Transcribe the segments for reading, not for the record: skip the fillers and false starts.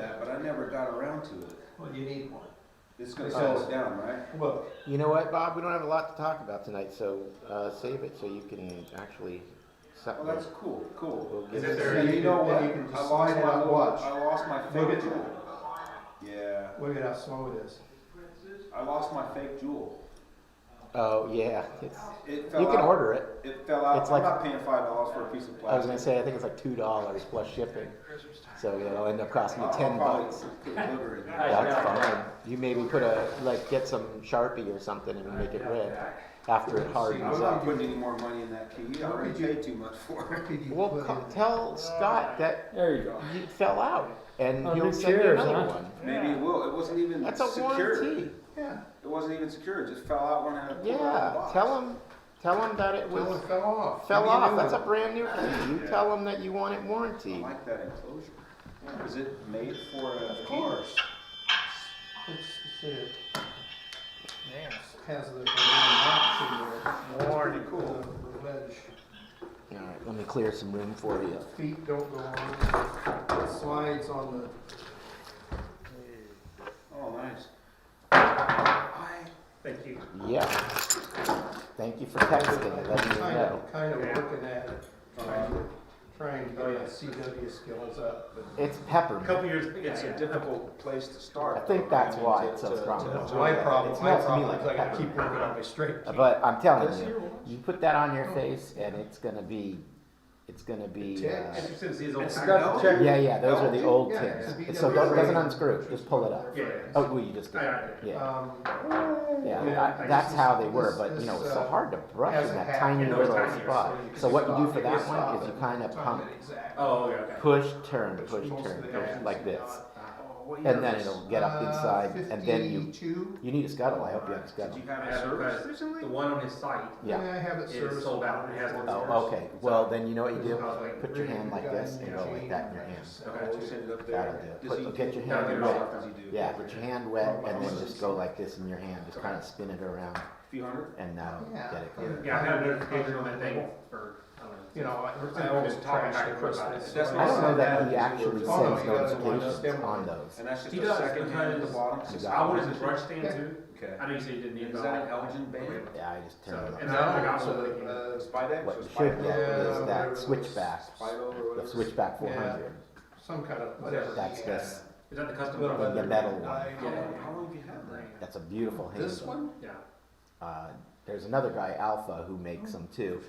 that, but I never got around to it. Well, you need one. It's gonna slow us down, right? Well, You know what, Bob? We don't have a lot to talk about tonight, so save it so you can actually. Well, that's cool, cool. We'll Is get it there? and you know what? You can I just lost slide it my out, little, watch. I lost my Look fake at jewel. Yeah, Look at how slow it is. I lost my fake jewel. Oh yeah, It fell you can out. order it. It fell out. It's I'm like- not paying $5 for a piece of plastic. I was gonna say I think it's like $2 plus shipping, so it'll end up costing you I'll $10. probably put a liver in there. That's fine. You maybe put get some Sharpie or something and make it red after it I'm hardens not up. putting any more money in that key. I already paid too much for it. Could you Well, put in- tell Scott that There you go. you fell out, and Oh, he'll new send you chairs, another huh? one. Maybe it will. It wasn't even That's a secure. warranty. Yeah. It wasn't even secure. It just fell out when I had to pull it out of the Yeah, box. tell him that it Tell was it fell off. fell Give me a off. new That's a one. brand new key. You Yeah. tell him that you want it I warranty. like that enclosure. Is it made for a Of course. It has the notch in there. Warranty. Pretty cool. The ledge. All right, let me clear some room for you. Feet don't go on. It slides on the. Oh, nice. Hi. Thank you. Yeah. Thank you for texting and letting me know. Kind of working at it, trying to get my CW skills up. But It's A peppermint. couple years. It's a difficult place to start. I think that's why it's so strong. That's my problem. It My smells to me problem like is I gotta peppermint. keep working on my straight. key. But I'm telling This you, here was- you put that on your face and it's gonna be. Interested to see his old. It's got the check. Yeah, those are the old Yeah, tins. it's a So BW. doesn't unscrew, just pull it up. Yeah. Oh, well, you just did. I got it. Yeah, Yeah, that's how they this- were, but you know, it's so this, hard to brush has in a that hat tiny in those little tiny spot. areas. So what you do for that one is you kind of pump, Oh, okay, okay. push, turn, push, turn, push, like this. And then it'll get up inside, and then you need a scuttle, I hope you have a Did scuttle. you have I it have serviced the recently? one on his site Yeah, Yeah, I have it is serviced. sold out. It has no service. oh, okay, well, then you know what you do? Put your hand like this and go like that in your hand. Okay, we'll send it up there. That'll do it. Does he Get your do- hand how wet. often does he do? Yeah, get your hand wet and then just go like this in your hand, just kind of spin it around A few hundred? and that'll Yeah. get it going. Yeah, I had a notification on that thing for, I don't know. You know, I I always was talking trash back the and forth about Christmas. it. That's I don't know that he Yeah. actually Oh, no, sends you gotta wind up notifications them on ones. those. And that's just He a does, second hand at the because bottom? You I got wanted it. his brush stand too. Okay. I know you said you didn't need it. Is but that I an like- Elgin band? Yeah, I just turn So, it on. and I got it's one a, thinking, Spidex What or you should get Spidex? is whatever that it was. switchback, Spido or the whatever. switchback 400. some kind of whatever. That's he this, is that the custom? Little one? the metal one. How long have you had that? That's a beautiful This handle. one? Yeah. There's another guy, Alpha, who makes them too,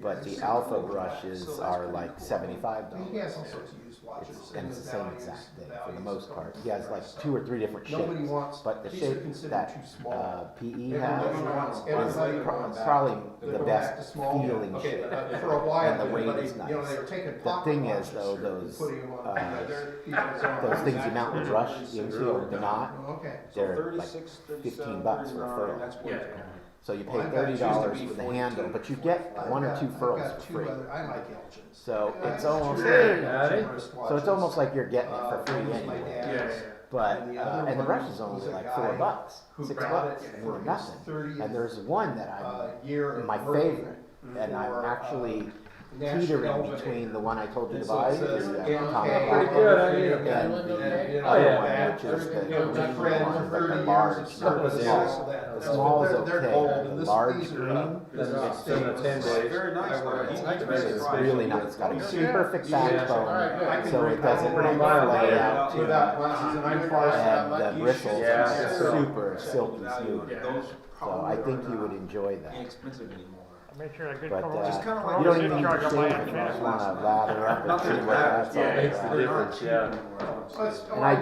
but the Alpha brushes are like $75. He has all sorts of used watches. And it's the same values, exact thing for the values most of part. them. He has like 2 or 3 different Nobody shapes, wants, but the these are shape considered that too small. PE Everybody has wants, is everybody wants. probably They the go back to best small. feeling Okay, shape. for a while, And the weight everybody, is you know, nice. they were taking The pocket thing is, watches though, and those, putting them on, those those things you mount the brush into, or the knot, Okay. they're like 36, 15 bucks for a 39, furl. that's what Yeah. it's going. So you pay Well, I've got- $30 used to be for the 42. handle, but you get 1 or 2 furls I've got for two free. other, I like Elgins. So it's I have almost two Hey, other Daddy. wrist so it's watches. almost like you're getting it for free One was my anyway. Yeah, dad's, yeah, But and the other and the brush one is only was a like guy $4, who $6. bought I it mean, for they're his nothing. 30th, And there's one that I'm year of my birthday. favorite, and I'm for, actually National teetering Elgin. between the one I told you And to so buy, it says the MK. Tommy Pretty Black, good, I mean, and the you know, other yeah. one, which is the You know, green friend one, for but 30 the years large, of not the service, small. so that- The that's small what is they're okay, gold, but and the this- large these are, green, That's the not stainless. 10 days. Very nice. it's really nice. It's got a Yeah. perfect Yeah. backbone, I can so drink it doesn't pretty like mild. flay out too without much. glasses, and I'm far And the bristles Yeah. are super silky smooth. Yeah. Those So I think you would enjoy that. inexpensive anymore. Make sure a good But color. Just kinda like- you don't even need to Charge shave on my it, you channel. just wanna lather up and see Nothing what matters. that's all Yeah, makes the about. difference, yeah.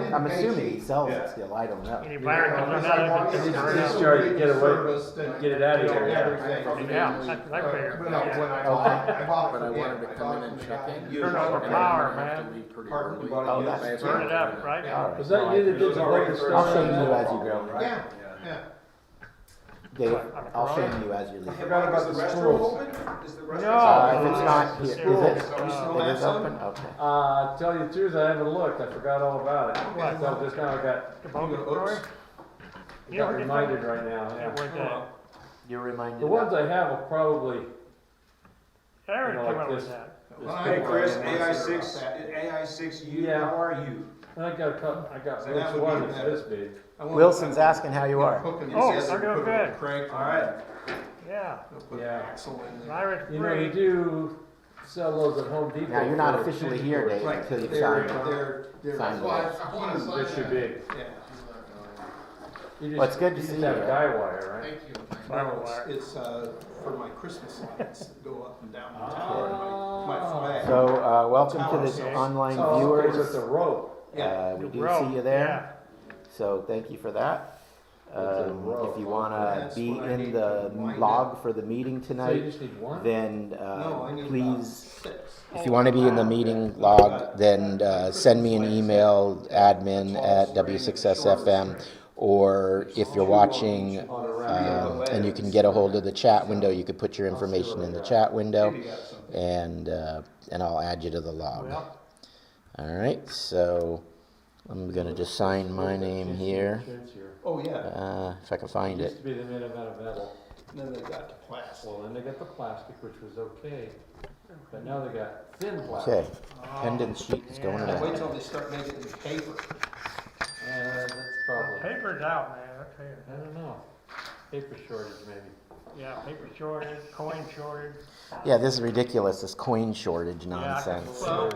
And I'm assuming he sells it still, I don't know. Any buyer comes out of it, He's it's just trying to get away, get it out of here. yeah, that's what I figured. But no, when Yeah. I bought it But I from wanted him, to I come bought in it and from check the in. guy. Turn on the And power, I'm gonna have to man. leave pretty Pardon? early. Oh, that's Burn it up, right? All right. Was that you that did the already latest for- I'll stuff? shame you as you go. Yeah, yeah. Dave, On a I'll Corona? shame you as you leave. forgot about Is the restroom schools. open? Is the restroom No. If it's not here, is it? Are we still It have is some? open? Okay. Tell you the truth, I haven't looked, I forgot all about it. What? Until just now I got, The bogus story? You know, got we're reminded right now, Yeah, yeah. where's that? You're reminded. The ones I have will probably, Aaron You know, came like up with this. that. Well, Hey I- Chris, I- AI6U, Yeah. how are you? And I got a couple, I got So that would one be that's better. this big. I want- Wilson's I want, asking how you are. hook 'em Oh, together, I'm doing put 'em on good. crank. All right. Yeah. Put Yeah. axle in there. Irish You know, you free. do sell those at Home Depot. Now, you're not for officially 50 here, quid. Dave, Right, until you've they're, signed. they're. Signed Well, it. I wanna sign They're too that. big. Yeah. You Well, it's good to you see just have you. guy wire, right? No, it's, for my Christmas lights that go up and down the tower, my flag. So, welcome to the Okay. online Oh, okay, so it's viewers. a rope. We do Row, see you there, yeah. so thank you for that. It's a row. If you wanna That's be what I in need the to wind log up. for the meeting So you tonight, just need one? then, No, I need about please, 6. if you wanna be in the meeting log, then, send me an email, admin@W6SFM, or if you're watching, and you can get a hold of the chat window, you could put your information in the chat window, and I'll add you to the log. Well, All right, so I'm gonna just sign my name here, Oh, yeah, if I can find Used it. to be they made them out of metal. and then they got the plastic. Well, then they got the plastic, which was okay. But now they got thin Okay, plastic. attendance sheet is going Yeah. Wait around. till they start making it in paper. That's probably, paper's out, man, I tell you. I don't know. Paper shortage maybe. Yeah, paper shortage, coin shortage. Yeah, this is ridiculous, this coin shortage I can nonsense. Well,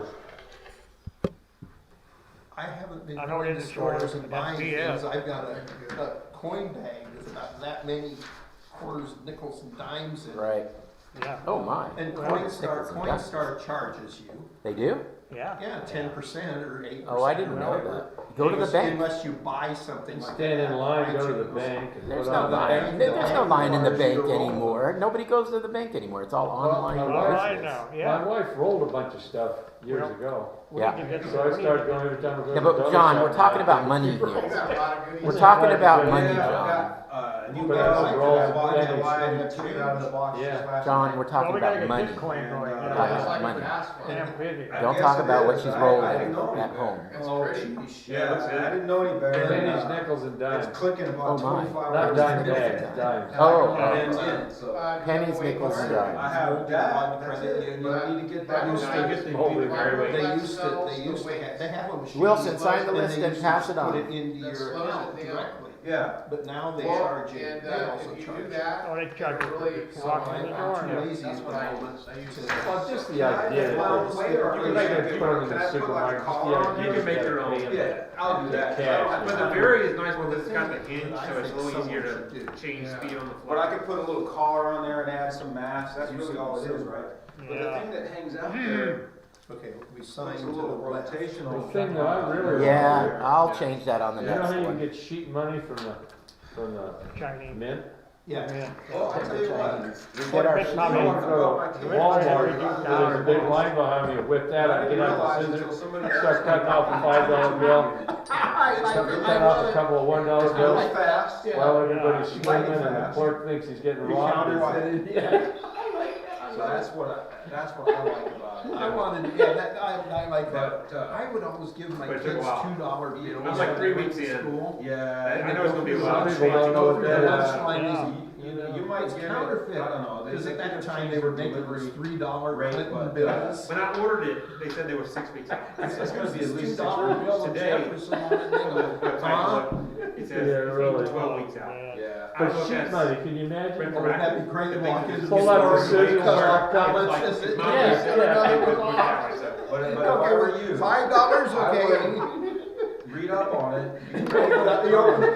I haven't been I know going it to is a shortage, stores and but that's buying BS. things. I've got a coin bag with about that many quarters, nickels, and dimes in it. Right, Yeah. oh my, And Well, Coinstar charges you, they do? Yeah. 10% or 8%. Oh, I didn't know whatever. that. Go to the bank. Unless you buy something like Stand in that. line, go to the iTunes. bank. And There's put no on the line, bank. there's no line in the bank Your own. anymore, nobody goes to the bank anymore, it's all online. my All wife- right now, My yeah. wife rolled a bunch of stuff years Well, ago. We Yeah. need to get So I we need started to- going every time we go Yeah, to the but dollar John, shop. we're talking about money here. We're talking about money, John. New But guys, that's like a roll that, of I bought it pennies. July, I took it out of the box Yeah. just last John, night. we're Well, talking we gotta about get money. this coin going. And, Talking Yeah. about money. Damn busy. I Don't guess talk it about what is. she's I rolling didn't know at any home. better. Oh, geez. Yeah, I didn't know any better. Pennies, nickels, and It's dimes. clicking Oh, about my. 25 Not hours dime a day. bags, dimes. Oh, And then, so pennies, nickels, and I dimes. have that, that's Credit it. union. But I need to get that. Used to- Holy Mary. They used to have, they have a machine. Wilson, sign the and list they and used pass to it on. Put it into your That slows account it down. directly, Yeah. but now they Well, charge you, and, they if also you charge do you. that, Oh, they charge you for really, walking in the door. I'm too lazy that's at what the I moment use. to. Well, just the idea, Well, that later, you can make can it put in I the put like a supermarket, just collar the on idea. it? You can make your own. Yeah, I'll do that. Cash. But the very is nice one, it's got the hinge, so it's a little easier to change Yeah. speed on the But I fly. could put a little collar on there and add some mass, that's really all it is, right? But the Yeah. thing that hangs out there, Okay, we signed makes to a the little left. rotational. The thing that I really. Yeah, I'll change that on the You know next how you can one. get sheet money from the Chinese. mint? Yeah. Yeah. Oh, I'll tell you what. We get our, It's You not know, me. you go to Walmart, there's a big line behind me, whip that, I get out the scissors, start cutting off a $5 bill, start cutting off a couple of $1 bills, Fast. while everybody's Yeah. screaming and the clerk thinks he's getting We robbed. counted Yeah. So that's what I like about it. I wanted, yeah, I like that. But, I would always give my But it took a kids while. $2 bills. I'm like 3 weeks to in. school. yeah. I know it's gonna be a Some lot. people don't know what that is. Lunchline You might is get it, counterfeit. I don't know. Because at they that could time change they were the making delivery those $3 rate, Clinton but, bills. When I ordered it, they said they were 6 weeks out. It's gonna be at least $2 $6 bill of today. Jefferson on it. They go, Huh? It says Yeah, really. 12 weeks out. Yeah. Yeah. I don't But know if sheet that's- money, can you imagine? Retroactive. That'd be great to walk into the Pull out the store, scissors, cut start off how cutting, much like, is it? mom Yeah, said, yeah. they would put that myself. But if I were you, $5, I okay. read up on it. You open the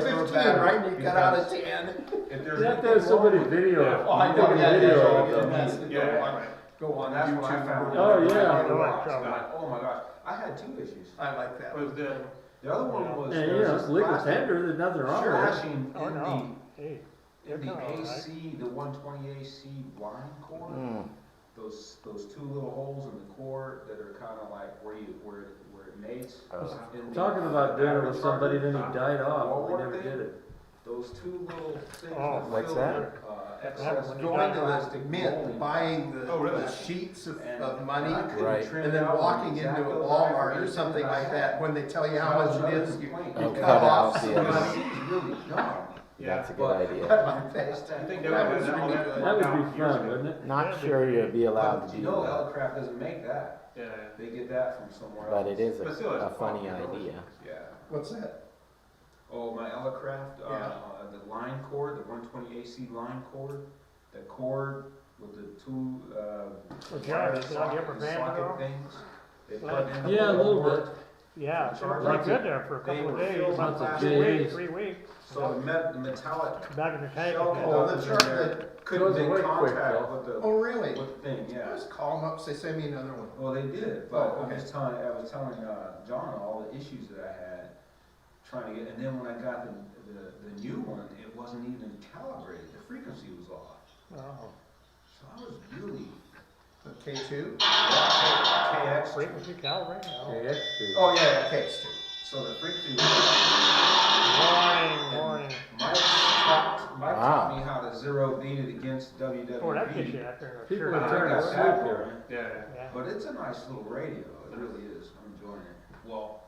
thing 15, right, and you cut out a 10. If there's You have to have somebody video, Oh, I know, take a yeah, video yeah, of yeah, them. that's the Yeah, go right. on, go on And that's what I YouTube. found. Oh, yeah. Oh my gosh, I had 2 issues. I like that. Was the, The other one was. And there you know, was it's this legal plastic tender, there's nothing wrong with it. flashing Oh, no. Hey. in the They're kinda AC, the 120 AC line cord. Mm, Those 2 little holes in the cord that are kind of like where it mates. Oh. in the, Talking about doing it with battery somebody, then he charger, died off, wall we wart never thing, did it. Those 2 little things. Oh, what's fill that? with, excess when you Going to plastic the mint, molding. buying the Oh, really? the sheets And of money, I couldn't Right. trim and it then out walking exactly into a those Walmart or dimensions something that I like had. that, when they tell you how much it is, you Oh, cut cut off out some the money. other- It's really dumb. Yeah. That's a good idea. I think they That would was do really that good. That would all be years fun, ago. wouldn't it? Not sure you'd be allowed But to you do know, that, Ellicraft doesn't make that. Yeah. They get that from somewhere but else. it is But still, it's a funny fun. idea. Yeah. What's that? Oh, my Ellicraft, Yeah. the line cord, the 120 AC line cord, the cord with the two, Well, John, wire did I get my socket van at all? things. They Well, plug in the Yeah, a little cord. bit. Yeah, it was Lots pretty good of- there for a couple of they were days, filled about with 2 J's. weeks, 3 weeks. So the metallic Back in the tank. shell again. Oh, conductors the in chart there that- couldn't Goes make away quick, contact though. with the, Oh, really? with the thing, yeah. Just call them up, say, send me another one. Well, they did, but Oh, I'm okay. just telling, I was telling, John all the issues that I had trying to get, and then when I got the new one, it wasn't even calibrated, the frequency was off. Oh, So I was really, The K2? KX, frequency calibrated? Oh. Okay, that's good. Oh, yeah, K2. so the frequency was, Warning. Mike taught me how to zero beat it against WWE. Boy, that gets you out there. People Sure. would I turn got to that sleep going, Yeah. Yeah. but it's a nice little radio, it really is, I'm enjoying it. Well,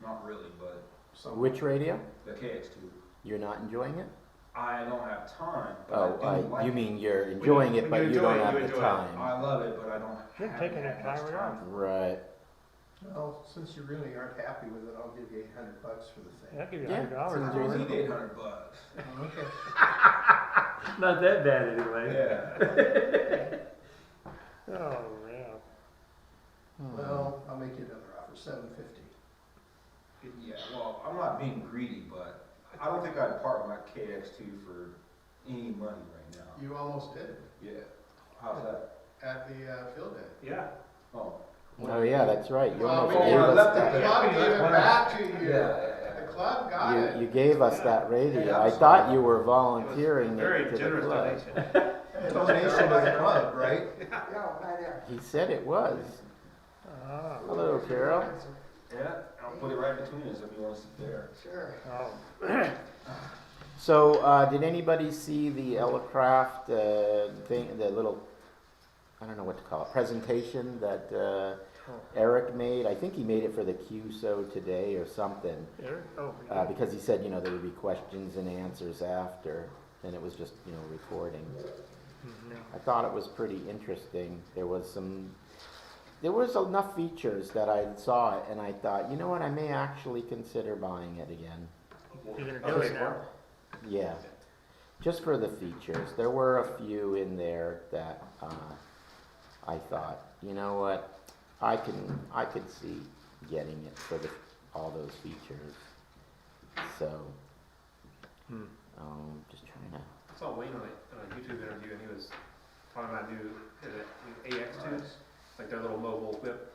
not really, but So, Which radio? the KX2. You're not enjoying it? I don't have time, but Oh, I do like you it. mean you're enjoying it, when but you you enjoy don't it, have you the enjoy it. time. I love it, but I don't Shouldn't have take any that much time at all. Right. well, since you really aren't happy with it, I'll give you $800 for the thing. I'll give you Yeah, $100. it's I enjoy don't it. need $800. Okay. Not that bad anyway. Yeah. Oh, yeah. Well, I'll make you another offer, $750. Yeah, well, I'm not being greedy, but I don't think I'd part with my KX2 for any money right now. You almost did Yeah. How's that? at the field day. Yeah. Oh. Oh, yeah, that's right. You Well, almost we gave us left the that. club gave it back to you. Yeah. The club got it. You gave us that radio. Yeah, I I'm thought sorry. you were It was volunteering very it to the generous club. donation. Donation to the club, right? He said it was. Oh. Hello, Carol. Yeah, I'll put it right between us if you want to sit there. Oh. So, did anybody see the Ellicraft thing, the little, I don't know what to call it, presentation that Eric made? I think he made it for the QSO today or something, There? Oh, because he said, there would be questions and answers after, and it was just, recording. no. I thought it was pretty interesting. There was enough features that I saw it, and I thought, you know what, I may actually consider buying it again. You're gonna do it now. Yeah, just for the features. There were a few in there that I thought, you know what, I could see getting it for all those features. So, just trying to. I saw Wayne on a YouTube interview and he was talking about new AX2s, like their little mobile whip.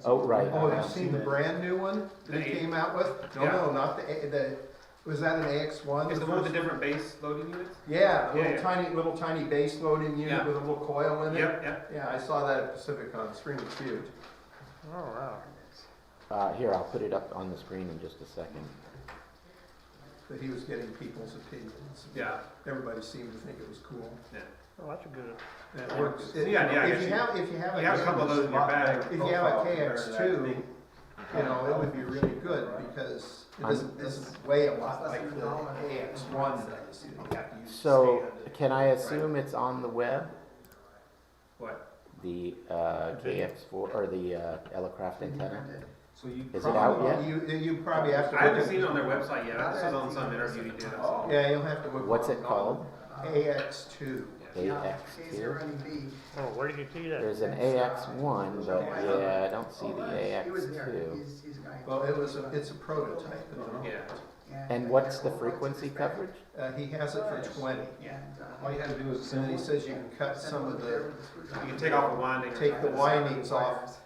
Oh, right. Oh, you've seen the brand new one that The he eight. came out with? No, Yeah. no, not the, was that an AX1? It's the one with the different base loading units? Yeah, Yeah, yeah. little tiny base loading unit Yeah. with a little coil in it. Yep, yep. Yeah, I saw that at Pacificon, screen was huge. Oh, wow. Here, I'll put it up on the screen in just a second. That he was getting people's opinions. Yeah. Everybody seemed to think it was cool. Oh, that's a good. And it works. Yeah, I If guess you have You have a couple of those in your bag. If you have a KX2, it would be really good because it doesn't weigh a lot like the AX1 does. You don't have to use So, sand. can I assume it's on the web? What? The KX4 or the Ellicraft antenna? So you Is it out probably- yet? You probably have to. I haven't look at- seen it on their website yet. This was on some interview he did. I saw. Yeah, you'll have to look. What's it called? AX2. AX2? Oh, where did you see that? There's an AX1, but yeah, I don't see the AX2. Well, it's a prototype. Yeah. And what's the frequency coverage? He has it for 20. All you gotta do is And then he assemble it. says you can cut some of the, You can take off the winding. take the windings off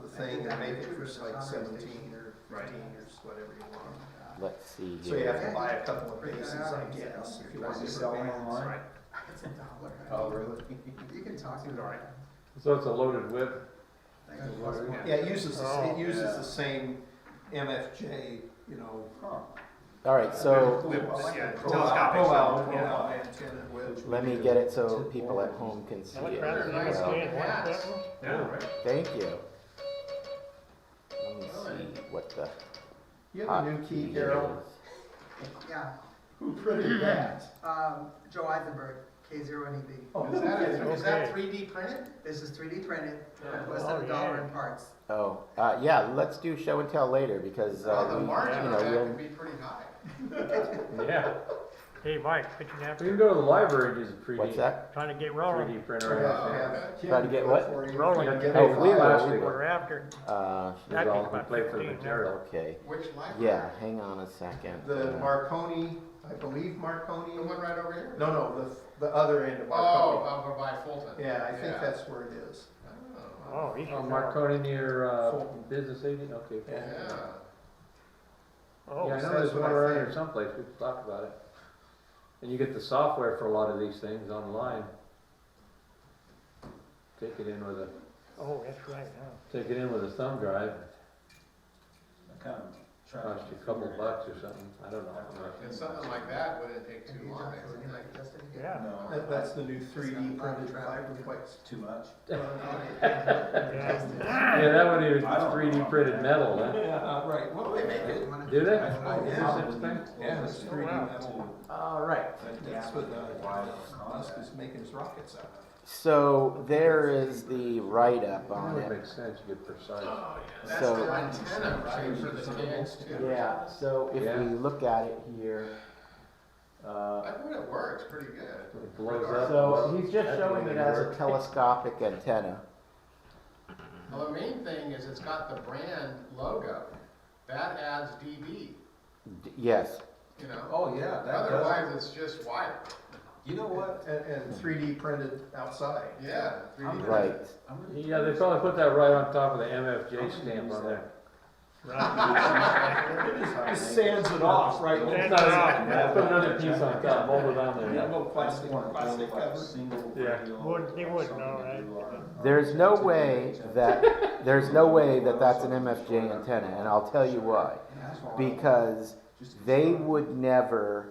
the thing and make it for like 17 or 15 Right. or whatever you want. Let's see So you have here. to buy a couple of bases, I guess, if you want Is to it sell selling them online? Right. Oh, really? You can talk to Seems them. all right. So it's a loaded whip. Yeah, it uses Yeah. the same MFJ, Huh. All right, so Yeah, pull telescopic. out Yeah. antenna with. let me get it so people at home can see it Electronic as nice well. scan, one button. Yeah, right. Thank you. Let me see what the You have a new key, Carol? is. Yeah, Who printed that? Joe Eisenberg, K0NEB. Oh, is that 3D printed? This is 3D printed, less Oh, than $1 yeah. in parts. Oh, yeah, let's do show and tell later because, the we, margin you know, of that we'll, could be pretty high. Yeah. Hey, Mike, what you have We can to, go to the library and use a 3D, what's that? trying to get rolling. 3D printer. Try to get what? Rolling. Oh, we will. Plastic. We're after, Is all we play for the material. Okay, Which library? yeah, hang on a second. The Marconi, I believe Marconi. The one right over here? No, no, the other end of Marconi. Oh, over by Fulton. Yeah, I think that's where it is. oh, you should Oh, know. Marconi near, business agent, okay. Yeah. Yeah. Oh, Yeah, I know that's there's what one I around think. here someplace, we can talk about it. And you get the software for a lot of these things online. Take it in with a, oh, that's right, huh. take it in with a thumb drive, I kind of try to cost you a couple figure it bucks out. or something, I don't know. And something like that wouldn't take too long. Yeah. No, That's the new 3D printed fiberglass. too much. Yeah. Yeah, that would even I don't 3D know. printed metal, huh? Yeah, right, well, they make it. Do they? Oh, yeah. Such thing? Yeah, it's 3D wow. metal. All right. That's what Musk is making his rockets out of. So there is the write-up That on would it. make sense, you get precise. That's So- the antenna, right, for the KX2. Yeah, so if Yeah. we look at it here, I think it works pretty good. It blows up. so he's just That showing would it as a work. telescopic antenna. Well, the main thing is it's got the brand logo. That adds dB, Yes, you know? Oh, yeah, that does. Otherwise, it's just wire. You know what? And 3D printed outside. Yeah. 3D printed. right. I'm gonna- Yeah, they probably put that right on top of the MFJ stamp on there. Just sands it off, right? Sands it off. Yeah, put another piece on top, mold it on Yeah, there. little plastic One cover. single Yeah. reel Wouldn't- they or wouldn't something know, to right? do on- There's no way that that's an MFJ antenna, and I'll tell you why. Because they would never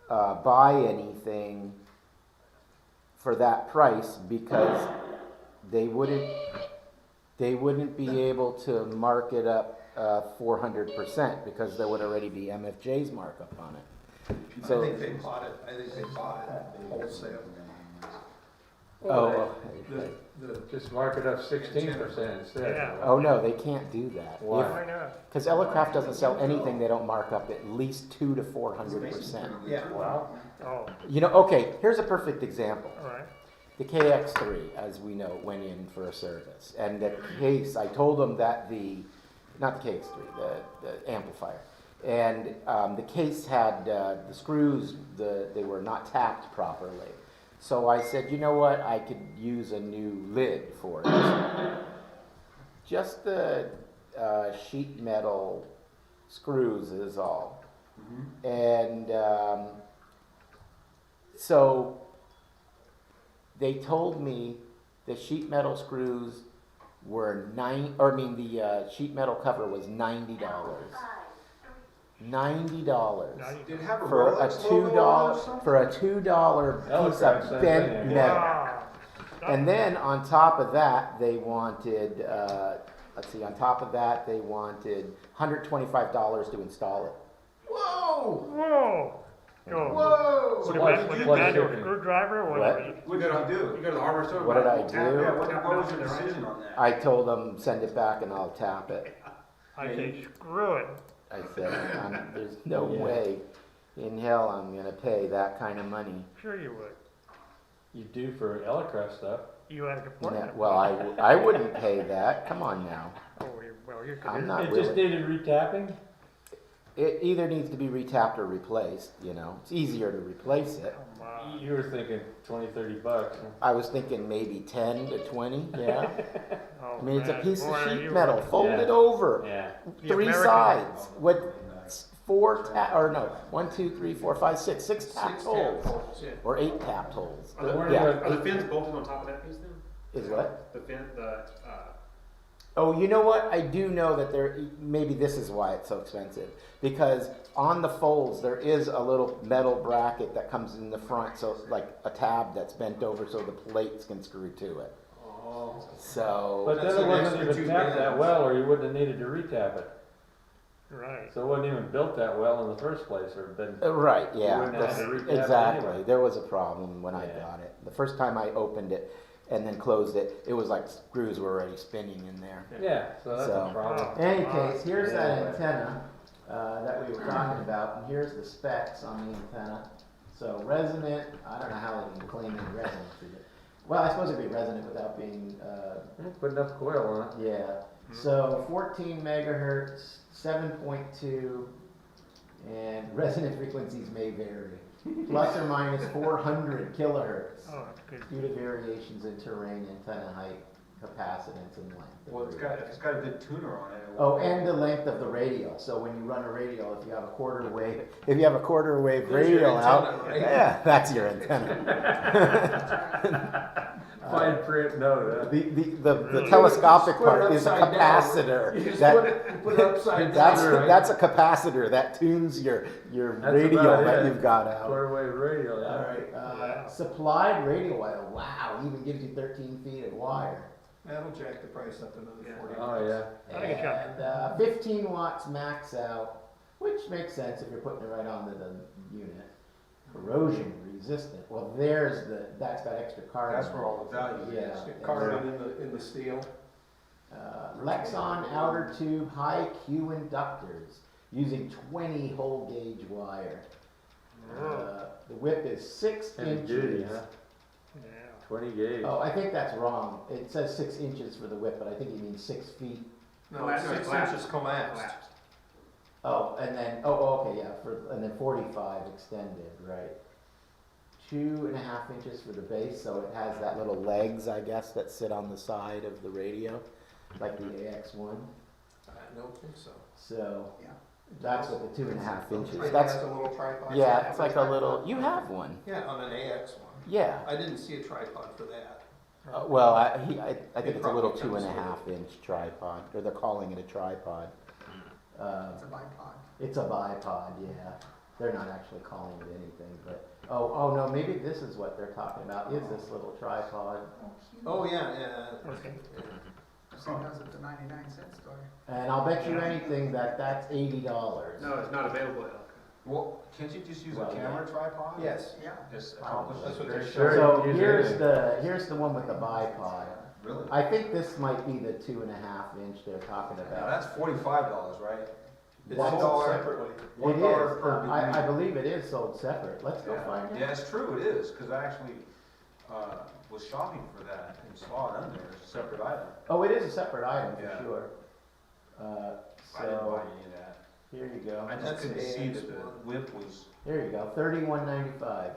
buy anything for that price because they wouldn't be able to mark it up 400% because there would already be MFJ's markup on it. I So, think they bought it wholesale. oh, Just mark it up 16% instead. Yeah. oh no, they can't do that. Why? Why not? Because Elecraft doesn't sell anything they don't mark up at least 200 to 400%. Yeah. Wow. Oh, You know, okay, here's a perfect example. all right. The KX3, as we know, went in for a service. And the case, I told them that not the KX3, the amplifier. And the case had the screws, they were not tapped properly. So I said, you know what, I could use a new lid for it. Just the sheet metal screws is all. And so they told me the sheet metal screws were the sheet metal cover was $90. $90 Now you- Did it have a for a Rolex $2 logo on it or something? for a $2 piece Electraft, of same bent thing, metal. Ah, And then on top of that, they wanted on top of that they wanted $125 to install it. Whoa! Whoa! Go. Whoa! Would it Plus- manual plus manual shipping. screwdriver or What? whatever? What did you do? You go to the hardware store. What did I tap- do? Yeah, what tap was it your on the decision on that? I told them send it back and I'll tap it. I say, screw it. I said, there's no Yeah. way in hell I'm gonna pay that kind of money. Sure you would. You do for Electraft stuff. You had a Yeah, department. well, I wouldn't pay that. Come on now. Oh, well, you could. I'm not It just willing. needed retapping? It either needs to be retapped or replaced. You know, it's easier to replace it. Come on. You were thinking 20, 30 bucks. huh? I was thinking maybe 10 to 20. Yeah. Oh, I mean, it's a man. piece Boy, of are sheet you metal a- folded Yeah. over, Yeah. The 3 American- sides with 1, 2, 3, 4, 5, 6, 6 tapped holes Yeah. or 8 tapped holes. Are the, Yeah. are the fins bolted on top of that piece then? Is what? The fin, Oh, you know what? I do know that maybe this is why it's so expensive. Because on the folds, there is a little metal bracket that comes in the front, so it's like a tab that's bent over so the plates can screw to it. Oh. So, But That's then it an wasn't extra even two tapped that bands. well, or you wouldn't have needed to retap it. Right. So it wasn't even built that well in the first place, or been, Right, yeah, wouldn't have that's- to recap it exactly. anyway. There was a problem when I Yeah. got it. The first time I opened it and then closed it, it was like screws were already spinning in there. Yeah, so that's So- a problem. In any case, here's that Yeah. antenna that we were talking about, and here's the specs on the antenna. So resonant, I don't know how they can claim any resonance with it. Well, I suppose it'd be resonant without being, Put enough coil on it. yeah. So 14 megahertz, 7.2, and resonant frequencies may vary. Plus or minus 400 kilohertz Oh, that's good. due to variations in terrain, antenna height, capacitance, and length. Well, it's got a good tuner on it. Oh, and the length of the radial. So when you run a radial, if you have a quarter wave There's your radial out, antenna, right? yeah, that's your antenna. Fine print note, The telescopic Put it part is a upside down. capacitor. You just That- put it upside That's, down. that's a capacitor that tunes your That's radial about that it. you've got out. quarter wave radial, yeah. Alright, supplied radial wire, wow, even gives you 13 feet of wire. That'll jack the price up another Yeah. 40. Oh, yeah. I think it's got- And 15 watts max out, which makes sense if you're putting it right onto the unit. Corrosion resistant, well, that's got extra carbon. That's where all the value is. Yeah. Carbon in the steel. Lexon outer tube high Q inductors using 20 hole gauge wire. The width is 6 Heavy inches. duty, huh? Yeah. 20 gauge. Oh, I think that's wrong. It says 6 inches for the width, but I think it means 6 feet. No, Collapsed. 6 Collapsed. inches collapsed. Collapsed. Oh, and then, okay, yeah, and then 45 extended, right. 2.5 inches for the base, so it has that little legs, I guess, that sit on the side of the radio, like the AX1. I don't think so. So, Yeah. that's what the 2.5 inches, It that's, has a little tripod. yeah, it's like a little, you have one, Yeah, on an AX one. yeah. I didn't see a tripod for that. Well, I think It it's a probably little comes 2.5 inch tripod, or they're calling it a tripod. It's a bipod. It's a bipod, yeah. They're not actually calling it anything, but, oh no, maybe this is what they're talking about, is this little tripod. Oh, yeah. Okay. Same does at the 99-cent store. And I'll bet you anything that that's $80. No, it's not available at Elk. Well, can't you just use a Well, camera tripod? Yes. Yeah. Just accomplish That's what it? they're Sure. So you can use here's the one with the bipod. Really? I think this might be the 2.5 inch they're talking Now, about. that's $45, right? It's That's- sold separately. It $1 is, per I believe it is sold separate. Let's go Yeah. find out. Yeah, it's true, it is, because I actually was shopping for that and saw it under as a separate item. Oh, it is a separate item Yeah. for sure. I didn't buy So, any of that. here you go. I just That's couldn't an see that AX1. the whip was, Here you go, $31.95.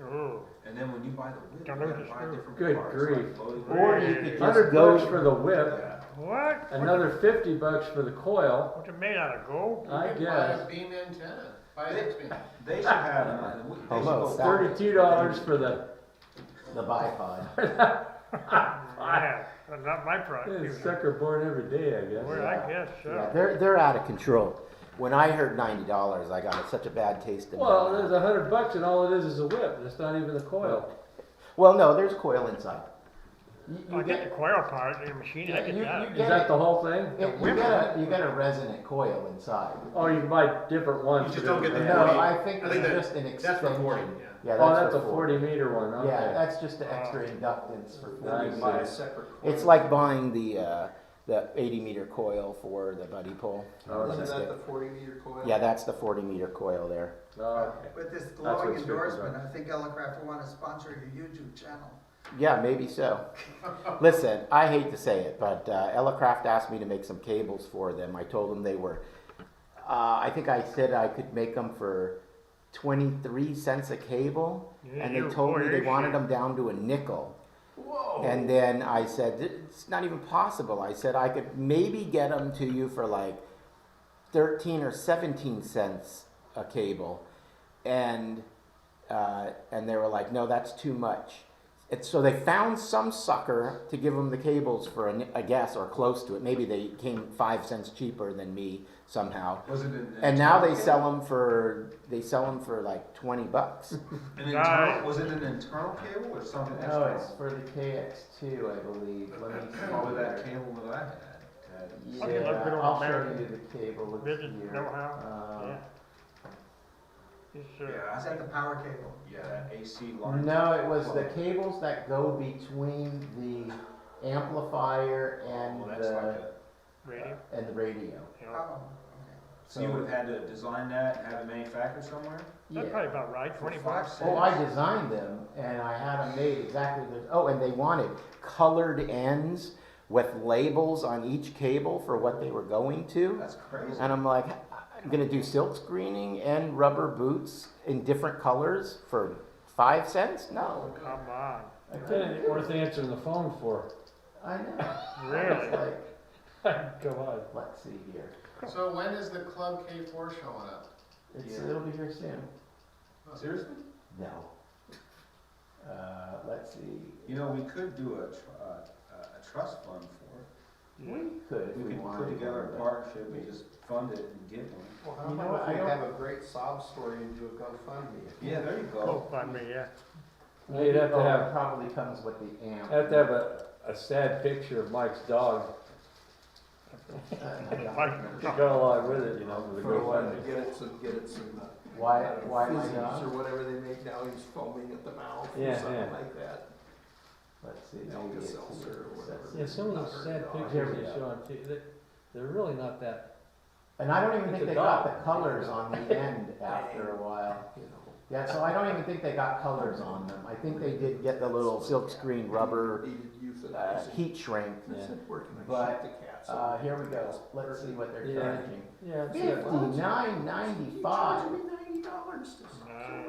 Ooh. and then when you buy the whip, you Don't gotta know buy what different Good parts. grief. like floating Or rate. you could just 100 go. bucks for the whip, Yeah. What? another 50 bucks for the coil. What's it made out of, gold? I You can buy guess. a beam antenna, buy an X-beam. They should have, they should Hello, go stop. $32 for the, The bipod. Yeah, but not my price. it's sucker born every day, I guess. Well, I guess Yeah, so. they're out of control. When I heard $90, I got such a bad taste in my Well, mouth. there's 100 bucks and all it is a whip. It's not even the coil. Well, no, there's coil inside. You I get the coil part in the machine, I Yeah, get you- that. you Is get that it. the whole thing? You get a resonant coil inside. Oh, you can buy different ones. You just for don't get the different- No, 40. I think I it's think that- just an That's extension. for 40, yeah. Yeah, Oh, that's that's a for 40 meter one, okay. Yeah, that's just the extra inductance for I 40. You buy a see. separate coil. It's like buying the 80-meter coil for the buddy pole. Oh, Isn't Just that get- the 40-meter coil? Yeah, that's the 40-meter coil there. Oh, okay. With this That's glowing what's super endorsement, about. I think Elecraft will want to sponsor your YouTube channel. Yeah, maybe so. Listen, I hate to say it, but Elecraft asked me to make some cables for them. I told them they were, I think I said I could make them for 23 cents a cable, Yeah, and they you told me they boy, wanted shit. them down to a nickel. Whoa. And then I said, it's not even possible. I said I could maybe get them to you for like 13 or 17 cents a cable. And they were like, no, that's too much. So they found some sucker to give them the cables for a guess or close to it. Maybe they came 5 cents cheaper than me somehow. Was it an And now they internal sell them for like $20. cable? An internal, was it an internal cable or something No, external? it's for the KX2, I believe. Let me see. What was that cable that I had? had. Okay, let's go Yeah, on I'll show American you the cable, it's Business here. know-how, yeah. It's, Yeah, I Is that the think, power cable? yeah, that AC line. No, it was the cables that go between the amplifier and Well, that's like a, radio, and the radio. you Oh, know. okay. so you would have had to design that and have it manufactured somewhere? That's probably about right, 20 bucks. Oh, I designed them and I had them made exactly the, oh, and they wanted colored ends with labels on each cable for what they were going to. That's crazy. And I'm like, I'm gonna do silk screening and rubber boots in different colors for 5 cents? No. Come on, I That couldn't ain't do worth it. answering the phone for. I know. really? It's like, Go on. let's see here. So when is the Club K4 showing up? It'll be here soon. Seriously? No. Let's see. You know, we could do a trust fund for it. We could if We we could wanted. put together a but- partnership and just fund it and get one. Well, how You know about what, if I we don't- have a great sob story and do a GoFundMe? Yeah, there you Oh, go. fund me, yeah. Well, you'd have to Oh, have- it probably comes with the amp. Have to have a sad picture of Mike's dog to go along with it, you know, for the GoFundMe. Get it some, Why my fizzies dog? or whatever they make now, he's foaming at the mouth or Yeah, something yeah. like that. Let's see, maybe it's Alka-Seltzer here. or whatever. Yeah, some of those sad Here pictures we they go. show on TV, they're really not that. And I don't even It's think a they got dog. the colors on the end after a while. You know. Yeah, so I don't even think they got colors on them. I think they did get the little silk screen rubber Needed euthanizing. heat shrink. I said, where can I But, shoot the cats? Here we go. Let's see what they're Yeah. charging. Yeah, it's $59.95. $90 to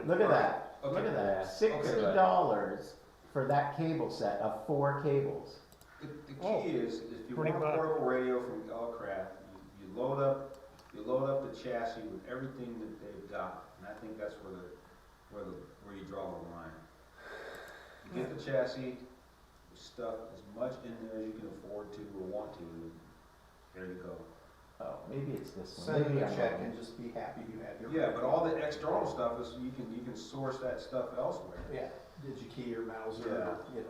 Look at that. Okay. Look at Yeah. that. $60 for that cable set of 4 cables. The Oh, key is, if you 20 want a bucks. portable radio from Craft, you load up the chassis with everything that they've got, and I think that's where you draw the line. You get the chassis, you stuff as much in there as you can afford to or want to, and there you go. Oh, maybe it's this one. Send Maybe them a I'm check wrong. and just be happy you had your. Yeah, but all the external stuff is, you can source that stuff elsewhere. Yeah, DigiKey or Mauser, Yeah. you know,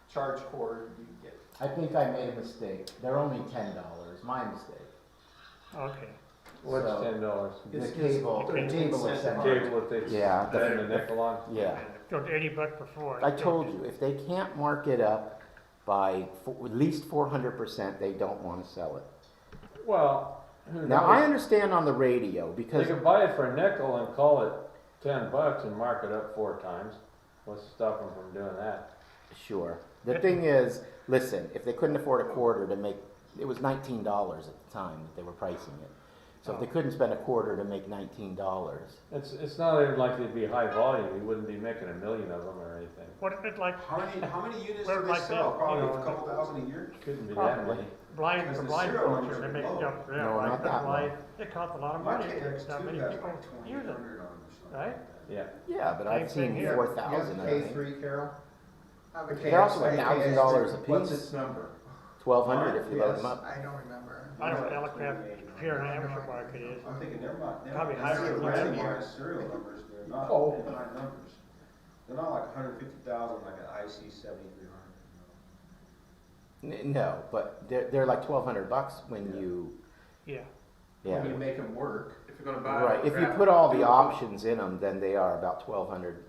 charge cord, you get. I think I made a mistake. They're only $10. My mistake. Okay. What's So- $10? The It's cable, the 13 cable cents is a $7. Cable that they Yeah, bend the nickel on? Yeah. So it's 80 bucks before. I told you, if they can't mark it up by at least 400%, they don't want to sell it. Well, who Now, I knows? understand on the radio They because, could buy it for a nickel and call it $10 and mark it up 4 times. What's to stop them from doing that? sure. The thing is, listen, if they couldn't afford a quarter to make, it was $19 at the time that they were pricing it. So if they couldn't spend a quarter to make $19, It's not even likely to be high volume. You wouldn't be making a million of them or anything. What if it's like How many units Well, do they like sell? the- Probably you know, a couple thousand a year? Couldn't be that Probably. many. blind, Because for the blind serial folks, numbers they are make low. stuff, yeah, No, like not the that blind, it costs a lot of My money, KX2 not many has people like use 2,800 it, on it or something. right? Yeah. yeah, but I've Same thing seen here. 4,000, I think. K3, Carol? I have a They're also KX3. $1,000 a What's piece. its number? 1,200 if you load Yes. them up. I don't remember. I don't know what Elecraft here in Amateur market is. I'm thinking they're not Probably higher they're than randomized that. serial numbers, they're not Oh. high numbers. They're not like 150,000 like an IC 7300. No, but they're like $1,200 when Yeah. you, Yeah, When yeah. you make them work. If you're gonna buy. Right, if you crap, put all do the it. options in them, then they are about 1,200,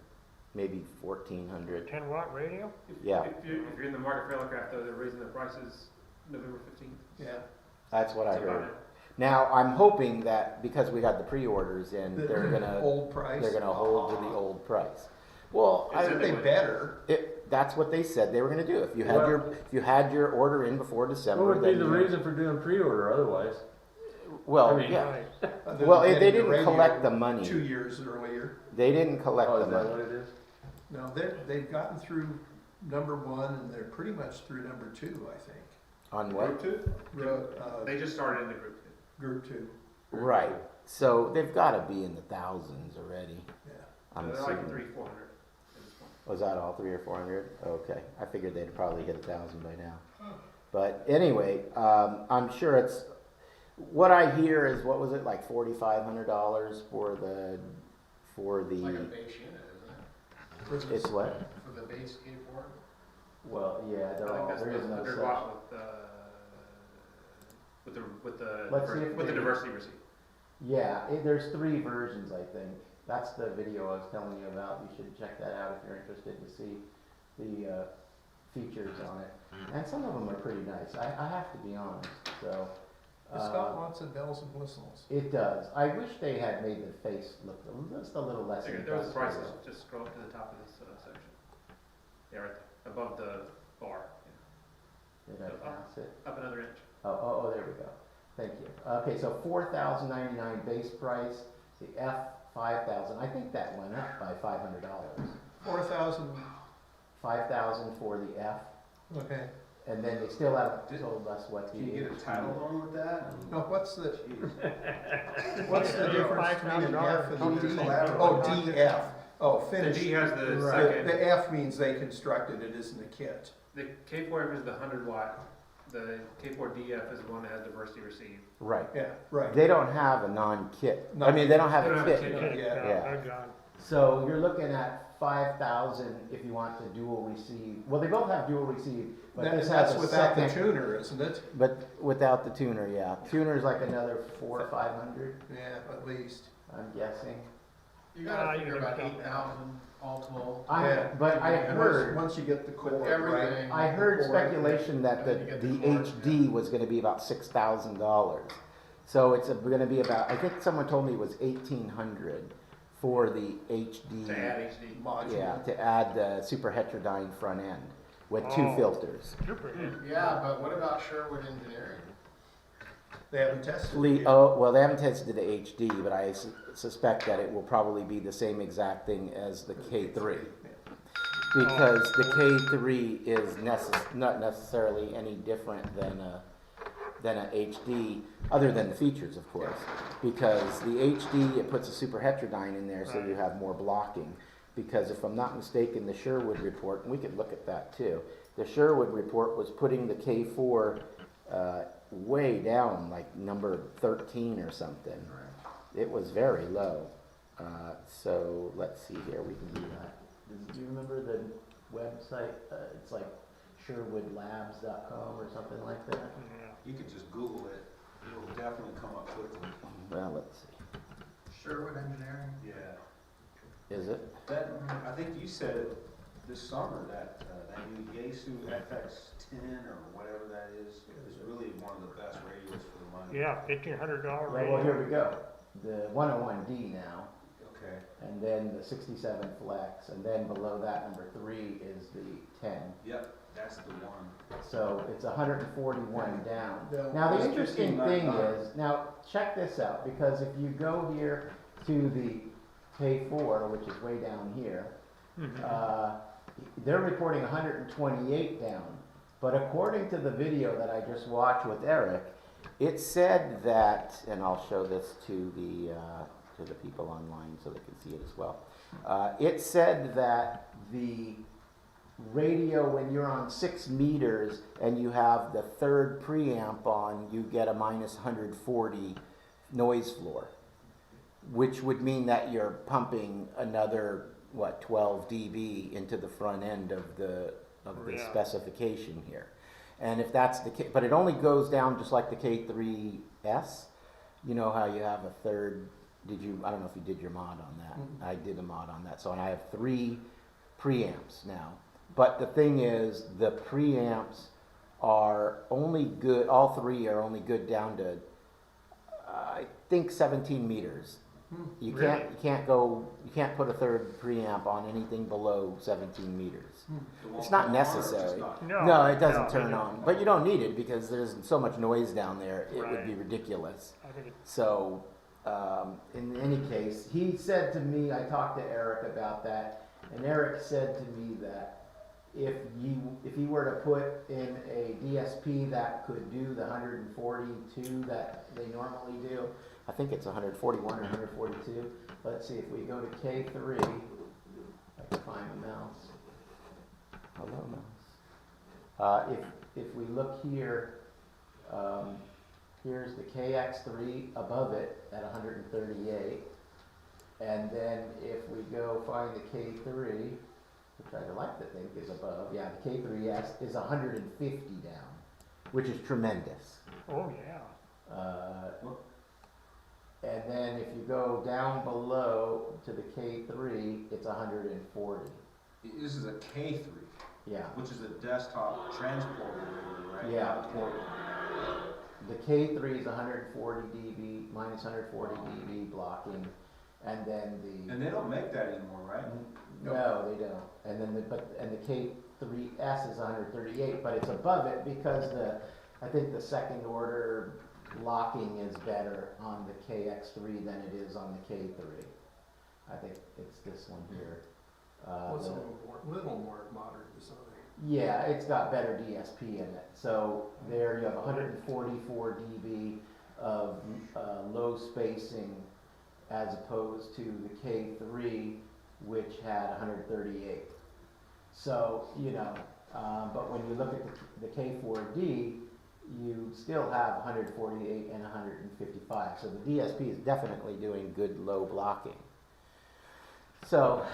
maybe 1,400. 10-watt radio? Yeah. If you're in the market for aircraft though, they're raising their prices November 15th. Yeah. That's what I That's about heard. it. Now, I'm hoping that because we got the pre-orders in, The they're gonna, Old price. they're gonna hold to the old price. Well, Is They it- better. that's what they said they were gonna do. If you had Well- if you had your order in before December, What would be then the you- reason for doing pre-order otherwise? Well, I mean- yeah. Right. Other Well, than they getting the didn't radio collect the money. 2 years earlier. They didn't collect Oh, the is that money. what it is? No, they've gotten through number 1 and they're pretty much through number 2, I think. On what? They just started in the group. Group 2, Right. So they've gotta be in the thousands already. yeah. I'm They're like assuming. 300-400 at this point. Was that all 300 or 400? Okay, I figured they'd probably hit 1,000 by now. But anyway, I'm sure it's. What I hear is, what was it, like $4,500 for the It's like a base unit, isn't it? It's what? For the base skateboard? Well, yeah, I think that's there the is no 100 such. watt with with the, Let's see if with the they- diversity receipt. Yeah, there's 3 versions, I think. That's the video I was telling you about. You should check that out if you're interested to see the features on it. And some of them are pretty nice, I have to be honest, so. It's got lots of bells and whistles. It does. I wish they had made the face look just a little less There was the industrial. prices, just scroll up to the top of this section. Yeah, right there, above the bar, Did I pass it? up another inch. Oh, there we go. Thank you. Okay, so $4,099 base price, the F 5,000. I think that went up by $500. 4,000, 5,000 for the F, okay. and then they still haven't told us what the. Can you get a title going with that? Now, what's the Jeez. difference between an F and a D? $5,000 Oh, DF. Oh, The finished. D has the Right. second, The F means they constructed it, isn't a kit. the K4F is the 100 watt, the K4DF is the one that has diversity receive. Right. Yeah, right. They don't have a non-kit. I No. mean, they don't have They a don't have a kit. kit. Yeah. Yeah. They're gone. So you're looking at 5,000 if you want the dual receive. Well, they both have dual receive, but this has That's a without the second. tuner, isn't it? But without the tuner, yeah. Tuner's like another 400 or 500, Yeah, at least. I'm guessing. You gotta you figure gotta about count 8,000 all told. Yeah. But I And heard, Once you get the cord, right? Everything. I heard speculation that And then you get the the cord, HD was gonna be about $6,000. So it's gonna be about, I think someone told me it was 1,800 for the HD. To add HD. Module. Yeah, to add the super heterodyne front end with 2 Oh. filters. Super. Yeah, but what about Sherwood Engineering? They haven't tested it Lee, yet. oh, well, they haven't tested the HD, but I suspect that it will probably be the same exact thing as the K3. Because the K3 is not necessarily any different than a HD, other than the features, of course. Because the HD, it puts a super heterodyne in there, so you have more blocking. Because if I'm not mistaken, the Sherwood report, and we could look at that too, the Sherwood report was putting the K4 way down, like number 13 or something. It was very low. So let's see here, we can do that. Do you remember the website? It's like sherwoodlabs.com or something like that. Yeah. You could just Google it, it'll definitely come up quickly. Well, let's see. Sherwood Engineering. Yeah. Is it? That, I think you said it this summer, that new Yaesu FX10 or whatever that is really one of the best radios for the money. Yeah, $1,500 Well, radio. here we go. The 101D now, Okay. and then the 67 Flex, and then below that, number 3 is the 10. Yep, that's the one. So it's 141 down. Yeah. Now, the It's interesting thing $15.99. is, now check this out, because if you go here to the K4, which is way down here, they're reporting 128 down. But according to the video that I just watched with Eric, it said that, and I'll show this to the people online so they can see it as well. It said that the radio, when you're on 6 meters and you have the third preamp on, you get a minus 140 noise floor, which would mean that you're pumping another 12 dB into the front end of the Yeah. specification here. And if that's the case, but it only goes down just like the K3S. You know how you have a third, I don't know if you did your mod on that. Mhm. I did a mod on that. So I have 3 preamps now. But the thing is, the preamps are only good, all 3 are only good down to, I think 17 meters. You can't put a third preamp on anything below 17 meters. It It's won't not turn on or just necessary. not? No, it doesn't no, turn no. on, but you don't need it because there's so much noise down there, it would Right. be ridiculous. I think So, in any case, he said to me, I talked to Eric about that, and Eric said to me that if he were to put in a DSP that could do the 142 that they normally do, I think it's 141 or 142. Let's see, if we go to K3, I can find the mouse. Hello, mouse. If we look here, here's the KX3 above it at 138. And then if we go find the K3, which I'd like to think is above, yeah, the K3S is 150 down, which is tremendous. Oh, yeah. And then if you go down below to the K3, it's 140. This is a K3, Yeah. which is a desktop transporter radio, right? Yeah. Not a portable. The K3 is 140 dB, minus 140 dB blocking, and then the And they don't make that anymore, right? no, they don't. And then the K3S is 138, but it's above it because I think the second order locking is better on the KX3 than it is on the K3. I think it's this one here. What's a the- little more modern design? Yeah, it's got better DSP in it. So there you have 144 dB of low spacing as opposed to the K3, which had 138. So, but when you look at the K4D, you still have 148 and 155. So the DSP is definitely doing good low blocking. So,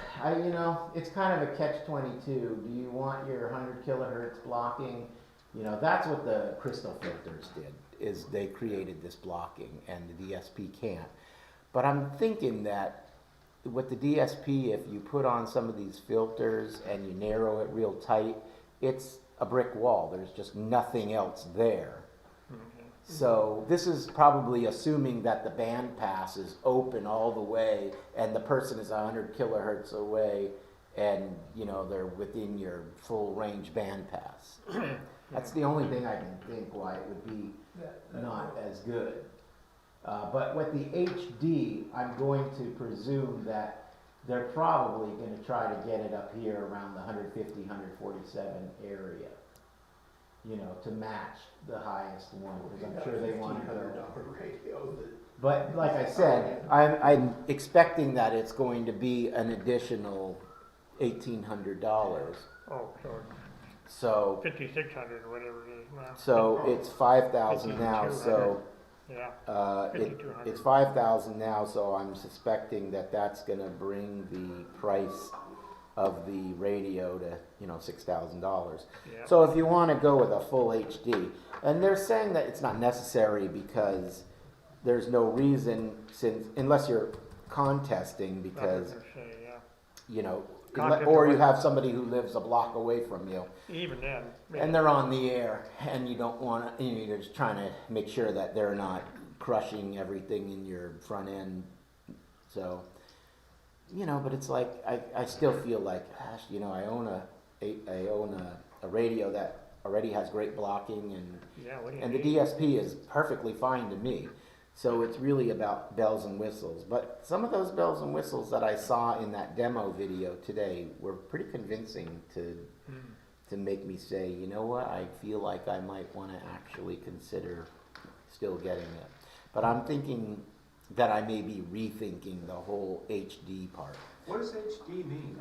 it's kind of a catch-22. Do you want your 100 kilohertz blocking? That's what the crystal filters did, is they created this blocking, and the DSP can't. But I'm thinking that with the DSP, if you put on some of these filters and you narrow it real tight, it's a brick wall. There's just nothing else there. So this is probably assuming that the band pass is open all the way and the person is 100 kilohertz away and, they're within your full range band pass. That's the only thing I can think why it would be not as good. But with the HD, I'm going to presume that they're probably going to try to get it up here around the 150, 147 area. To match the highest one, because I'm sure they want to go. $1,500 radio But like I said, I'm expecting that it's going to be an additional $1,800. Oh, So, so 5,600 or whatever it is now. so it's 5,000 now. So, Yeah, it, 5,200. it's 5,000 now. So I'm suspecting that that's going to bring the price of the radio to $6,000. Yeah. So if you want to go with a full HD, and they're saying that it's not necessary because there's no reason, unless you're contesting, because I was gonna say, yeah. or you have somebody who lives a block away from you, Even then. and they're on the air, and you don't want to, you're just trying to make sure that they're not crushing everything in your front end. So, but it's like I still feel like, gosh, I own a radio that already has great blocking, Yeah, what do you and the need? DSP is perfectly fine to me. So it's really about bells and whistles. But some of those bells and whistles that I saw in that demo video today were pretty convincing to make me say, you know what, I feel like I might want to actually consider still getting it. But I'm thinking that I may be rethinking the whole HD part. What does HD mean?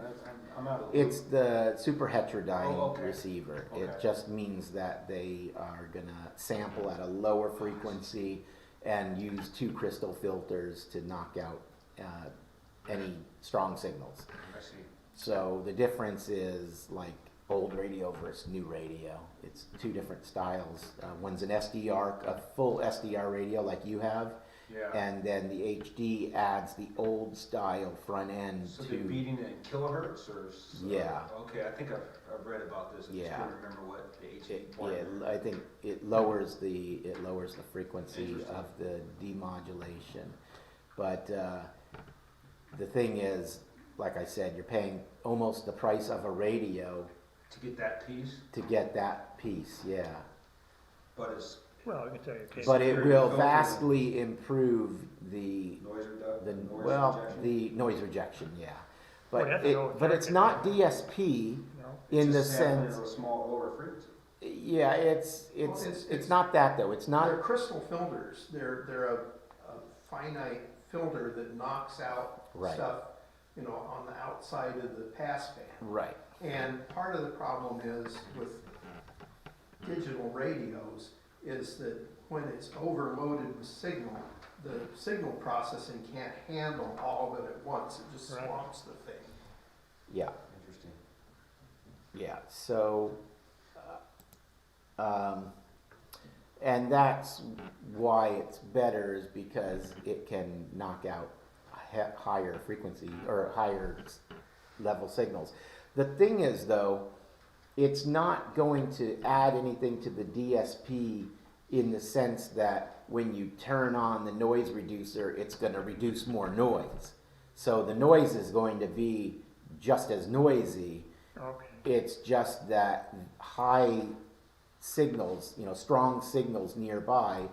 I'm out of the loop. It's the super heterodyne Oh, okay. receiver. Okay. It just means that they are gonna sample at a lower frequency and use 2 crystal filters to knock out any strong signals. I see. So the difference is like old radio versus new radio. It's 2 different styles. One's an SDR, a full SDR radio like you have, Yeah. and then the HD adds the old style front end So to. they're beating it in kilohertz or? Yeah. Okay, I think I've read about this. I just Yeah. couldn't remember what the HD part. Yeah, I think it lowers the frequency Interesting. of the demodulation. But the thing is, like I said, you're paying almost the price of a radio To get that piece, to get that piece, yeah. but it's Well, I can tell you, okay. But it Superior will filter. vastly improve the noise reduction, rejection. the noise rejection, yeah. Well, But that's an old but it's circuit. not DSP No. in the It's just sampling sense. at a small, lower frequency. Yeah, it's it's- not that though. It's not. They're crystal filters. They're a finite filter that knocks out Right. stuff, on the outside of the pass band. Right. And part of the problem is with digital radios is that when it's overloaded with signal, the signal processing can't handle all of it at once. It just Right. swamps the thing. Yeah. Interesting. Yeah. So, And that's why it's better, is because it can knock out higher frequency or higher level signals. The thing is, though, it's not going to add anything to the DSP in the sense that when you turn on the noise reducer, it's going to reduce more noise. So the noise is going to be just as noisy. Okay. It's just that high signals, strong signals nearby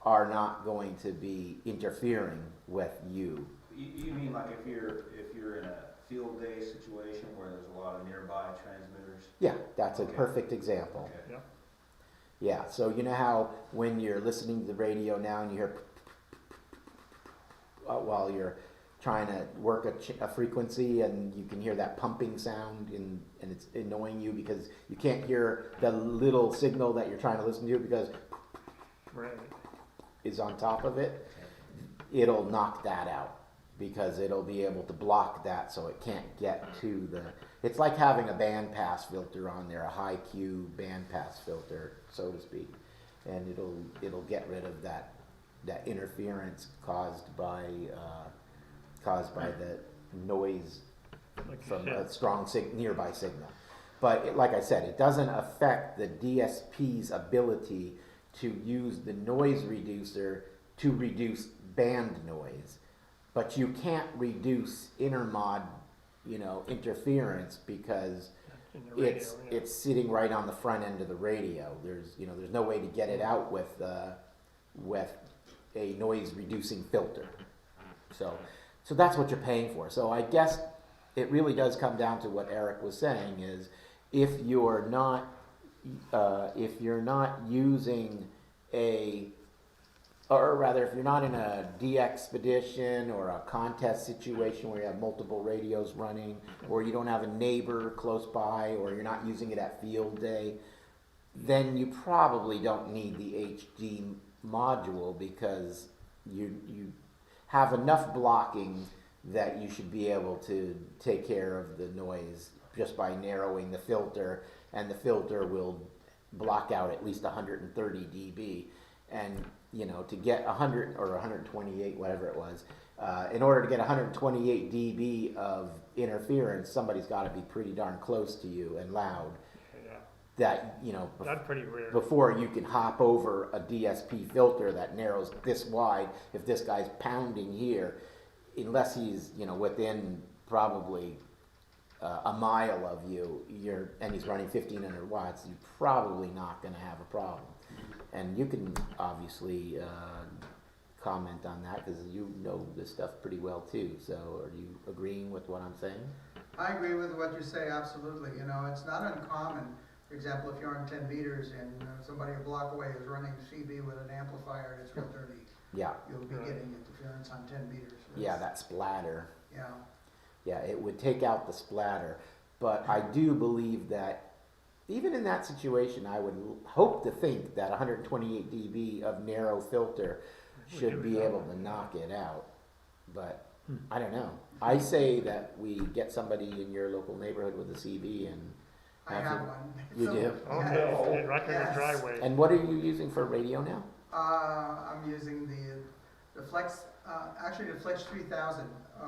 are not going to be interfering with you. You mean like if you're in a field day situation where there's a lot of nearby transmitters? Yeah, that's a Okay. perfect example. Okay. Yeah, so you know how when you're listening to the radio now and you hear while you're trying to work a frequency, and you can hear that pumping sound, and it's annoying you because you can't hear the little signal that you're trying to listen to because Right. is on top of it. It'll knock that out because it'll be able to block that so it can't get to the. It's like having a bandpass filter on there, a high Q bandpass filter, so to speak, and it'll get rid of that interference caused by the noise Like you from said. a strong nearby signal. But like I said, it doesn't affect the DSP's ability to use the noise reducer to reduce band noise. But you can't reduce intermod, interference, because In the radio, it's yeah. it's sitting right on the front end of the radio. There's no way to get it out with a noise reducing filter. So that's what you're paying for. So I guess it really does come down to what Eric was saying, is if you're not using or rather, if you're not in a de-expedition or a contest situation where you have multiple radios running, or you don't have a neighbor close by, or you're not using it at field day, then you probably don't need the HD module, because you have enough blocking that you should be able to take care of the noise just by narrowing the filter, and the filter will block out at least 130 dB. And to get 100 or 128, whatever it was, in order to get 128 dB of interference, somebody's got to be pretty darn close to you and loud. Yeah. That That's pretty rare. before you can hop over a DSP filter that narrows this wide. If this guy's pounding here, unless he's within probably a mile of you, and he's running 1500 watts, you're probably not going to have a problem. And you can obviously comment on that, because you know this stuff pretty well too. So are you agreeing with what I'm saying? I agree with what you say, absolutely. It's not uncommon. For example, if you're on 10 meters and somebody a block away is running CB with an amplifier and it's real dirty, Yeah. you'll be Right. getting interference on 10 meters. Yeah, that splatter. Yeah. Yeah, it would take out the splatter. But I do believe that even in that situation, I would hope to think that 128 dB of narrow filter should be able to knock it out. But I don't know. I say that we get somebody in your local neighborhood with a CB and I have have it. one. You do? Okay, right in the Yes. driveway. And what are you using for radio now? I'm using the Flex, actually the Flex 3000,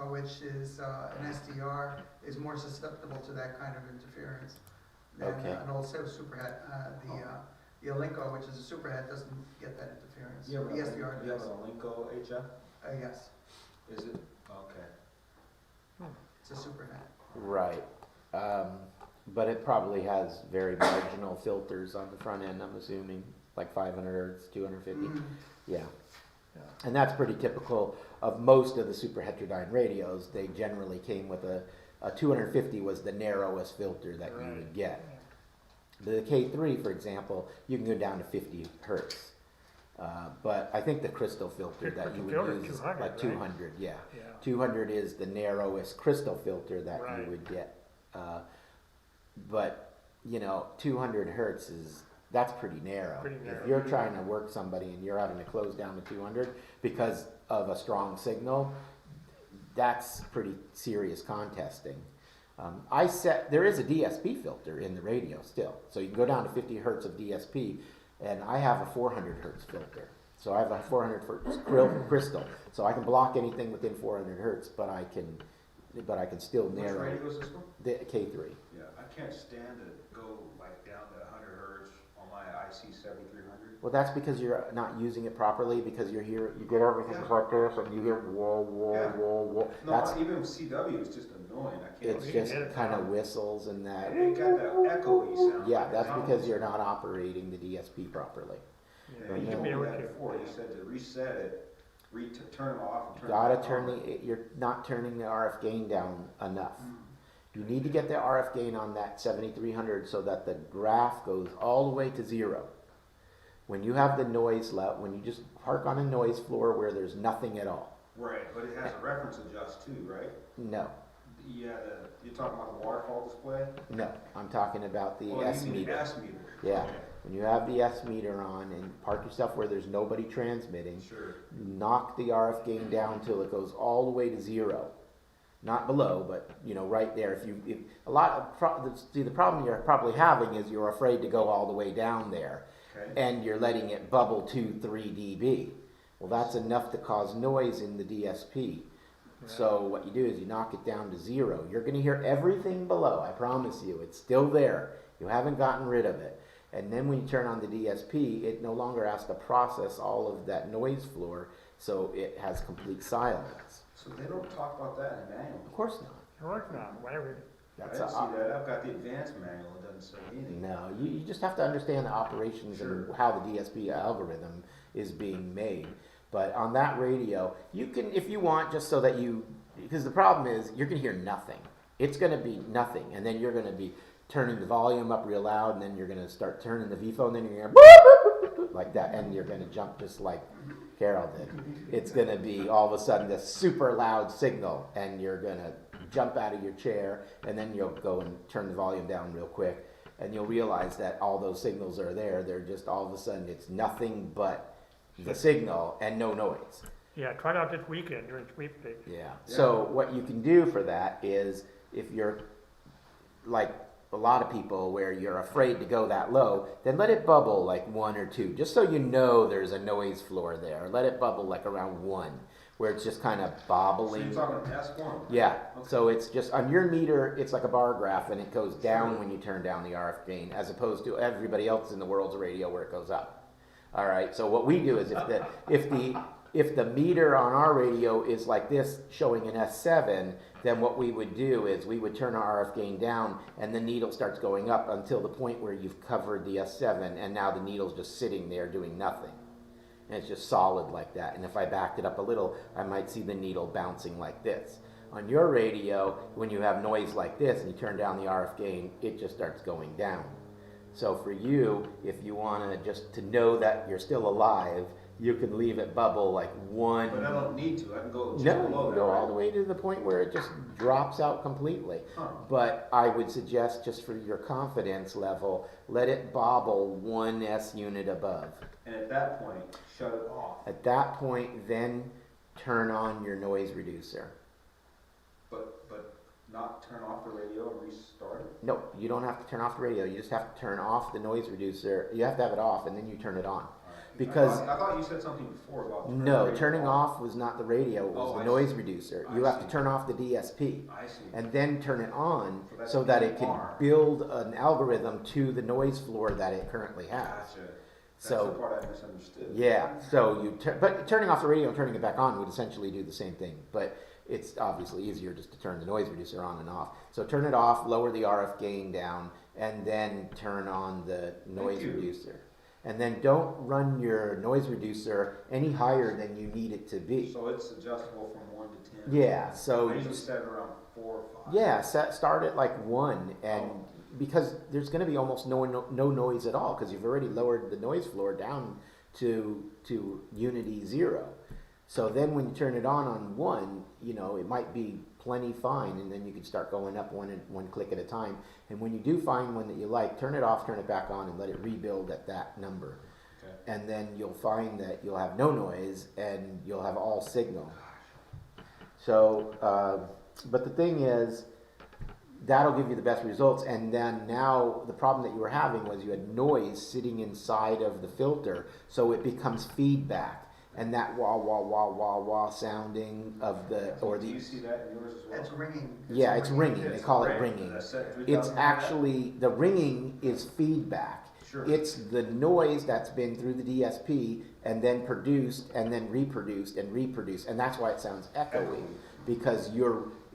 which is an SDR, is more susceptible to that kind of interference than Okay. an old superhead. The Alinco, which is a superhead, doesn't get that interference. You have The SDR you have does. an Alinco HF? Yes, Is it? Okay. it's a superhead. Right. But it probably has very marginal filters on the front end, I'm assuming, like 500 hertz, 250. Mhm. Yeah. And that's pretty typical of most of the super heterodyne radios. They generally came with a 250 was the narrowest filter that you Right. would get. The K3, for example, you can go down to 50 hertz. But I think the crystal filter that you would Filter, use is 200, like right? 200, yeah. Yeah. 200 is the narrowest crystal filter that Right. you would get. But 200 hertz that's pretty narrow. Pretty narrow. If you're trying to work somebody and you're having to close down to 200 because of a strong signal, that's pretty serious contesting. There is a DSP filter in the radio still, so you can go down to 50 hertz of DSP, And I have a 400 hertz filter. So I have a 400 hertz crystal. So I can block anything within 400 hertz, but I can still Which narrow. radio is this one? The K3. Yeah, I can't stand to go like down to 100 hertz on my IC 7300. Well, that's because you're not using it properly, because you get everything like this, and you hear whoa, whoa, Yeah. whoa, whoa. No, That's, even CW is just annoying. I can't. it's just kind of whistles and that. It got that echoey sound. Yeah, that's because you're not operating the DSP properly. Yeah, you You should told be me able that to. before. You said to reset it, turn it off and turn it Gotta back turn on. you're not turning the RF gain down enough. Mm. You need to get the RF gain on that 7300 so that the graph goes all the way to 0. When you have the noise level, when you just park on a noise floor where there's nothing at all. Right, but it has a reference adjust too, right? No, Yeah, you're talking about the waterfall display? no, I'm talking about the Oh, S you mean meter. the S meter? Yeah. Okay, When you have the S meter on and park yourself where there's nobody transmitting, sure. knock the RF gain down till it goes all the way to 0. Not below, but right there. If the problem you're probably having is you're afraid to go all the way down there, Okay. and you're letting it bubble 2-3 dB. Well, that's enough to cause noise in the DSP. So what you do is you knock it down to 0. You're going to hear everything below. I promise you, it's still there. You haven't gotten rid of it. And then when you turn on the DSP, it no longer has to process all of that noise floor, so it has complete silence. So they don't talk about that in the manual. Of course not. Of course not, whatever. I That's didn't see that. I've got the advanced manual. It doesn't say anything. No, you just have to understand the operations and Sure. how the DSP algorithm is being made. But on that radio, you can, if you want, just so that because the problem is you're going to hear nothing. It's going to be nothing, and then you're going to be turning the volume up real loud, and then you're going to start turning the VFO, and then you're going to like that, and you're going to jump just like Carol did. It's going to be all of a sudden this super loud signal, and you're going to jump out of your chair, and then you'll go and turn the volume down real quick, and you'll realize that all those signals are there. They're just all of a sudden it's nothing but the signal and no noise. Yeah, try it out this weekend during sweepstakes. Yeah. So what you can do for that is, if you're like a lot of people where you're afraid to go that low, then let it bubble like 1 or 2, just so you know there's a noise floor there. Let it bubble like around 1, where it's just kind of So bobbling. you're talking S1? Yeah. Okay. So it's just on your meter, it's like a bar graph, and it goes down when you turn down the RF gain, as opposed to everybody else in the world's radio where it goes up. All right. So what we do is if the meter on our radio is like this, showing an S7, then what we would do is we would turn our RF gain down, and the needle starts going up until the point where you've covered the S7, and now the needle's just sitting there doing nothing. And it's just solid like that. And if I backed it up a little, I might see the needle bouncing like this. On your radio, when you have noise like this and you turn down the RF gain, it just starts going down. So for you, if you want to just to know that you're still alive, you can leave it bubble like 1. But I don't need to. I can go just No, you below can that. go right? all the way to the point where it just drops out completely. Huh. But I would suggest, just for your confidence level, let it bobble 1 S unit above. And at that point, shut it off. At that point, then turn on your noise reducer. But not turn off the radio and restart it? No, you don't have to turn off the radio. You just have to turn off the noise reducer. You have to have it off, and then you turn it on. All right. Because- I thought you said something before about turning the No, radio turning off was not the radio, it was Oh, the I noise see. reducer. I You have to see. turn off the DSP. I see. And then turn it on So that's so that it can PMR. build an algorithm to the noise floor that it currently has. Gotcha. That's So- the part I misunderstood. Yeah, so but turning off the radio and turning it back on would essentially do the same thing, but it's obviously easier just to turn the noise reducer on and off. So turn it off, lower the RF gain down, and then turn on the noise you. reducer. And then don't run your noise reducer any higher than you need it to be. So it's adjustable from 1 to 10? Yeah, so I usually set it around 4 or 5. yeah, start at like 1, and because there's going to be almost no noise at all, because you've already lowered the noise floor down to unity 0. So then when you turn it on 1, it might be plenty fine, and then you can start going up one click at a time. And when you do find one that you like, turn it off, turn it back on, and let it rebuild at that number. Okay. And then you'll find that you'll have no noise, and you'll have all signal. So, but the thing is, that'll give you the best results. And then now the problem that you were having was you had noise sitting inside of the filter, so it becomes feedback. And that wah wah wah wah wah sounding of the or Do the you see that in yours as well? It's ringing. yeah, it's ringing. They It's call it ring. ringing. That's set 3000 It's watt. actually the ringing is feedback. Sure. It's the noise that's been through the DSP and then produced and then reproduced and reproduced, and that's why it sounds echoey because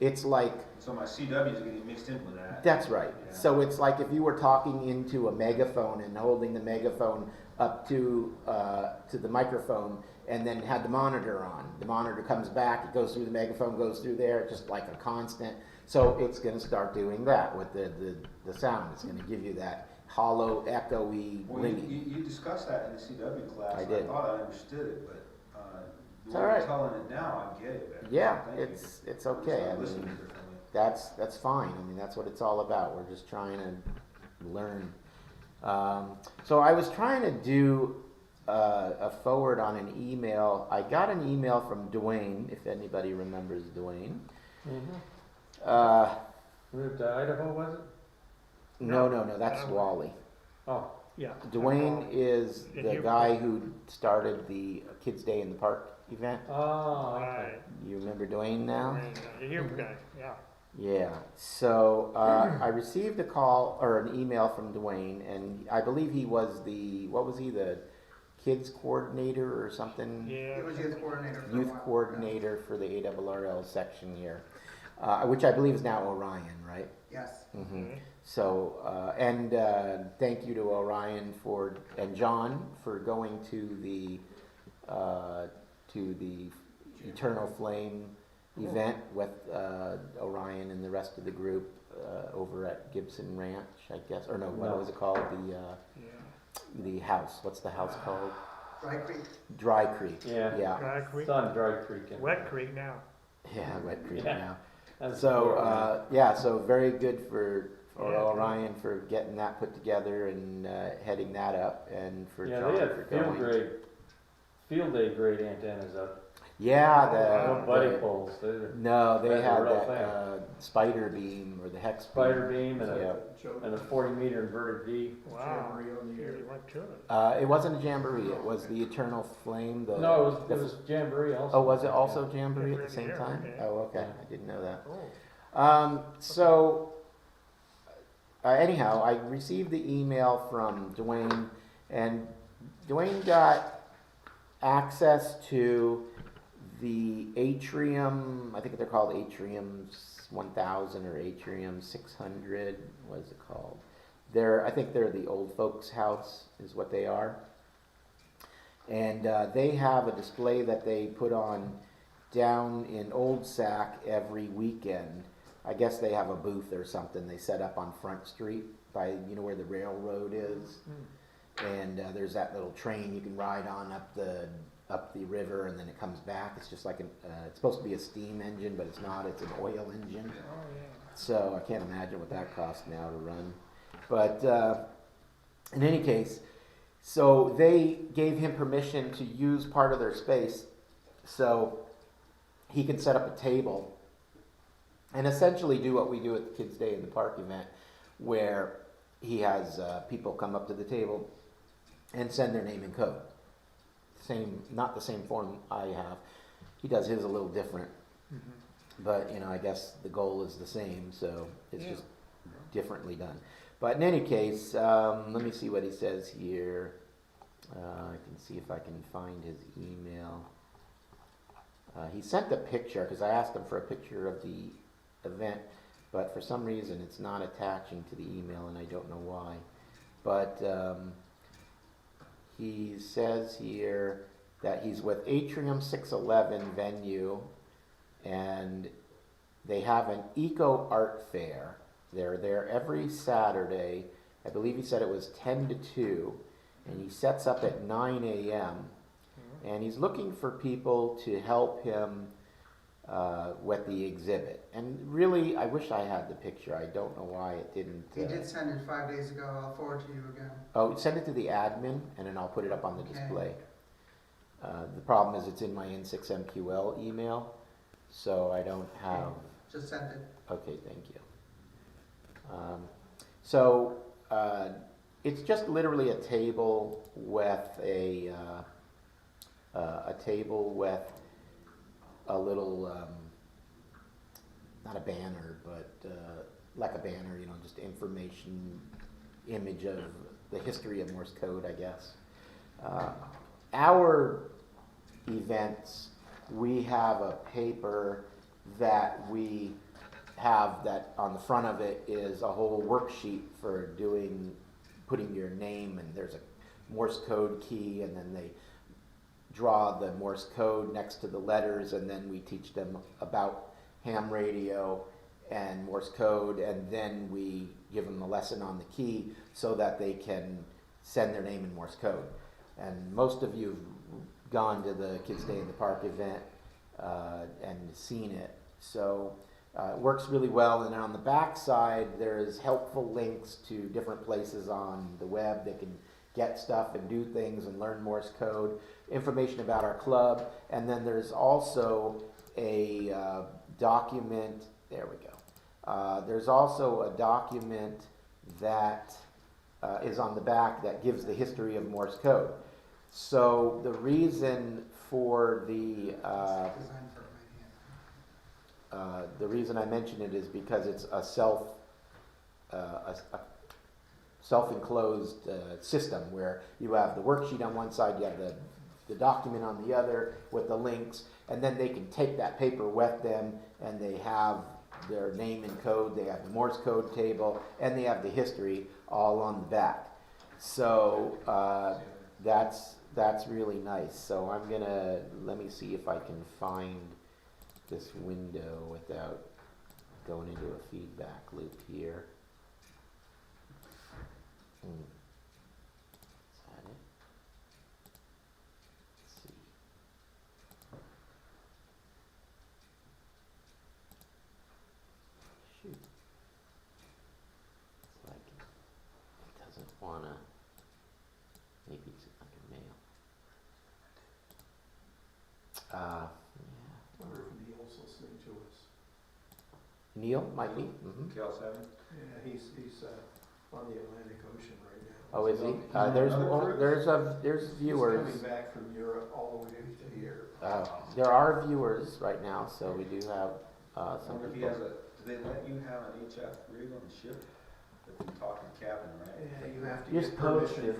it's like So my CW is getting mixed in with that. that's right. Yeah. So it's like if you were talking into a megaphone and holding the megaphone up to the microphone and then had the monitor on. The monitor comes back, it goes through the megaphone, goes through there, just like a constant. So it's going to start doing that with the sound. It's going to give you that hollow, echoey Well, ringing. you discussed that in the CW class. I and did. I thought I understood it, but It's the way all right. you're telling it now, I get it. Yeah, Thank you. it's okay. I Listening mean, differently. that's fine. I mean, that's what it's all about. We're just trying to learn. So I was trying to do a forward on an email. I got an email from Dwayne, if anybody remembers Dwayne. Moved to Idaho, was it? No, that's that Wally. Oh, Yeah. Dwayne is And the you- guy who started the Kids Day in the Park event. oh, okay. Right. You remember Dwayne now? You guy, yeah. Yeah. So I received a call or an email from Dwayne, and I believe he was the kids coordinator or something? He was youth coordinator for a Youth while. coordinator for the ARRL section here, which I believe is now Orion, right? Yes. Mm-hmm. So, and thank you to Orion and John for going to the Eternal Flame event with Orion and the rest of the group over at Gibson Ranch, I guess, or no, what was it called? The house. What's the house called? Dry Creek. Dry Creek. Yeah. Yeah. Dry Creek, It's on Dry Creek. Wet Creek now. Yeah, Wet Creek Yeah. now. That's So yeah, so very good for Yeah. Orion for getting that put together and heading that up, and for yeah, John they for had going. field day grade antennas up. Yeah, No buddy the poles. They're no, they That's a had real that thing. spider beam or the hex spider beam and Yeah. a 40-meter inverted V. Wow. Jamboree on the air. You went to it. It wasn't a jamboree. It was the Eternal Flame. No, it was Jamboree also. Oh, was it also jamboree at the Jamboree same in the air, time? okay. Oh, okay. I didn't know that. Oh. So, anyhow, I received the email from Dwayne, and Dwayne got access to the Atrium, I think they're called Atrium 1000 or Atrium 600, what is it called? I think they're the old folks' house, is what they are. And they have a display that they put on down in Old Sac every weekend. I guess they have a booth or something they set up on Front Street by, where the railroad is. And there's that little train you can ride on up the river, and then it comes back. It's just like it's supposed to be a steam engine, but it's not. It's an oil engine. Oh, yeah. So I can't imagine what that costs now to run. But in any case, so they gave him permission to use part of their space so he could set up a table and essentially do what we do at the Kids Day in the Park event, where he has people come up to the table and send their name and code. Not the same form I have. He does his a little different, but I guess the goal is the same, so it's just differently done. But in any case, let me see what he says here. I can see if I can find his email. He sent a picture, because I asked him for a picture of the event, but for some reason it's not attaching to the email, and I don't know why. But he says here that he's with Atrium 611 venue, and they have an eco art fair. They're there every Saturday. I believe he said it was 10 to 2, and he sets up at 9 a.m. And he's looking for people to help him with the exhibit. And really, I wish I had the picture. I don't know why it didn't. He did send it 5 days ago. I'll forward to you again. Oh, send it to the admin, and then I'll put it up on the Okay. display. The problem is it's in my N6MQL email, so I don't have. Just send it. Okay, thank you. So it's just literally a table with a table with a little, not a banner, but like a banner, you know, just information, image of the history of Morse code, I guess. Our events, we have a paper that we have that on the front of it is a whole worksheet for putting your name, and there's a Morse code key, and then they draw the Morse code next to the letters, and then we teach them about ham radio and Morse code, and then we give them a lesson on the key so that they can send their name in Morse code. And most of you have gone to the Kids Day in the Park event and seen it. So it works really well. And on the back side, there's helpful links to different places on the web that can get stuff and do things and learn Morse code, information about our club, and then there's also a document, there we go. There's also a document that is on the back that gives the history of Morse code. So the reason for the reason I mention it is because it's a self-enclosed system where you have the worksheet on one side, you have the document on the other with the links, and then they can take that paper with them and they have their name and code, they have the Morse code table, and they have the history all on the back. So that's really nice. So let me see if I can find this window without going into a feedback loop here. Is that it? Let's see. Shoot. It's like it doesn't wanna. Maybe it's like a mail. Yeah. I wonder if Neil's listening to us. Neil might be. Mm-hmm. KL7? Yeah, he's on the Atlantic Ocean right now. Oh, is he? There's He's viewers. coming back from Europe all the way to here. There are viewers right now, so we do have I some wonder if he people. has do they let you have an HF rig on the ship? If you talk in the cabin, right? Yeah, you have to Just get post permission it.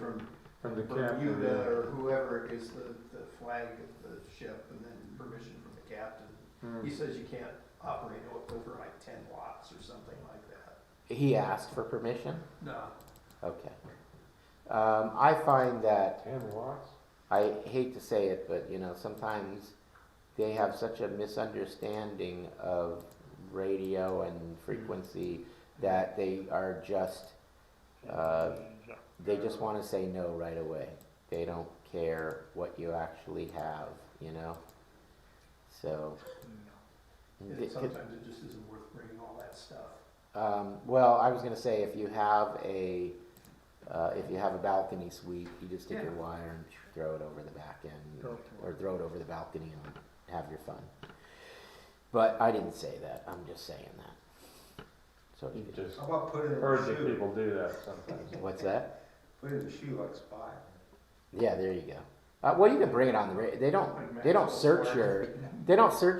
from the captain. Bermuda or whoever is the flag of the ship, and then permission from the captain. He says you can't operate over like 10 watts or something like that. He asked for permission? No. Okay. I find that, 10 watts? I hate to say it, but you know, sometimes they have such a misunderstanding of radio and frequency that they are just, they just want to say no right away. They don't care what you actually have, you know? So. And sometimes it just isn't worth bringing all that stuff. Well, I was going to say if you have a balcony suite, you just take your wire and throw it over the back end, or throw it over the balcony and have your fun. But I didn't say that. I'm just saying that. So you could Just How about put it in heard the that shoe? people do that sometimes. What's that? Put it in the shoe like Spy. Yeah, there you go. Well, you can bring it on the radio. They don't search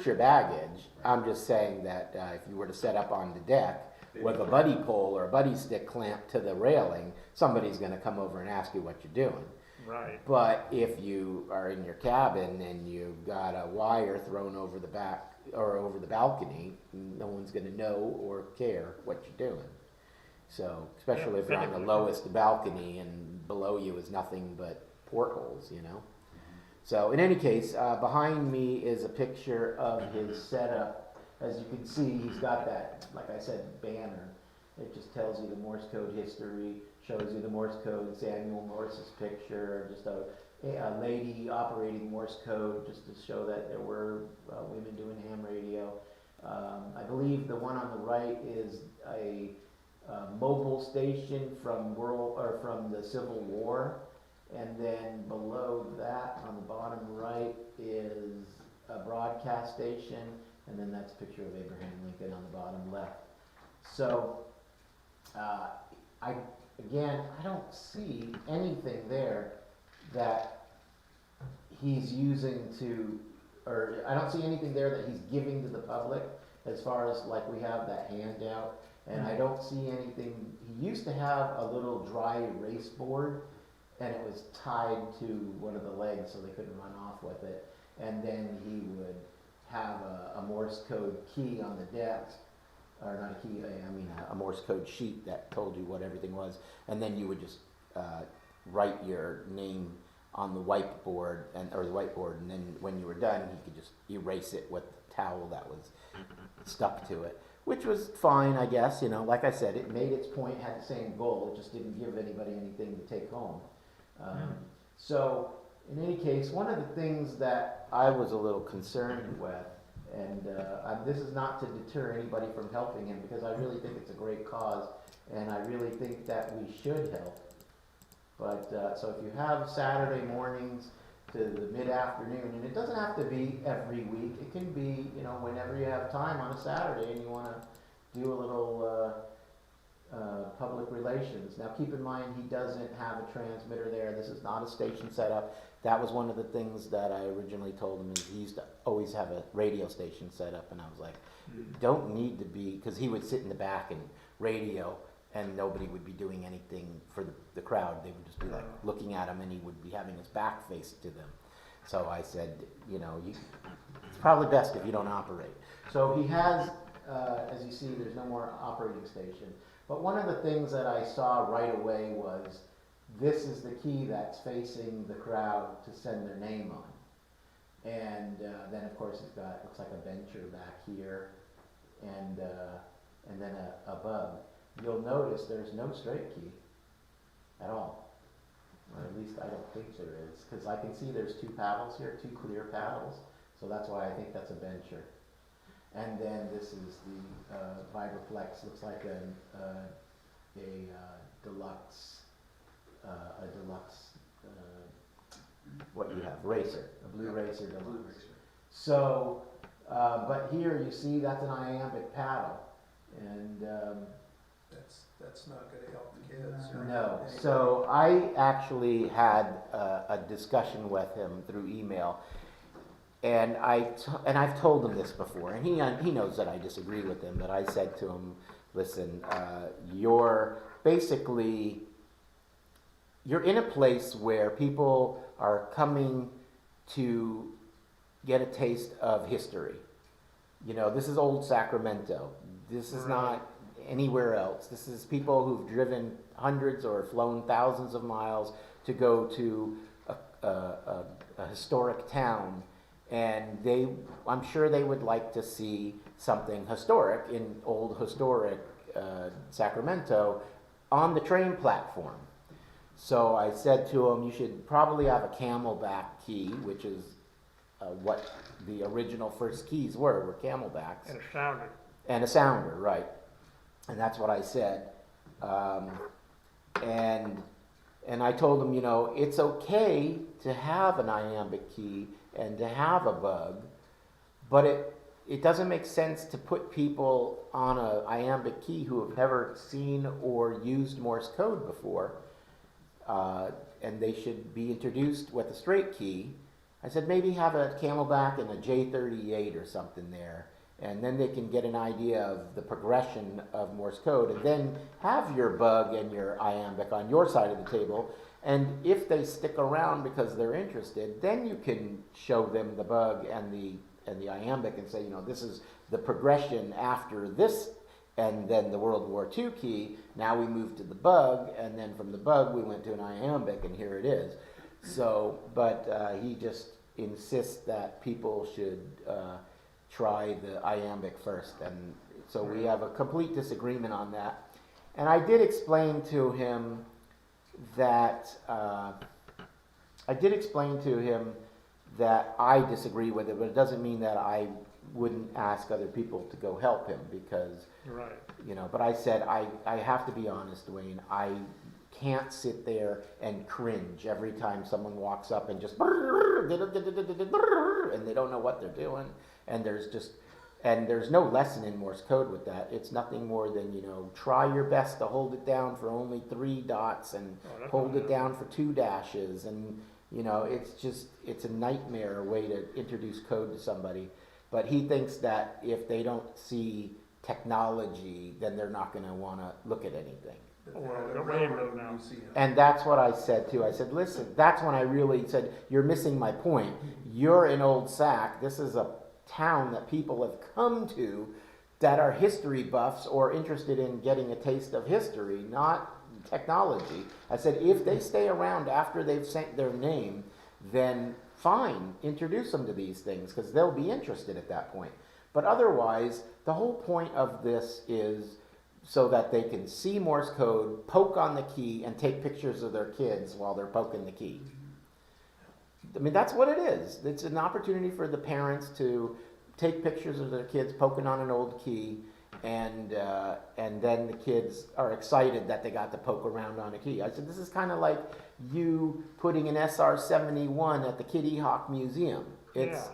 your baggage. I'm just saying that if you were to set up on the deck with a buddy pole or a buddy stick clamped to the railing, somebody's going to come over and ask you what you're doing. Right. But if you are in your cabin and you've got a wire thrown over the back or over the balcony, no one's going to know or care what you're doing. So, especially if you're on the lowest balcony and below you is nothing but portholes, you know. So, in any case, behind me is a picture of his setup. As you can see, he's got that, like I said, banner. It just tells you the Morse code history, shows you the Morse code, Samuel Morse's picture, just a lady operating Morse code, just to show that there were women doing ham radio. I believe the one on the right is a mobile station from the Civil War, and then below that, on the bottom right, is a broadcast station, and then that's a picture of Abraham Lincoln on the bottom left. So I don't see anything there that he's using to, or I don't see anything there that he's giving to the public as far as like we have that handout. And I don't see anything, he used to have a little dry erase board and it was tied to one of the legs so they couldn't run off with it. And then he would have a Morse code key on the desk, or not a key, a Morse code sheet that told you what everything was. And then you would just write your name on the whiteboard, and then when you were done, he could just erase it with the towel that was stuck to it, which was fine, I guess. Like I said, it made its point, had the same goal, it just didn't give anybody anything to take home. So, in any case, one of the things that I was a little concerned with, and this is not to deter anybody from helping him, because I really think it's a great cause, and I really think that we should help. But, so if you have Saturday mornings to the mid-afternoon, and it doesn't have to be every week, it can be, whenever you have time on a Saturday and you want to do a little public relations. Now keep in mind, he doesn't have a transmitter there. This is not a station setup. That was one of the things that I originally told him, is he used to always have a radio station set up, and I was like, don't need to be, because he would sit in the back and radio, and nobody would be doing anything for the crowd. They would just be like looking at him, and he would be having his back faced to them. So I said, it's probably best if you don't operate. So he has, as you see, there's no more operating station. But one of the things that I saw right away was, this is the key that's facing the crowd to send their name on. And then of course it's got, looks like a bencher back here, and then a bug. You'll notice there's no straight key at all. Or at least I don't think there is, because I can see there's two paddles here, two clear paddles. So that's why I think that's a bencher. And then this is the Vibraflex. Looks like a deluxe, what you have, racer, a blue racer deluxe. So, but here you see that's an iambic paddle, and that's not going to help the kids. or no. anything. So I actually had a discussion with him through email. And I've told him this before, and he knows that I disagree with him, but I said to him, listen, you're in a place where people are coming to get a taste of history. This is old Sacramento. This is not anywhere else. This is people who've driven hundreds or flown thousands of miles to go to a historic town. And I'm sure they would like to see something historic in old historic Sacramento on the train platform. So I said to him, you should probably have a camelback key, which is what the original first keys were camelbacks. And a sounder. And a sounder, right. And that's what I said. And I told him, it's okay to have an iambic key and to have a bug, but it doesn't make sense to put people on a iambic key who have never seen or used Morse code before, and they should be introduced with a straight key. I said maybe have a camelback and a J38 or something there, and then they can get an idea of the progression of Morse code, and then have your bug and your iambic on your side of the table. And if they stick around because they're interested, then you can show them the bug and the iambic and say, this is the progression after this, and then the World War II key. Now we moved to the bug, and then from the bug we went to an iambic, and here it is. So, but he just insists that people should try the iambic first, and so we have a complete disagreement on that. And I did explain to him that I disagree with it, but it doesn't mean that I wouldn't ask other people to go help him, because Right. but I said I have to be honest, Dwayne. I can't sit there and cringe every time someone walks up and just and they don't know what they're doing, and there's just And there's no lesson in Morse code with that. It's nothing more than, try your best to hold it down for only 3 dots and hold it down for 2 dashes. And, it's a nightmare way to introduce code to somebody. But he thinks that if they don't see technology, then they're not going to want to look at anything. Well, At a the railroad railroad now. museum. And that's what I said too. I said, listen, that's when I really said, you're missing my point. You're in Old Sac. This is a town that people have come to that are history buffs or interested in getting a taste of history, not technology. I said, if they stay around after they've sent their name, then fine, introduce them to these things because they'll be interested at that point. But otherwise, the whole point of this is so that they can see Morse code, poke on the key, and take pictures of their kids while they're poking the key. I mean, that's what it is. It's an opportunity for the parents to take pictures of their kids poking on an old key, and then the kids are excited that they got to poke around on a key. I said, this is kind of like you putting an SR-71 at the Kitty Hawk Museum. It's,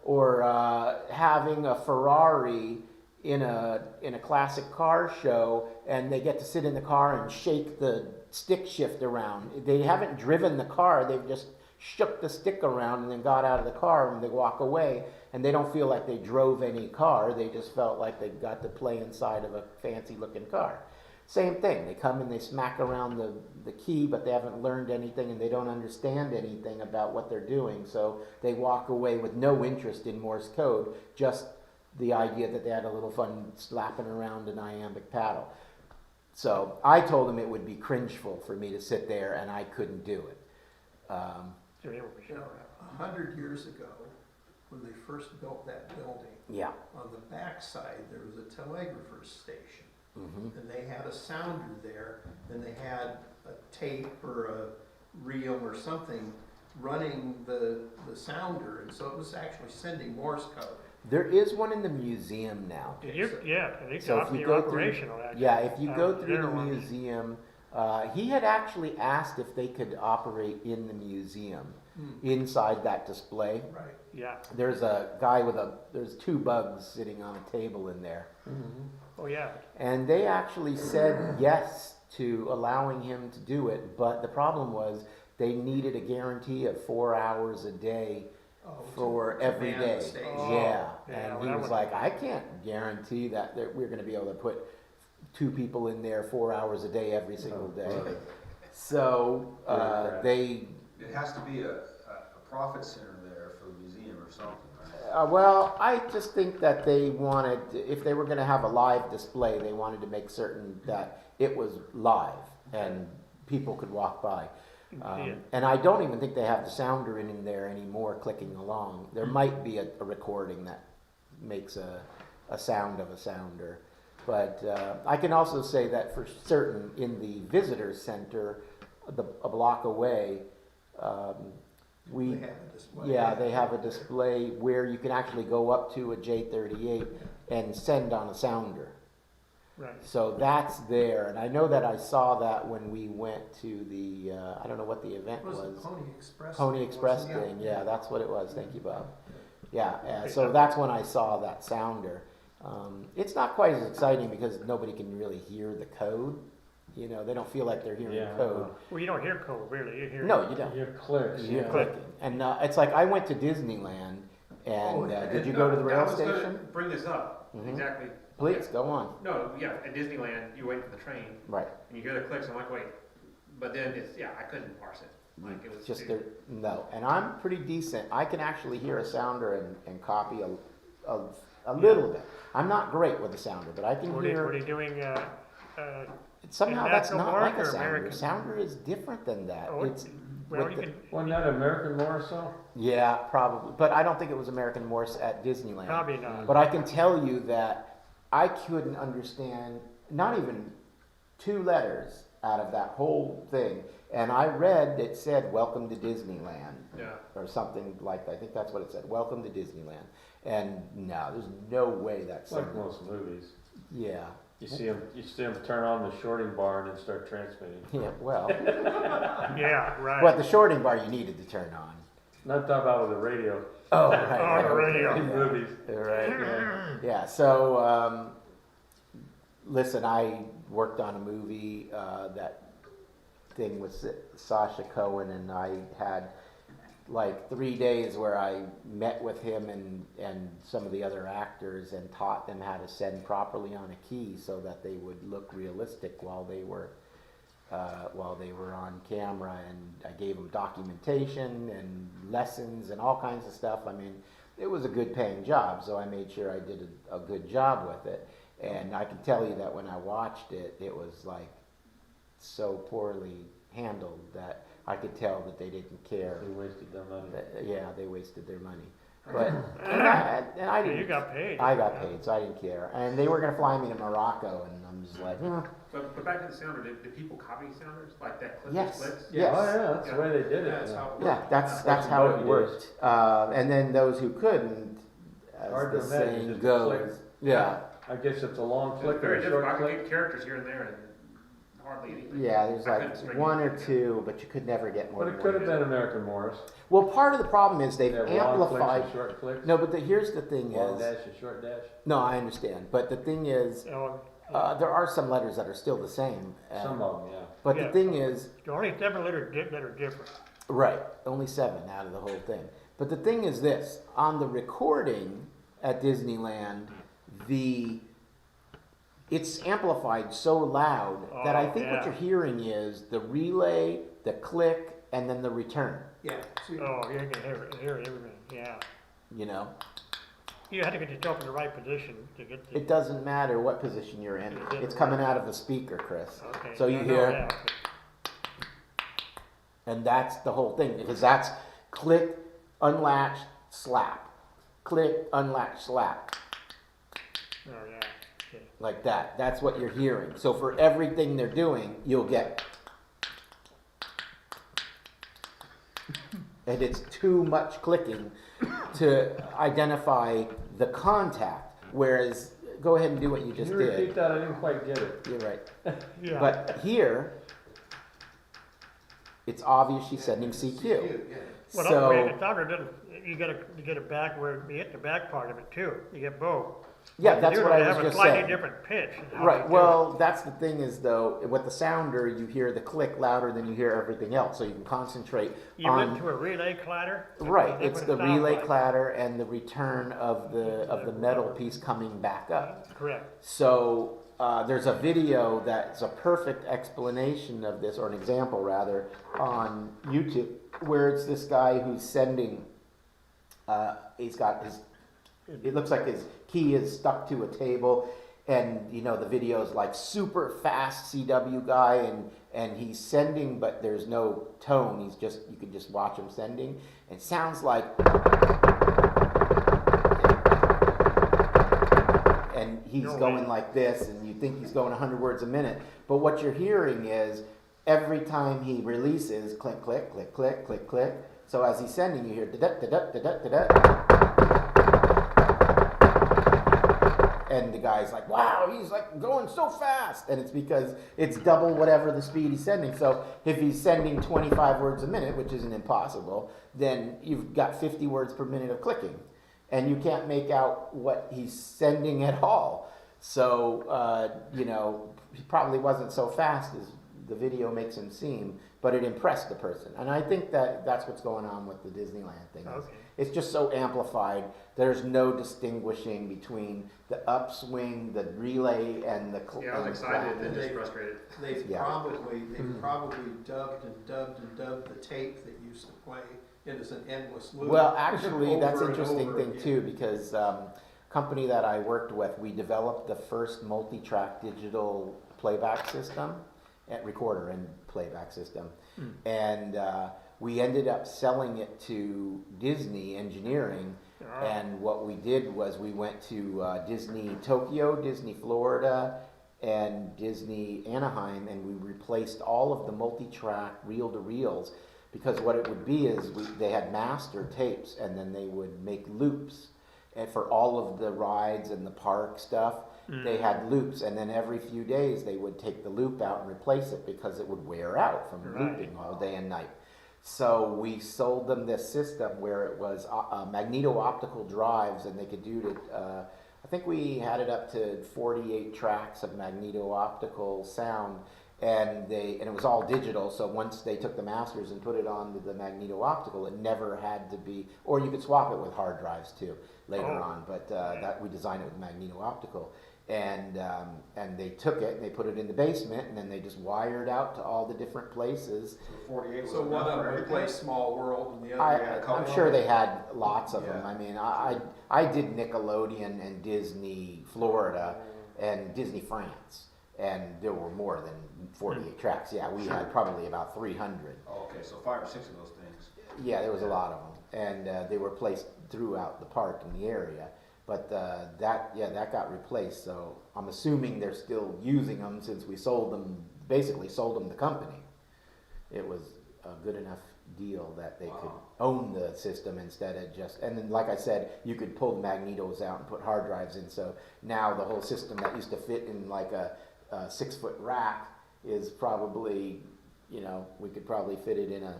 or having a Ferrari in a classic car show, and they get to sit in the car and shake the stick shift around. They haven't driven the car, they've just shook the stick around and then got out of the car and they walk away, and they don't feel like they drove any car, they just felt like they got to play inside of a fancy looking car. Same thing, they come and they smack around the key, but they haven't learned anything and they don't understand anything about what they're doing, so they walk away with no interest in Morse code, just the idea that they had a little fun slapping around an iambic paddle. So I told them it would be cringeful for me to sit there, and I couldn't do it. Sure, they were for sure. 100 years ago, when they first built that building, Yeah. on the backside there was a telegrapher's station, Mm-hmm. and they had a sounder there, and they had a tape or a reel or something running the sounder, and so it was actually sending Morse code. There is one in the museum now. It's So if you go through- operational, actually. Yeah, if you go through There the was. museum, he had actually asked if they could operate in the museum, inside that display. Right. Yeah, There's a guy there's 2 bugs sitting on a table in there. oh, yeah. And they actually said yes to allowing him to do it, but the problem was they needed a guarantee of 4 hours a day for every man the day. station. Yeah, Yeah, and well, he that was would- like, I can't guarantee that we're going to be able to put 2 people in there 4 hours a day every single day. So they, It has to be a profit center there for the museum or something, right? well, I just think that they wanted, if they were going to have a live display, they wanted to make certain that it was live and people could walk by. Yeah. And I don't even think they have the sounder in there anymore clicking along. There might be a recording that makes a sound of a sounder. But I can also say that for certain in the visitor center, a block away, They have a display. they have a display where you can actually go up to a J38 and send on a sounder. Right. So that's there, and I know that I saw that when we went to the, I don't know what the event What was was. the Pony Express? Pony thing, Express wasn't it? thing, yeah, that's what it was, thank you, Bob. Yeah, so that's when I saw that sounder. It's not quite as exciting because nobody can really hear the code, they don't feel like they're hearing Yeah. code. Well, you don't hear code, really, you hear. No, you don't. Your clicks, You're yeah. clicking. And it's like, I went to Disneyland, and did you go to the rail I was station? gonna bring this up, Mhm. exactly. Please, go on. No, yeah, at Disneyland, you wait for the train, Right. and you hear the clicks, I'm like, wait. But then I couldn't parse it. Like, it was Just too- no, and I'm pretty decent. I can actually hear a sounder and copy a little bit. I'm not great with the sounder, but I can What hear. are you doing, Somehow in that's natural not like mark a or sounder. American? Sounder is different than that. oh, It's well, with you the- can, Wasn't that American Morse though? yeah, probably, but I don't think it was American Morse at Disneyland. probably not. But I can tell you that I couldn't understand not even 2 letters out of that whole thing. And I read it said, "Welcome to Disneyland," Yeah. or something like that. I think that's what it said, "Welcome to Disneyland." And no, there's no way that's It's like most movies. yeah. You see them turn on the shorting bar and then start transmitting. Yeah, well, Yeah, right. but the shorting bar you needed to turn on. Not talking about with the radio, Oh, right. Oh, the radio. in movies. Right. Yeah. Yeah. So, listen, I worked on a movie, that thing with Sasha Cohen, and I had like 3 days where I met with him and some of the other actors and taught them how to send properly on a key so that they would look realistic while they were on camera. And I gave them documentation and lessons and all kinds of stuff. I mean, it was a good paying job, so I made sure I did a good job with it. And I can tell you that when I watched it, it was like so poorly handled that I could tell that they didn't care. They wasted their money. Yeah, they wasted their money. But and I You didn't. got paid. I got paid, so I didn't care. And they were gonna fly me to Morocco, and I'm just like, But back to the sounder, did people copy sounders like that clip Yes. clicks? Yes. Oh, yeah, that's the way they did it. That's how it yeah, works. that's That's how what it it worked. And then those who couldn't, as Hard the to imagine saying just a goes, click. yeah, I guess it's a long It's click or very a difficult. short I could click. get characters here and there and hardly anything. yeah. There's I like couldn't string one or anything two, but you could never get more. But than it could one. have been American Morris. Well, part of the problem is they've They have long clicks amplified. and short clicks. No, but here's the thing Long is, dash and short dash. no, I understand, but the thing is, So, there are some letters that are still the same. Some of them, yeah. But Yeah. the thing is, the only 7 letters that are different. right, only 7 out of the whole thing. But the thing is this, on the recording at Disneyland, it's amplified so loud that I think what yeah. you're hearing is the relay, the click, and then the return, Yeah. So Oh, you can hear everything, yeah. you know? You had to get yourself in the right position to get the. It doesn't matter what position you're in. It's coming out of the speaker, Chris. Okay. So you I know hear, that, okay. and that's the whole thing, because that's click, unlatch, slap. Click, unlatch, slap. Oh, yeah, okay. Like that. That's what you're hearing. So for everything they're doing, you'll get. And it's too much clicking to identify the contact. Whereas, go ahead and do what you just Can you repeat did. that? I didn't quite get it. You're right. Yeah. But here, it's obvious she's sending CQ. yeah. Well, So, the sounder doesn't, you get it back where you hit the back part of it too. You get both. yeah, that's You what I was have a just slightly saying. different pitch. in how Right, you do well, that's the thing is though, with the sounder, you hear the click louder than you hear everything else, so you can concentrate it. You went on, to a relay clatter? right, That's it's what the it sounds relay like. clatter and the return of the metal piece coming back up. Correct. So, there's a video that's a perfect explanation of this, or an example rather, on YouTube, where it's this guy who's sending, he's got his, it looks like his key is stuck to a table, and you know the video's like super fast CW guy, and he's sending, but there's no tone. He's just, you can just watch him sending. It sounds like, and he's No going way. like this, and you think he's going 100 words a minute, but what you're hearing is every time he releases, click, click, click, click, click, click. So as he's sending, you hear da-da, da-da, da-da, da-da. And the guy's like, wow, he's like going so fast. And it's because it's double whatever the speed he's sending. So if he's sending 25 words a minute, which isn't impossible, then you've got 50 words per minute of clicking. And you can't make out what he's sending at all. So, you know, he probably wasn't so fast as the video makes him seem, but it impressed the person. And I think that that's what's going on with the Disneyland thing. Okay. It's just so amplified. There's no distinguishing between the upswing, the relay, and the Yeah, I was excited and then just They- frustrated. They've Yeah. probably dubbed and dubbed and dubbed the tape that used to play. It is an endless loop. Well, actually, that's Over an and interesting over thing again. too, because company that I worked with, we developed the first multi-track digital playback system, recorder and playback system, and we ended up selling it to Disney Engineering. Oh. And what we did was we went to Disney Tokyo, Disney Florida, and Disney Anaheim, and we replaced all of the multi-track reel-to-reels, because what it would be is they had master tapes, and then they would make loops. And for all of the rides and the park stuff, they had loops, and then every few days they would take the loop out and replace it because it would wear out from Right. looping all day and night. So we sold them this system where it was magneto-optical drives, and they could do to, I think we had it up to 48 tracks of magneto-optical sound, and it was all digital. So once they took the masters and put it on the magneto-optical, it never had to be, or you could swap it with hard drives too later on. But that we designed it with magneto-optical. And they took it and they put it in the basement, and then they just wired out to all the different places. So 48 was So one enough of for them everything? replaced Small World and the other had a couple. I'm sure they had lots of Yeah. them. I mean, I did Nickelodeon and Disney Florida and Disney France, and there were more than 48 tracks. Yeah, we had probably about 300. Oh, okay, so 5 or 6 of those things. Yeah, there was a lot of them, and they were placed throughout the park in the area. But that got replaced. So I'm assuming they're still using them since we sold them, basically sold them the company. It was a good enough deal that they could own the system instead of just, and then like I said, you could pull the magnetos out and put hard drives in. So now the whole system that used to fit in like a 6-foot rack is probably, you know, we could probably fit it in a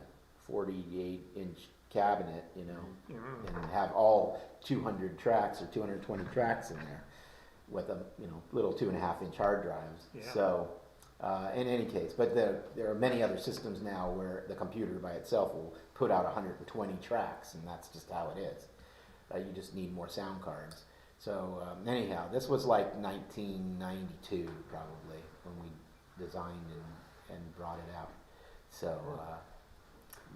48-inch cabinet, you know, and have all 200 tracks or 220 tracks in there with a, you know, little 2.5-inch hard drives. Yeah. So in any case, but there are many other systems now where the computer by itself will put out 120 tracks, and that's just how it is. You just need more sound cards. So anyhow, this was like 1992 probably when we designed and brought it out. So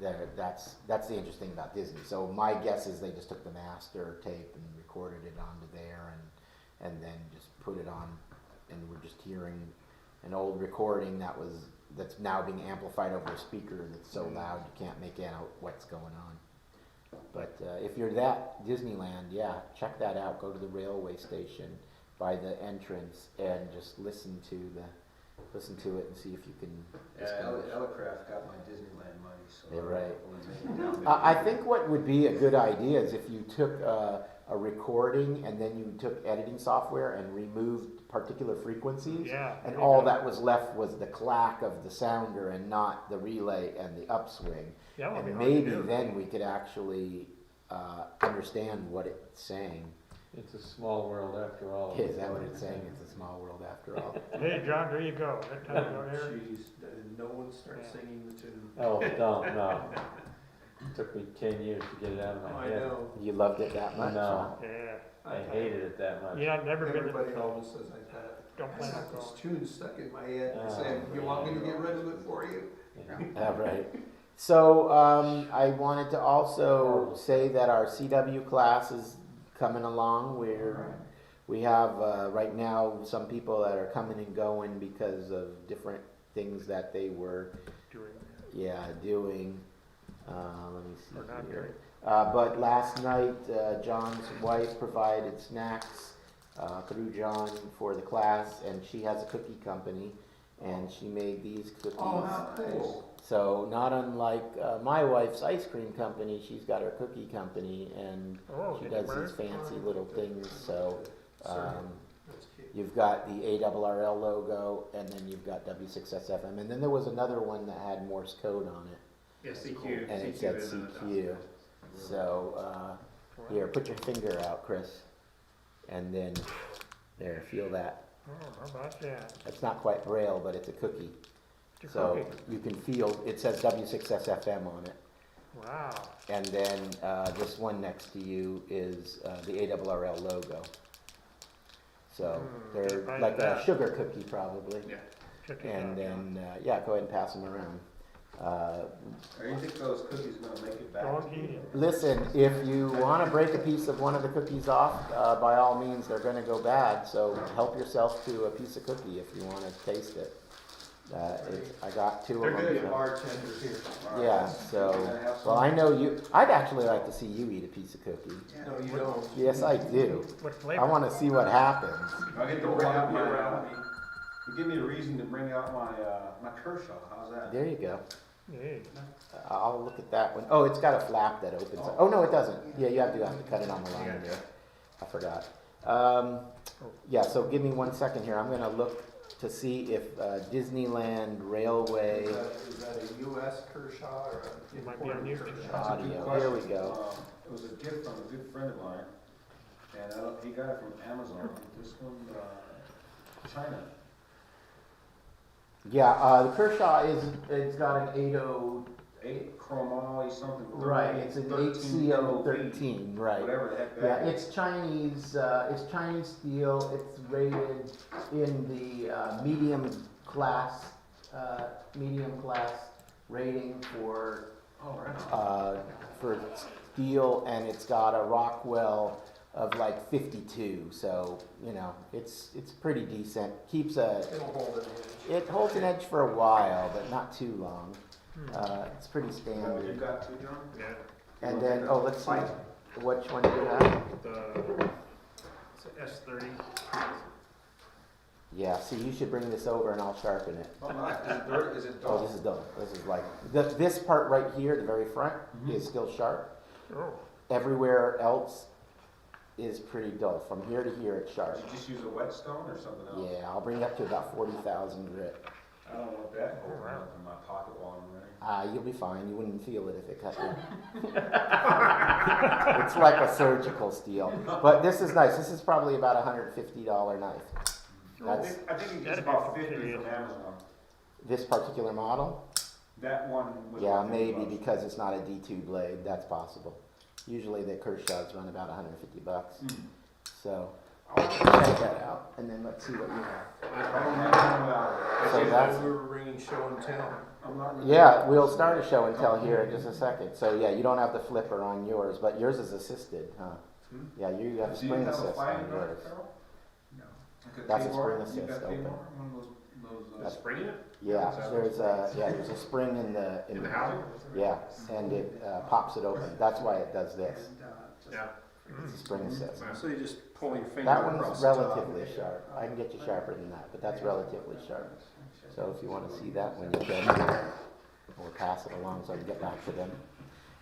that's the interesting about Disney. So my guess is they just took the master tape and recorded it onto there, and then just put it on, and we're just hearing an old recording that's now being amplified over a speaker that's so loud you can't make out what's going on. But if you're at Disneyland, yeah, check that out. Go to the railway station by the entrance and just listen to it and see if you can. Yeah, Ellicraft got my Disneyland money, so. Yeah, right. hopefully make it down I think what would be a good idea is if you took a recording and then you took editing software and removed particular frequencies, Yeah. and all that was left was the clack of the sounder and not the relay and the upswing. That would be And hard to maybe do. then we could actually understand what it's saying. It's a small world after all. Is that what it's saying? It's a small world after all. Hey, John, there you go. That time you go there. Jeez, and no one starts Yeah. singing the tune. Oh, don't, no. It took me 10 years to get it out of my I head. know. You loved it that much? No. Huh? Yeah. I hated it that much. You know, I've never been Everybody to, always says I've had it. don't I plan on got this going. tune stuck in my head and Oh, saying, you want me to get rid of it for you? Yeah. Right. So I wanted to also say that our CW class is coming along. We have right now some people that are coming and going because of different things that they were doing. Let me see Or not here. doing. But last night, John's wife provided snacks through John for the class, and she has a cookie company, and she made these cookies. Oh, how cool. So not unlike my wife's ice cream company, she's got her cookie company, and Oh, she did you does burn? these fancy little things. So That's cute. you've got the ARRL logo, and then you've got W6SFM, and then there was another one that had Morse code on it, Yeah, CQ. and it CQ said is, CQ. So here, put your finger out, Chris, and then there, feel that. Oh, how about that? It's not quite Braille, but it's a cookie. It's a So cookie. you can feel, it says W6SFM on it. Wow. And then this one next to you is the ARRL logo. So they're right like a there. sugar cookie probably. Yeah. Check it And out. then, yeah, go ahead and pass them around. Or you think those cookies are gonna make it back? Don't eat it. Listen, if you want to break a piece of one of the cookies off, by all means, they're going to go bad. So help yourself to a piece of cookie if you want to taste it. I got 2 They're of them. good so- bartenders here. Yeah, so, well, I know you, I'd actually like to see you eat a piece of cookie. Yeah. No, you don't. Yes, I do. What I flavor? want to see what happens. I get to You'll bring have out to be my, around me. you give me a reason to bring out my Kershaw, how's that? There you go. Hey, I'll look at that one. Oh, it's got a flap that opens up. Oh, no, it doesn't. Yeah, you have to cut it on the line there. I forgot. Yeah, so give me 1 second here. I'm going to look to see if Disneyland Railway Is that a US Kershaw or a It might be a imported new Kershaw? That's a good audio. question. Here we go. It was a gift from a good friend of mine, and he got it from Amazon. This one, China. Yeah, the Kershaw it's got an 80, 8 chromoly something. right, it's an 8CO13, right. Whatever the heck Yeah, that is. it's Chinese steel, it's rated in the medium class rating Oh, right. for steel, and it's got a Rockwell of like 52, so, you know, it's pretty decent. Keeps It'll hold it in. it holds an edge for a while, but not too long. It's pretty You standard. got 2, John? Yeah, And then, oh, let's see, which one do you have? it's a S30. Yeah, see, you should bring this over and I'll sharpen it. Oh, not, is it dirt, is it Oh, dull? this is dull. This is like, this part right here, the very front, is still sharp. Oh, Everywhere else is pretty dull. From here to here, it's sharp. Did you just use a whetstone or something else? Yeah, I'll bring it up to about 40,000 grit. I don't want that going up in my pocket while I'm running. You'll be fine. You wouldn't feel it if it cut you. It's like a surgical steel. But this is nice. This is probably about a $150 knife. That's I think it gets That'd be about from 50 Syria. from Amazon. this particular model. That one was. Yeah, about maybe 50 bucks. because it's not a D2 blade. That's possible. Usually the Kershaws run about 150 bucks. So check that out, and then let's see what you have. I don't know anything about it. So that's We were bringing show and tell. I'm not really. yeah. We'll start a show and tell here in just a second. So yeah, you don't have the flipper on yours, but yours is assisted, huh? Yeah, you have a Do you spring have a assist fighting on drive, yours. Carol? No. Like That's a K-bar? spring You got assist, K-bar? open. One of those, A spring in it? Yeah, there's a spring in the In the housing? yeah, and it pops it open. That's why it does this. Yeah. It's a spring assist. So you just pull your finger That across one's the top. relatively sharp. I can get you sharper than that, but that's relatively sharp. So if you want to see that when you can, or pass it along so I can get back to them.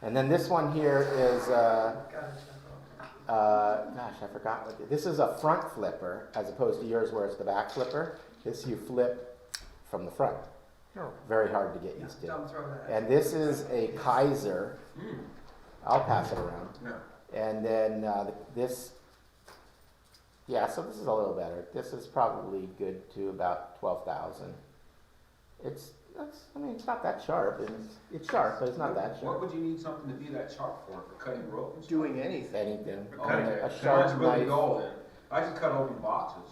And then this one here is, gosh, I forgot what, this is a front flipper as opposed to yours where it's the back flipper. This you flip from the front. oh, Very hard to get used to. Don't throw that. And this is a Kaiser. I'll pass it around. No. And then this, yeah, so this is a little better. This is probably good to about 12,000. I mean, it's not that sharp. It's sharp, but it's not that What sharp. would you need something to be that sharp for cutting rope and stuff? Doing anything. Anything. Oh, Cutting okay. A Mine's sharp really knife. dull then. I just cut open boxes.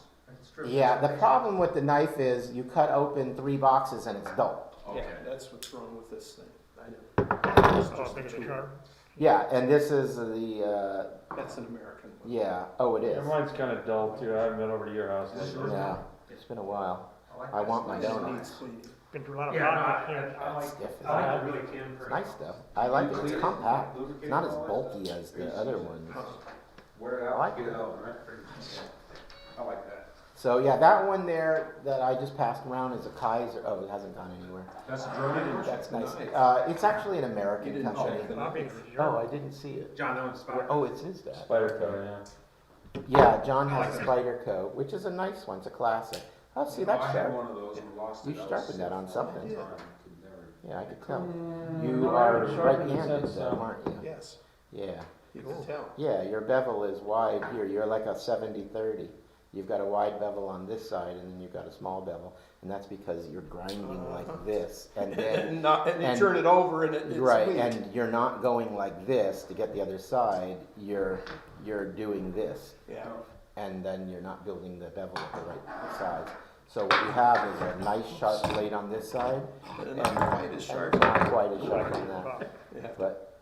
Yeah, the problem with the knife is you cut open 3 boxes and it's dull. Okay. Yeah, that's what's wrong with this thing. I know. It's oh, just a big of a tool. sharp. Yeah, and this is the, That's an American one. yeah, oh, it Yeah, is. mine's kind of dull too. I haven't been over to your house Is it lately. yours? Yeah, it's been a while. like I that. want my It's nice. donut. Needs cleaning. Been through a lot of Yeah, no, pockets, yeah. I like, Stiff. I like the really can It's for. nice though. I like it. It's Lubricate- compact. lubricate It's not as all that bulky stuff? as the other ones. Wear it I out, like get it. it out, right? I like that. So yeah, that one there that I just passed around is a Kaiser. Oh, it hasn't gone anywhere. That's a German. That's nice. Knife. It's actually an You American didn't company. check the I'll be knife. for Oh, sure. I didn't see it. John, that one's spot. Oh, it is that. Spider yeah. Yeah, John I has like a that. spider coat, which is a nice one. It's a classic. Oh, see, I that's had sharp. one of those and lost it. You I was sharpened that on sick. something. Could never- Yeah, I could tell. Mm, You no, I are haven't sharpened it right-handed, since, though, aren't you? Yes, Yeah. you can tell. Yeah, your bevel is wide here. You're like a 70-30. You've got a wide bevel on this side, and then you've got a small bevel, and that's because you're grinding like this, and then And you and- turn it over and it's right, weak. and you're not going like this to get the other side. You're doing this, Yeah. and then you're not building the bevel at the right size. So what you have is a nice sharp blade on this side, And and not quite as sharp. not quite as sharp on that. Wow. You have to- But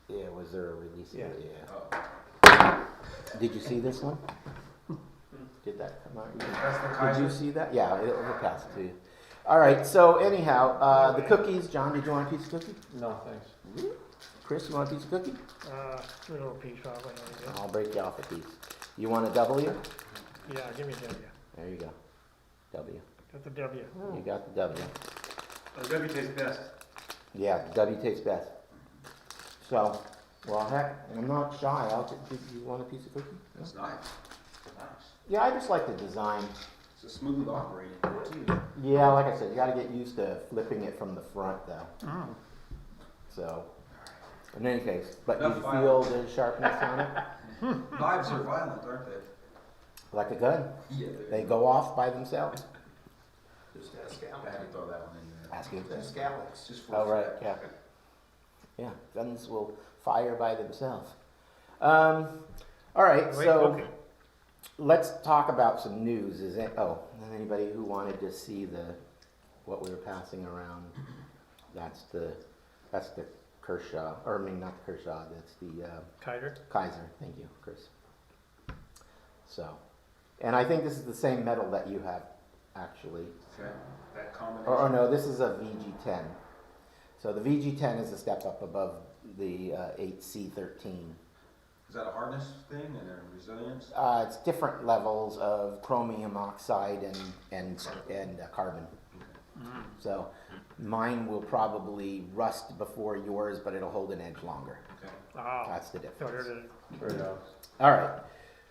yeah, was there a release? Yeah. Yeah. Oh. Did you see this one? Did that come out? That's the Did Kaiser. you see that? Yeah, it'll pass it to you. All right. So anyhow, the cookies. John, did you want a piece of cookie? No, thanks. Chris, you want a piece of cookie? A little piece off, I know, I'll break you off a piece. You want a W? yeah, give me a W. There you go. W. That's a W. You got the W. The W tastes best. Yeah, the W tastes best. So, well, heck, I'm not shy. I'll. Do you want a piece of cookie? That's nice. Nice. Yeah, I just like the design. It's a smooth operating too. Yeah, like I said, you gotta get used to flipping it from the front though. Mm. So, in any case, but you Enough feel the sharpness on it? Knives are violent, aren't they? Like a gun. Yeah. They go off by themselves. Just ask I had to Alex. throw that one in there. Ask you. Ask Alex. It's just for Oh, right, yeah. Yeah, guns will fire by themselves. All right, Wait, so okay. let's talk about some news. Anybody who wanted to see what we were passing around? That's the Kershaw, or I mean not the Kershaw. That's the Kaiser? Kaiser. Thank you, Chris. So, and I think this is the same medal that you have, actually. That combination. Or no, this is a VG10. So the VG10 is a step up above the 8C13. Is that a hardness thing and a resilience? It's different levels of chromium oxide and carbon. So mine will probably rust before yours, but it'll hold an edge longer. Okay. Ah, That's the so difference. there's a, All right.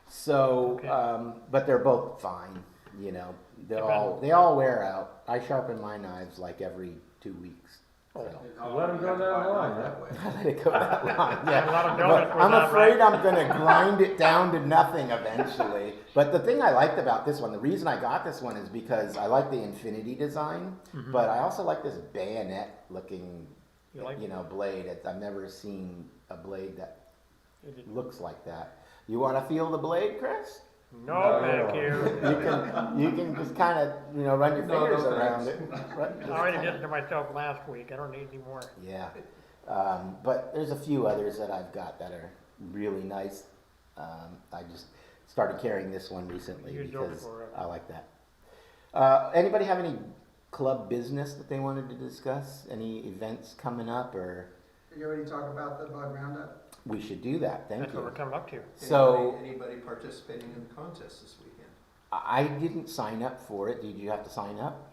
So, Okay. but they're both fine. You know, they Depends. all wear out. I sharpen my knives like every 2 weeks. Oh. So. Let 'em go that long, huh? That way. I let it go that long. Yeah. A lot of But donuts with I'm that, afraid right? I'm going to grind it down to nothing eventually. But the thing I liked about this one, the reason I got this one is because I like the infinity design, Mhm. but I also like this bayonet looking, You like blade. I've never seen a blade that it? looks like that. You want to feel the blade, Chris? No, thank you. You can just kind of, run your No, fingers no, around thanks. it. Right? I already did it to myself last week. I don't need any more. Yeah, but there's a few others that I've got that are really nice. I just started carrying this one recently You go because for it. I like that. Anybody have any club business that they wanted to discuss? Any events coming up, or Did you already talk about the bug roundup? we should do that? Thank That's what we're you. coming up to. So Anybody participating in the contest this weekend? I didn't sign up for it. Did you have to sign up?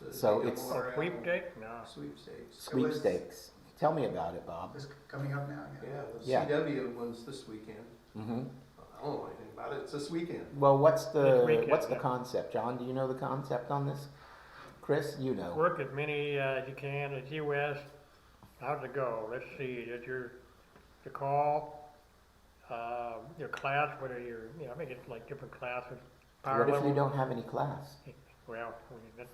The So it's- Oh, AWRL sweepstake? No. Sweepstakes. Sweepstakes. Tell me about it, Bob. It's coming up now, yeah. Yeah, the Yeah. CW one's this weekend. Hmm. I don't know anything about it. It's this weekend. Well, what's This weekend, the yeah. concept, John? Do you know the concept on this? Chris, you know. Work as many as you can at US. How's it go? Let's see. Did your call? Your class? What are your? I think it's like different classes. Power What if level. you don't have any class? Well, that's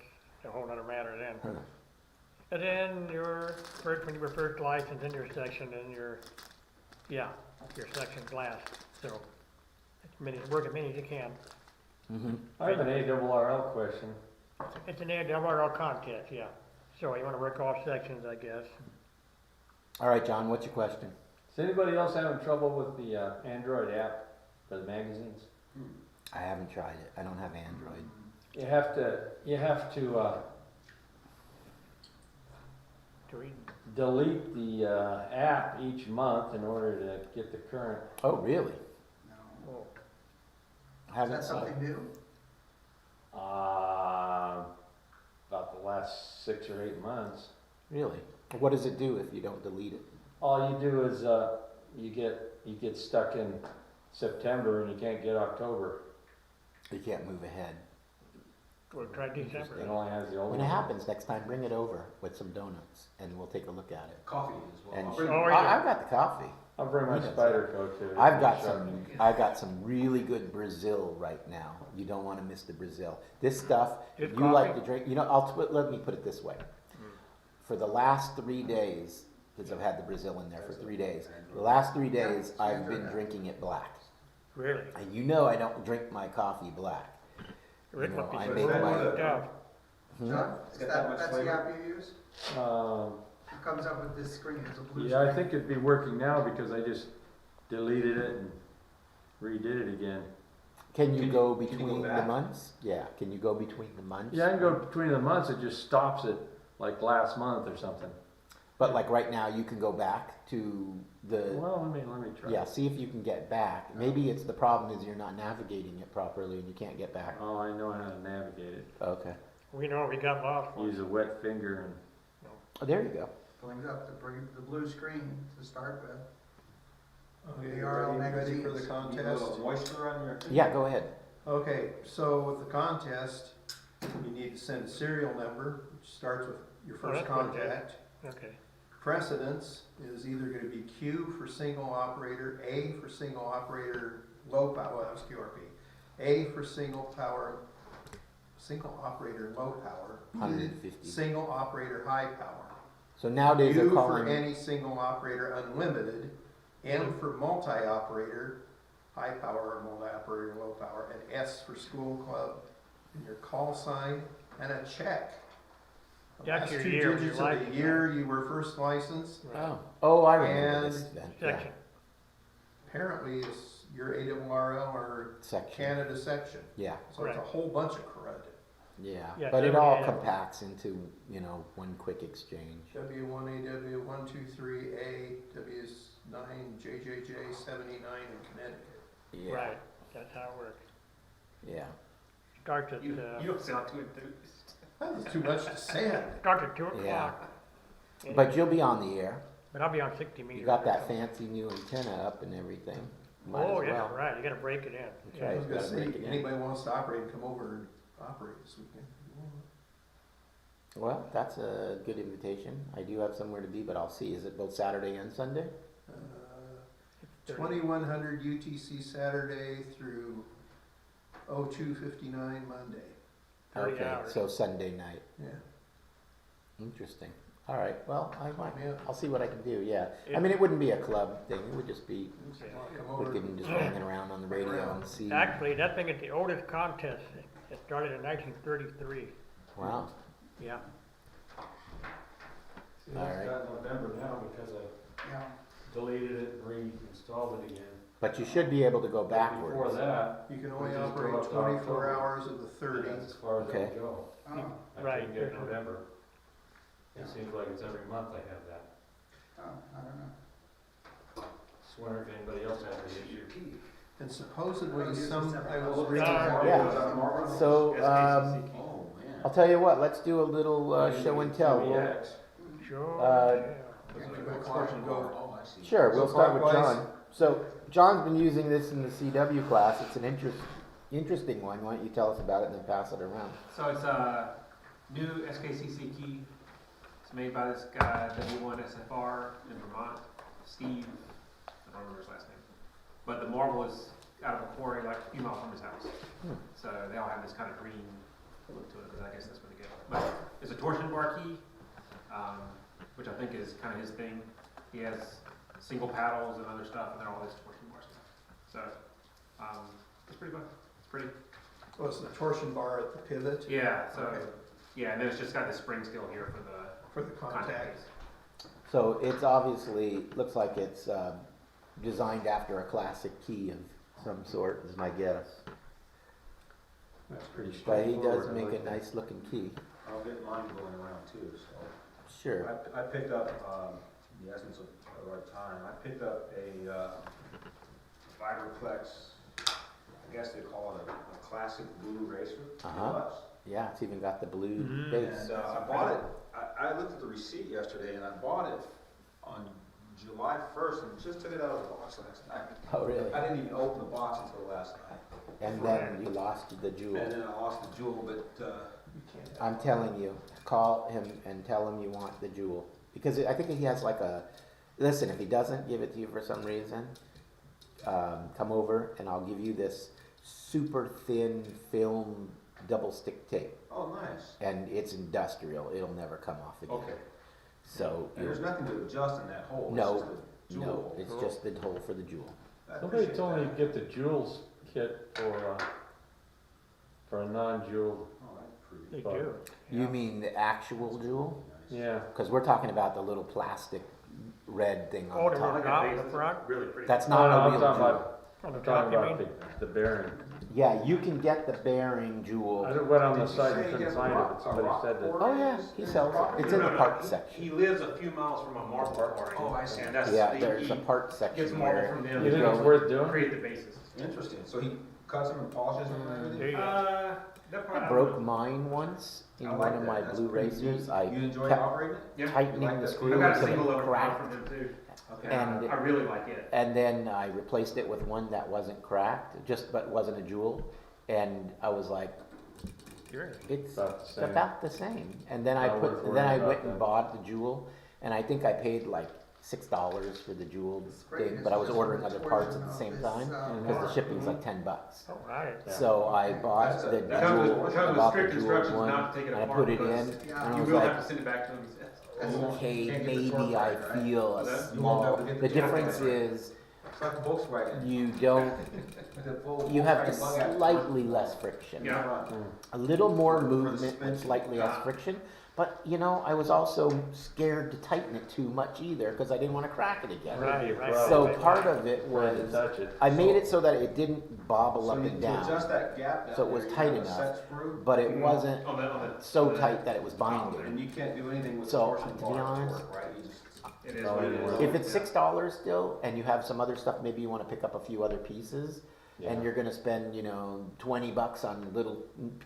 a whole other matter then. Huh. And then when you were first licensed in your section, and your section class. So, work as many as you can. Mm-hmm. I have an ARRL question. It's an ARRL contest, yeah. So you want to work all sections, I guess. All right, John, what's your question? Is anybody else having trouble with the Android app for the magazines? I haven't tried it. I don't have Android. You have to To read. delete the app each month in order to get the current. Oh, really? No. Oh, Is Haven't that seen it. something new? About the last 6 or 8 months. Really? What does it do if you don't delete it? All you do is you get stuck in September and you can't get October. You can't move ahead. we'll try December. It only has the old When it one. happens next time, bring it over with some donuts, and we'll take a look at it. Coffee as well. And I'll bring- Oh, yeah. I've got the coffee. I'll bring my He does. spider coat too. I've got Sharp. some really good Brazil right now. You don't want to miss the Brazil. This stuff, Good you like coffee? to drink. Let me put it this way. For the last 3 days, because I've had the Brazil in there for 3 days. The last 3 days, I've been drinking it black. Really? And I don't drink my coffee black. Rick must be I so make my- tough. John, It's got that much that's the flavor? app you use? It comes up with this screen, it's a blue screen. Yeah, I think it'd be working now because I just deleted it and redid it again. Can you go can you go between the back? months? Yeah, can you go between the months? Yeah, I can go between the months. It just stops it like last month or something. But like right now, you can go back to the, Well, let me try. yeah, see if you can get back. Maybe it's the problem is you're not navigating it properly and you can't get back. Oh, I know how to navigate it. Okay. We know we got lost once. Use a wet finger and Oh, there you go. Brings up the blue screen to start with. Okay, ARL ready for the magazines. Need a contest? little moisture on your. Yeah, go ahead. Okay, so with the contest, you need to send a serial number, which starts with your Oh, first that's what it is. contact. Okay. Precedence is either gonna be Q for single operator, A for single operator, low power, well, that was QRP. A for single operator, low power. 150. Single operator, high power. So nowadays they're U for calling, any single operator, unlimited. M for multi-operator, high power or multi-operator, low power. And S for school club, and your call sign, and a check. The That's last your two year, digits your of the license year you were first licensed. oh, I remember And this then, yeah, Section. Apparently, it's your ARRL or section, Canada section. yeah, So it's a Right. whole bunch of crud. yeah, Yeah, but it all yeah. compacts into, you know, one quick exchange. W1A, W123A, W9, JJJ 79 in Connecticut. Yeah, Right, that's how it works. yeah, Starts at, You don't sound too enthused. That was too much to send. starts at 2 Yeah. o'clock. but you'll be on the air, But I'll be on 60 meters. you got that fancy new antenna up and everything, might Oh, as yeah, well. right, you gotta break it in. That's Yeah. right. I was gonna gotta say, break it in. anybody wants to operate, come over and operate this weekend. Well, that's a good invitation, I do have somewhere to be, but I'll see, is it both Saturday and Sunday? 2100 UTC Saturday through 0259 Monday. 30 Okay, hours. so Sunday night, Yeah. interesting, alright, well, I might, Yeah. I'll see what I can do, yeah. I It- mean, it wouldn't be a club thing, it would just be, Come we over. can just hanging around on the radio and see. Actually, that thing is the oldest contest. It started in 1933. Wow, Yeah. See, All it's right. got November now because I Yeah. deleted it and reinstalled it again. but you should be able to go Before backwards. that, You can only We just go operate up to 24 October. hours of the 30. that's as far as Okay. it'll go. Oh, I Right, couldn't get there's- November. Yeah. It seems like it's every month I have that. oh, I don't know. Just wondering if anybody else has the issue. And supposedly Oh, some, it's I was every- reading. Yeah. So, Oh, man. I'll tell you what, let's do a little, show and tell. WX. Sure. Uh, yeah. Oh, I see. Sure, we'll So start with clockwise. John. So, John's been using this in the CW class, it's an interesting one, why don't you tell us about it and then pass it around? So it's a new SKCC key. It's made by this guy, W6SFM in Vermont, Steve, I don't remember his last name. But the marble is out of a quarry like a few miles from his house. Hmm. So they all have this kind of green look to it, because I guess that's what they get. But it's a torsion bar key, which I think is kind of his thing. He has single paddles and other stuff, and they're all this torsion bar stuff. So, it's pretty fun. It's pretty. Was the torsion bar at the pivot Yeah, so, Okay. yeah, and then it's just got the spring still here for for the the contact? contact. So, it's obviously, looks like it's, designed after a classic key of some sort, is my guess. That's pretty But he straightforward. does I make like a that. nice looking key, I'll get mine going around too, so. sure. I picked up, the essence of our time, I picked up a Vibraplex, I guess they call it a classic blue racer. Uh-huh. Deluxe. Yeah, it's even got the blue Mhm. base. And I bought it, I looked at the receipt yesterday and I bought it on July 1st and just took it out of the box last night. Oh, really? I didn't even open the box until last night. And then you lost the jewel. And then I lost the jewel, but, You can't have I'm telling you, call him and tell him you want the jewel. Because I think he has like a, listen, if he doesn't give it to you for some reason, come over and I'll give you this super thin film double stick tape. oh, nice. And it's industrial, it'll never come off again. Okay. So, And there's nothing to adjust in that hole. No, It's just a jewel no, hole. it's just the hole for the jewel. I Somebody appreciate told me that. to get the jewels kit for a non-jewel. Oh, that's They pretty do. You mean the actual jewel? nice. Yeah. Because we're talking about the little plastic red thing Oh, on the top. little dot in the front, Really pretty. That's No, not no, a I'm real talking jewel. about, on the I'm top, talking you about mean? the bearing. Yeah, you can get the bearing I jewel. went on the Did you site say and he couldn't has a find it, rock- but a somebody rock said that. Oh yeah, he sells it. It's in the parts section. He lives a few miles from a marble quarry. Oh, I see. And that's, Yeah, he there's a part gets section marble where from You them. think Yeah. it's worth doing? Create the basis. Interesting. So he cuts them and polishes them and There everything? you go. That part I I broke don't know. mine once in I one like of that. my That's blue pretty racers. neat. I You enjoy kept operating it? Yeah. tightening You like the that? screw I got a until single it over cracked. from them too. Okay. And- I really like it. And then I replaced it with one that wasn't cracked, but wasn't a jewel. And I was like, Sure. it's About the same. about the same. And then I Not worth then I worrying went about and that. bought the jewel, and I think I paid like $6 for the jewel great. thing, but I was It's ordering just other a parts at portion the of same this, time, Mhm. because the shipping's like $10. All right. Yeah. So I bought That's a- the that comes with- jewel, it I comes with bought the strict jewel instructions one, not to take it and I apart put it because in, Yeah. and I You was will like, have to send it back to them. okay, Can't get the maybe torque I right, right? feel What's a that? You won't be able small, to get the the torque difference right. is, It's like a Volkswagen. you don't, The full you have Volkswagen bug out. slightly less friction. Yeah. Front. A little more For the movement, but suspension. slightly less friction. But, you know, I was also scared to tighten it too much either, because I didn't want to crack it again. Right, right. So right. part of it Trying to was, touch it. I made it so that it didn't bobble So up you and to down, adjust that gap down so it was there, you tight have a enough, set screw, but it wasn't On the so tight that it was binding. and you can't do anything with So, torsion to be bar honest, torque, right? You just, It is Oh, what it it is. will. If it's $6 still, and you have some other stuff, maybe you want to pick up a few other pieces, and Yeah. you're gonna spend, you know, $20 on little,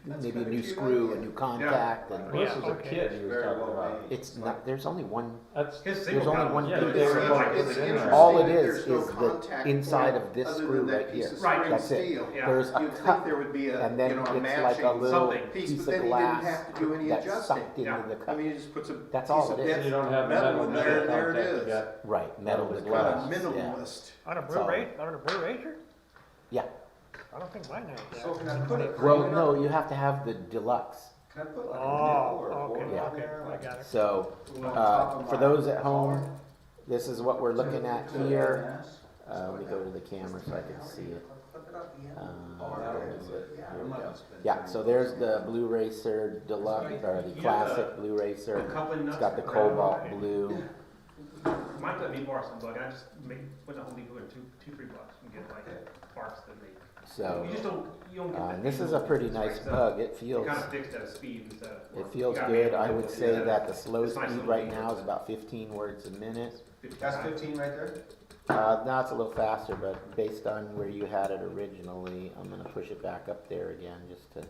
That's maybe a kinda new cute screw, a idea. new contact, and Well, this was a okay. kit he was Very talking well about. made. it's not, there's only one, That's, His There's single only paddle- one yeah, piece. but they were It's like, it's put it in interesting there. All it that is there's no is the contact inside point of this other screw than that right piece here. of Right. spring That's it. steel. Yeah. There's a You'd think cut, there would be a, and then you know, a it's like a matching little something. piece, piece but of then he didn't glass have to do any that's adjusting. sucked into Yeah. the I cut. mean, you just puts a That's piece all of it is. So you don't have metal metal in there, and there it contact, you is. got Right, metal with with Kind glass, of yeah. minimalist. On a That's all. Blu-ray, on a Blu-ray, sir? Yeah. I don't think mine has so that. can I put it? Well, no, you have to have the deluxe. Can I put like a Oh, nickel or a okay, quarter on okay, there? I like got it. So, on top of for my those at home, collar? this is what we're looking at here. Yes. Let me go to the camera so I can see it. Flip it up again. Oh, that Where would is do it? it. Here I'm we not go. gonna spend Yeah, time so on there's it. the Blue Racer Deluxe, or the classic Blue The Racer. coupling nuts. It's got the for cobalt that. blue. Might let me borrow some bug. I just went to Home Depot and $2-3 and get like parts that they. So, You just don't. You don't get that. and this is a pretty nice bug. It It feels, kind of fixed at a speed instead of. it feels You gotta be good. able to I do would it. say Yeah. that the slow It's nice speed little right needle. now is about 15 words a minute. That's 15 right there? Now it's a little faster, but based on where you had it originally, I'm gonna push it back up there again, just to.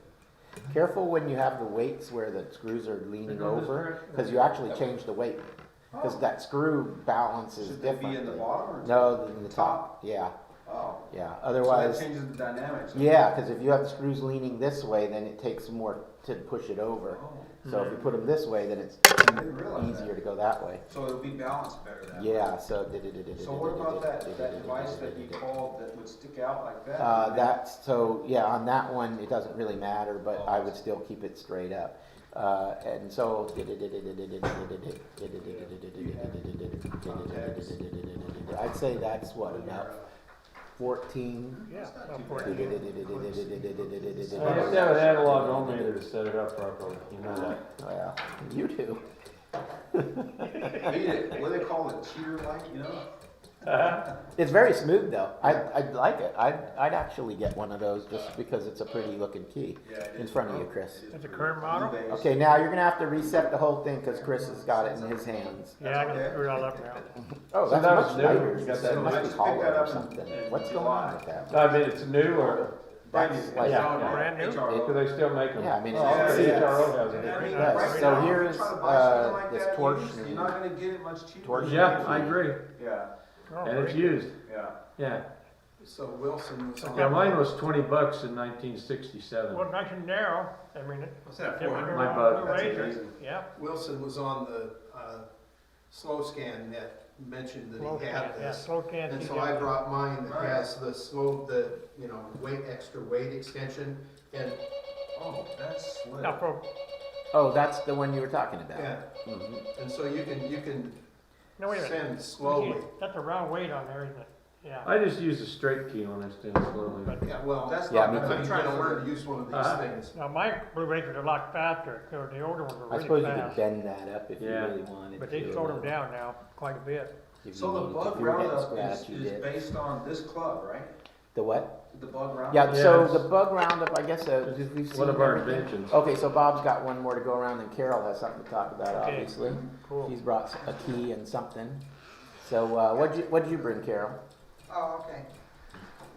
Careful when you have the weights where the screws are leaning over, because you actually change the weight. Because that screw balances Should they be in the differently. bottom or? No, in the top, yeah, Oh. yeah, So otherwise, that changes the dynamics. yeah, because if you have the screws leaning this way, then it takes more to push it over. Oh, So if you put them this way, then it's I didn't realize easier that. to go that way. So it'll be balanced better that way. Yeah, so. So what about that device that you called that would stick out like that? That's, so, yeah, on that one, it doesn't really matter, but I would still keep it straight up. And so. I'd say that's what, about 14. Yeah, about 14. you have to have an analog ohmmeter to set it up properly, you know that. Well, you do. What do they call it, cheater light, you know? It's very smooth though. I'd like it. I'd actually get one of those just because it's a pretty looking key. Yeah, it In is. front of you, Chris. It is It's a pretty current model? blue-based. Okay, now you're gonna have to reset the whole thing because Chris has got it in his hands. Yeah, I can okay. screw it all up now. Oh, So that's that much was new. lighter. You got It that must new. be Just taller pick that or up in- something. in What's going July. on with that? I mean, it's new or, That's like, Yeah. Brand new? HRO. do they still make them? Yeah, I mean, Oh, it's- okay, yeah. HRO has it. Yeah, I mean, Yeah, right so now, if you here's, try to buy something like this that, torsion. You're not gonna get it much cheaper. Torsion. Yeah, I agree, Yeah, Oh, and it's very good. used, yeah. yeah. So Wilson was on. Yeah, mine was $20 in 1967. Well, nice and narrow, I mean, What's that, different 400? My bug. Blue That's Racer. amazing. Yeah, Wilson was on the slow scan that mentioned that slow he can, had yeah, this. slow can. And keep so you- I brought mine that Right. has the slow, extra weight extension, and, Oh, that's slick. Now, for, Oh, that's the one you were talking about. yeah, Mhm. and so you can no, wait a minute. send slowly. That's a round weight on there, isn't it? Yeah. I just use a straight key when I stand slowly. But Yeah, well, That's Yeah, not me gonna too. I'm be trying to good for learn to use one of these Uh-huh. things. Now, my Blue Racers are a lot faster, the older ones are I really suppose you could fast. bend that up if you Yeah. really wanted to. But they slowed them down now, quite a bit. If So you the needed- bug if you were getting roundup scratched, you is did. based on this club, right? The what? The bug roundup? Yeah, so Yes. the bug roundup, I guess, It's we've seen one of our everything. inventions. Okay, so Bob's got one more to go around, and Carol has something to talk about, Okay. obviously. Cool. She's brought a key and something. So, what'd you bring, Carol? Oh, okay.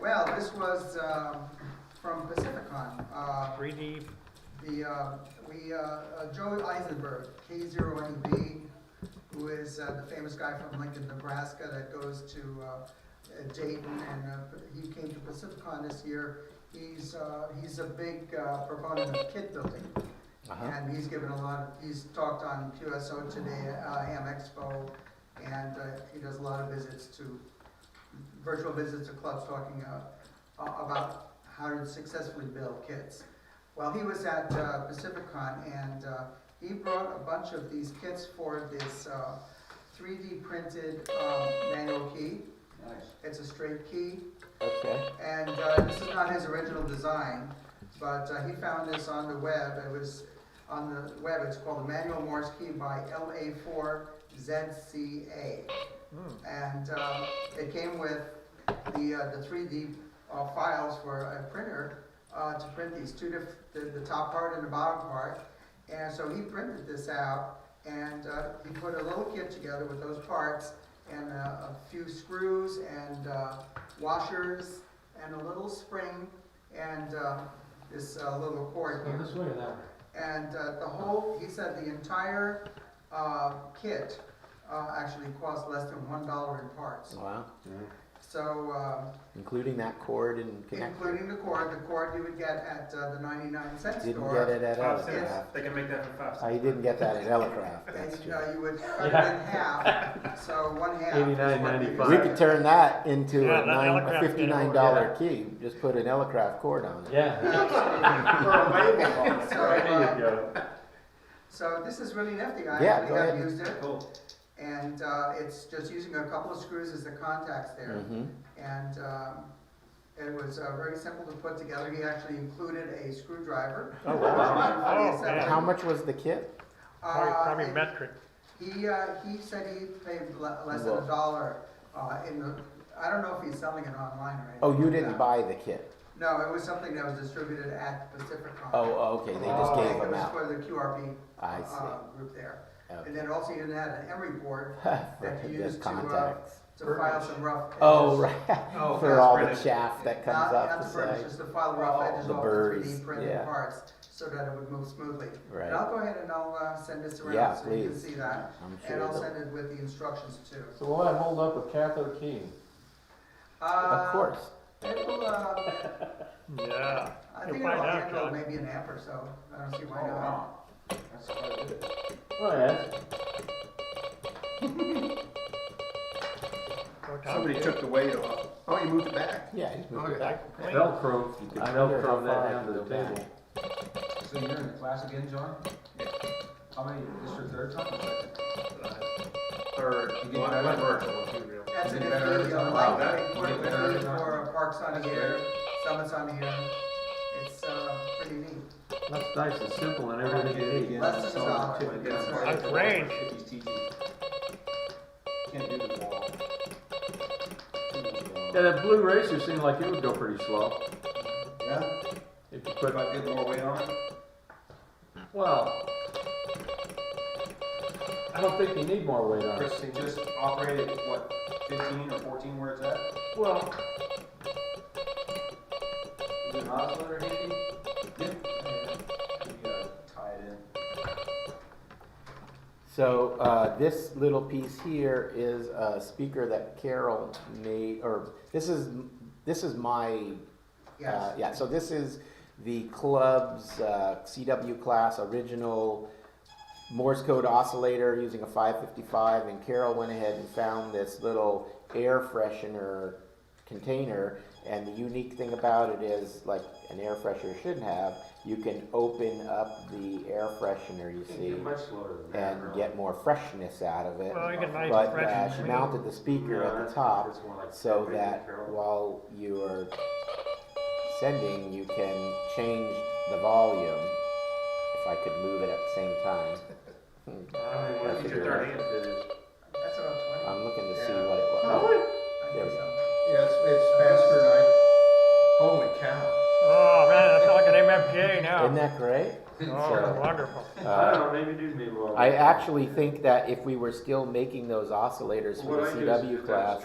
Well, this was from Pacificon. 3D, Joe Eisenberg, K0NB, who is the famous guy from Lincoln, Nebraska, that goes to Dayton, and he came to Pacificon this year. he's a big proponent of kit building. And he's given he's talked on QSO today, Ham Expo, and he does a lot of virtual visits to clubs talking about how to successfully build kits. Well, he was at PacificCon, and he brought a bunch of these kits for this 3D printed manual key. Nice. It's a straight key, Okay. and this is not his original design, but he found this on the web. It was on the web. It's called the Manual Morse Key by LA4ZCA, and it came with the 3D files for a printer to print these the top part and the bottom part. And so he printed this out, and he put a little kit together with those parts and a few screws and washers and a little spring and this little cord here. This way or that way? And he said the entire kit actually cost less than $1 in parts. Wow. So, Including that cord and connector. including the cord you would get at the 99-cent Didn't store. get it at 5 cents. Elecraft. They can make that for 5 cents. I didn't get that at Elecraft, And that's true. you would cut it in half, so one half. is what you $89.95. We use. could turn that into Yeah, a that Elecraft $59 key, just put an Elecraft cord on it. Yeah. So, There you go. so this is really nifty. I Yeah, actually go have ahead. used it, Cool. and it's just using a couple of screws as the contacts there. Mhm. And it was very simple to put together. He actually included a screwdriver. Oh, wow. For the Oh, assembly. man. How much was the kit? Probably and metric. He said he paid less than Well. $1 I don't know if he's selling it online or anything. Oh, you like didn't that. buy the kit? No, it was something that was distributed at PacificCon. Oh, okay, they just I gave think them it was out. for the QRP I see. group there. Okay. And then also you had an emery board For that you the used contacts. to file some rough edges. Oh, right, Oh, for all the printed. chaff that comes Not off the the furniture, side. just to file the rough edges the off burrs, the 3D printed yeah. parts so that it would move smoothly. Right. And I'll go ahead and I'll send this Yeah, around so you can please. see that. I'm And sure I'll they'll- send it with the instructions too. So will that hold up with cathode keying? Of course. It will, Yeah. I You'll think find it'll out, handle John. maybe an amp or so. I don't see why Oh, not. wow. That's quite good. Oh, yeah. Somebody took the weight off. Oh, you moved it back? Yeah, he's moved it Okay. back. Velcro, You could I wonder Velcro how that far I down to can the go back. table. So you're in the class again, John? How many, this your third time or second? Third, You get one better? virtual, two real. That's You an get better every time? light Wow, that- point you get better every time? for Parks on That's the Air, great. Summits on the Air. It's pretty neat. That's nice and simple and everything you need. Less than a dollar. That's range. If he's teaching. Can't do the ball. Yeah, that blue racer seemed like it would go pretty slow. Yeah? If you If put, I get more weight on it? well, I don't think you need more weight on it. Chris, just operate at what, 15 or 14 where it's at? Well, Is it an oscillator handy? Yeah. You gotta tie it in. So this little piece here is a speaker that Carol made, or this is my Yes. yeah. So this is the club's CW class original Morse code oscillator using a 555, and Carol went ahead and found this little air freshener container. And the unique thing about it is, like an air freshener should have, you can open up the air freshener, you see, much slower than that. and get more freshness out of it. Well, you get nice But fresh she and mounted the speaker at the top so that Carol. while you're sending, you can change the volume. If I could move it at the same time. What feature 30 is? That's about 20. I'm looking to see what it was. Oh, I there we think go. so. Yeah, it's faster than holy cow. Oh, man, that's like an MFJ now. Isn't that great? Oh, wonderful. I don't know, maybe do need more. I actually think that if we were still making those oscillators for the CW class,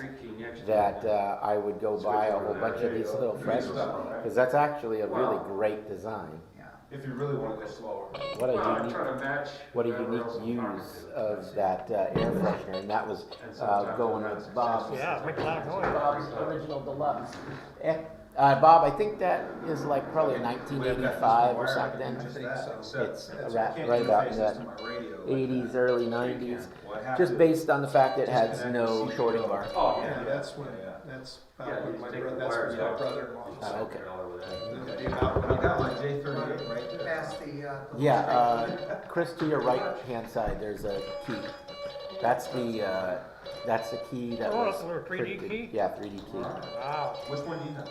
that I would go buy a whole bunch of these little fresheners, because that's actually a really great design. Yeah. If you really wanna go slower. What a Well, I'm unique, trying to match. what a whatever unique else I'm use talking to. of that air freshener, and that was And sometimes going I'm with not Bob's, Yeah, it makes a lot of noise. Bob's original deluxe. Eh, Bob, I think that is like probably 1985 or something. Just think that, so. except It's that's- right- I can't right about interface that this to my radio like 80s, that. early Sure you 90s, can. Well, I have just to based on the fact it has disconnect no the shorting CPO. bar. Oh, Yeah, yeah. that's when, Yeah. that's Yeah, about when you my take brother, the that's wires when my out. brother-in-law. Oh, okay. You got my J38 right there. Past the. Yeah, Chris, to your right-hand side, there's a key. That's the key that Oh, was it's a little 3D printed. key? Yeah, 3D key. Wow, Which one do you have?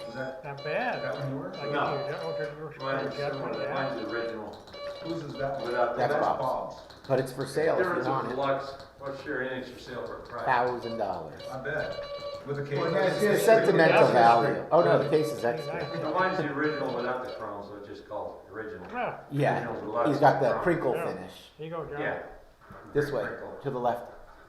Is that not bad. that one yours? I guess No. you jet one, yeah. Mine's the original. Whose is that one? Without- That's Bob's. Bob's. But it's for sale if you Difference want of it. deluxe, what's your inch for sale for a price? $1,000. I bet. With a case. Well, that's It's history. sentimental That's value. Oh no, the case is Pretty extra. nice. So mine's the original without the chrome, so it's just called original. Well, Yeah, Original deluxe he's got the chrome. crinkle Yeah. finish. here you go, John. Yeah. This way, Crinkle. to the left.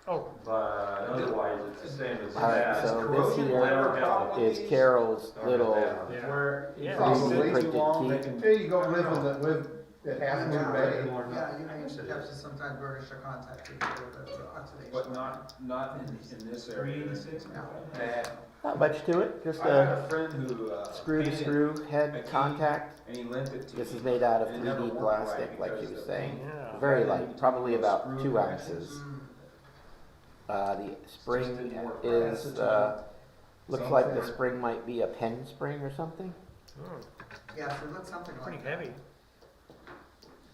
Oh, But otherwise, it's the same as All right, that. so this corrosion here ever a problem with is these? Carol's little. yeah. Where Yeah. if they sit way Printed too long, key. they can. Here you go, live at Half Moon Bay. Yeah, you know, you have to sometimes burnish the contact with a little bit of oxidation. But not in this area. Not much to it, just I had a a friend who, screw to painted screw a head key, contact. and he lent it to This me. is made out of And it never 3D worked plastic, right like she because was the saying. Yeah. Very light, probably about Screw 2 connections. ounces. Mm. The spring didn't work is, looks So like the fair. spring might be a pen spring or something. Yeah, so it looks something like Pretty that. heavy.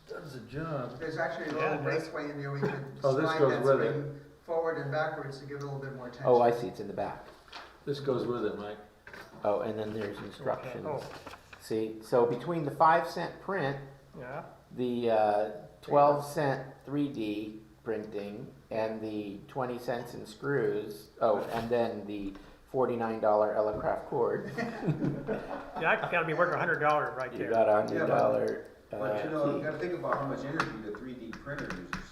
Does the job. There's actually a Yeah, little it does. raceway in there we could Oh, this slide goes that with it. spring forward and backwards to give it a little bit more tension. Oh, I see, it's in the back. This goes with it, Mike. Oh, and then there's instructions. Oh, See, so between the 5-cent print, yeah. the 12-cent 3D printing, and the 20 cents in screws, oh, and then the $49 Elecraft cord, Yeah, I gotta be worth $100 right you there. got a $100 But you know, you key. gotta think about how much energy the 3D printer uses.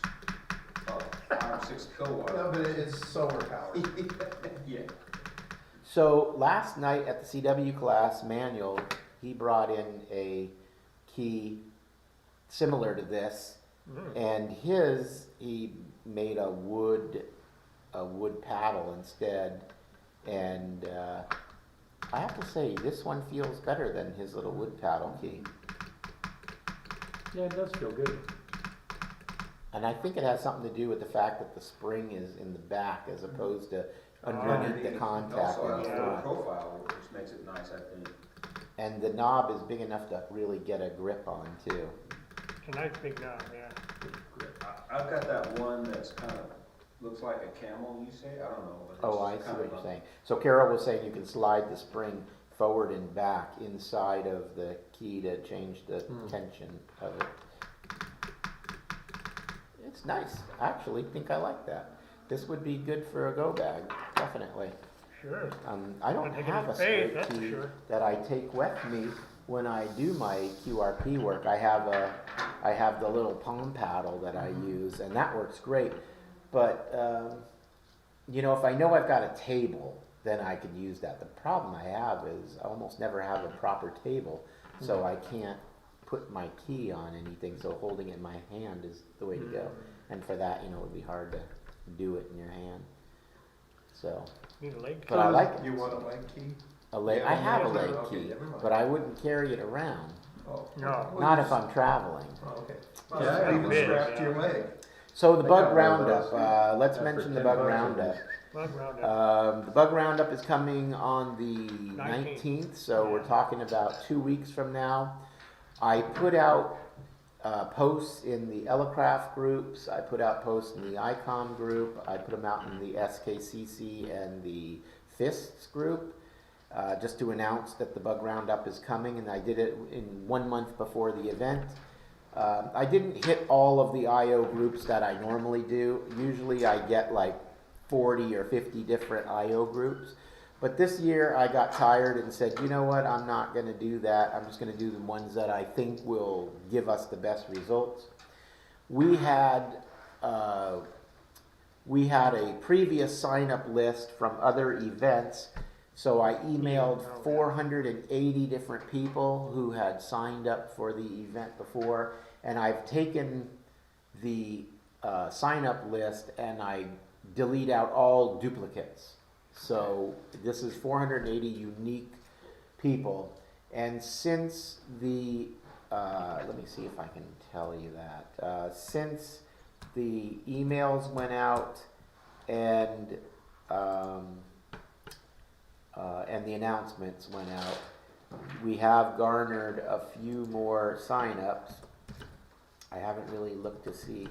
About 5 or 6 kilowatts. No, but it's solar powered. Yeah. So last night at the CW class manual, he brought in a key similar to this, Mm. and he made a wood paddle instead, and I have to say this one feels better than his little wood paddle key, Yeah, it does feel good. and I think it has something to do with the fact that the spring is in the back as opposed to underneath the It contact also in has the a low front. profile, which makes it nice, I think. And the knob is big enough to really get a grip on too. It's a nice big knob, yeah. I've got that one that's kind of, looks like a camel, you say? I don't know. but it's Oh, I see kind what of you're a- saying. So Carol was saying you can slide the spring forward and back inside of the key to change the tension of it. It's nice. I actually think I like that. This would be good for a go bag, definitely. Sure. I don't Don't take it have in a space, spare that's for key sure. that I take with me when I do my QRP work. I have the little palm paddle that I use, and that works great. But if I know I've got a table, then I could use that. The problem I have is I almost never have a proper table, so I can't put my key on anything. So holding it in my hand is the way to go. And for that, it would be hard to do it in your hand. So, Need a leg but I like it. You want a leg key? A leg. Yeah, I have a okay, leg okay, key, never mind. but I wouldn't carry it around. Oh. No. Well, Not you if I'm traveling. Oh, okay. Well, Yeah, it's even big, strapped to yeah. your leg. So the I bug got one of roundup. those. Let's Yeah, mention for the $10 bug at roundup. least. Bug roundup. The bug roundup is coming on the 19th. 19th, so we're talking about 2 weeks from now. I put out posts in the Elecraft groups. I put out posts in the ICOM group. I put them out in the SKCC and the FISTS group, just to announce that the bug roundup is coming, and I did it in 1 month before the event. I didn't hit all of the IO groups that I normally do. Usually I get like 40 or 50 different IO groups. But this year I got tired and said, you know what, I'm not going to do that. I'm just going to do the ones that I think will give us the best results. We had a previous sign-up list from other events, so I emailed 480 different people who had signed up for the event before, and I've taken the sign-up list and I delete out all duplicates. So this is 480 unique people. And since the, let me see if I can tell you that. Since the emails went out and the announcements went out, we have garnered a few more sign-ups. I haven't really looked to see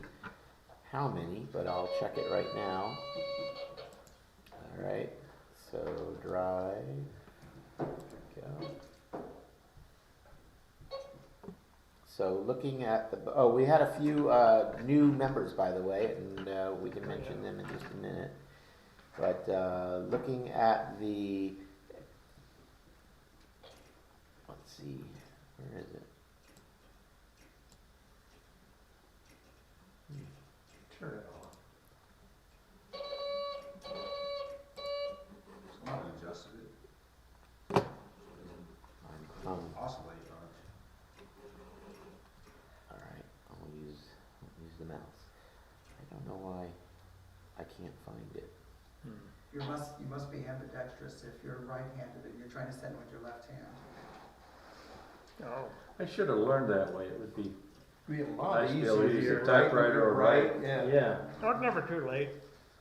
how many, but I'll check it right now. All right, so drive, go. So looking at the, we had a few new members, by the way, and we can mention them in just a minute. But looking at the, let's see, where is it? Turn it on. Someone adjusted it. Oscillate on it. All right, I'll use the mouse. I don't know why I can't find it. You must be ambidextrous if you're right-handed and you're trying to send with your left hand. Oh, I should have learned that way. It would be Be a lot nice to be easier able to if use you're a typewriter or right, write. yeah. Yeah. oh, it's never too late.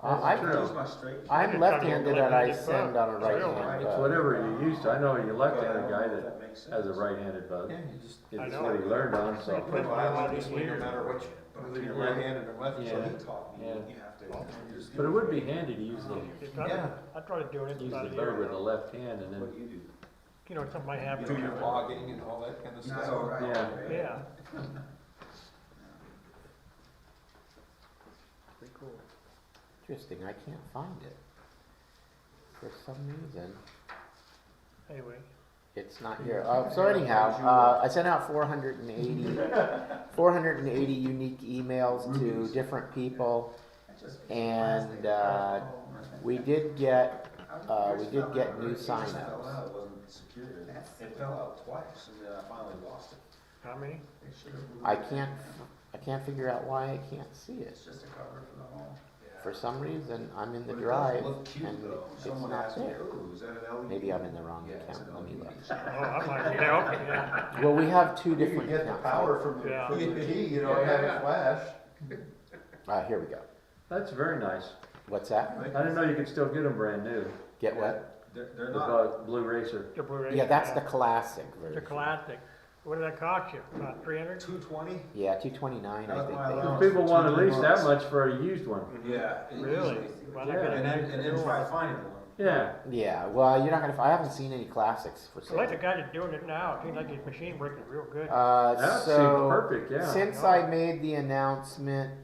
I Use my straight. I'm left-handed and I send on a right-hand. It's whatever you're used to. I know a left-handed guy that makes sense. has a right-handed button. Yeah, you just, I It's know. what he learned on, so. put biologically, no matter which, whether you're Yeah. right-handed or left. Yeah. So he taught me, Yeah. you have to. But it would be handy to use Yeah. I tried doing it use about the a year bird with the ago. left hand and What then, do you do? You know, something might happen. Do your logging and all that kind of Not stuff. all right. Yeah. Yeah. Pretty cool. Interesting, I can't find it. For some reason, Anyway, it's not here. So anyhow, I sent out 480 unique emails to different people, That's just and plastic. we did get How we did did yours get fell new out? It just fell sign-ups. out, it wasn't secured. It fell out twice, and then I finally lost it. how many? They should have moved I it. can't figure out why I can't see it. It's just a cover for the home. For some reason, I'm in the But it drive does look cute, and though. it's Someone not asked me, there. "Oh, is that an LED?" Maybe I'm in the wrong Yeah, it's account. an Let me LED. look. Oh, I might need help, yeah. Well, we have two You can different get the accounts. power from Yeah. the key, you know, have it flash. Here we go. that's very nice. What's that? I didn't know you could still get them brand new. Get what? They're The not, Blue Racer. The Blu-ray. Yeah, that's the classic It's a version. classic. What did that cost you? About 300? 220? Yeah, 229, That I was think my they allowance. are. People want at least that $200. much for a used one. Yeah. Really? easily. Why not Yeah. get a And then try finding one. Yeah. Yeah, well, you're not gonna. I haven't seen any classics for I like the sale. guy that's doing it now. It seems like his machine working real good. That seems So perfect, yeah. since I made the announcement,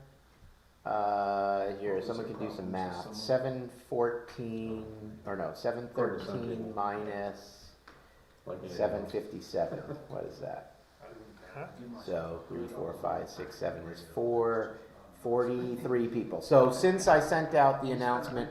here someone can do some math. 713 or no, 713 minus Like, 757. What is that? Huh? So 3, 4, 5, 6, 7 is 43 people. So since I sent out the announcement,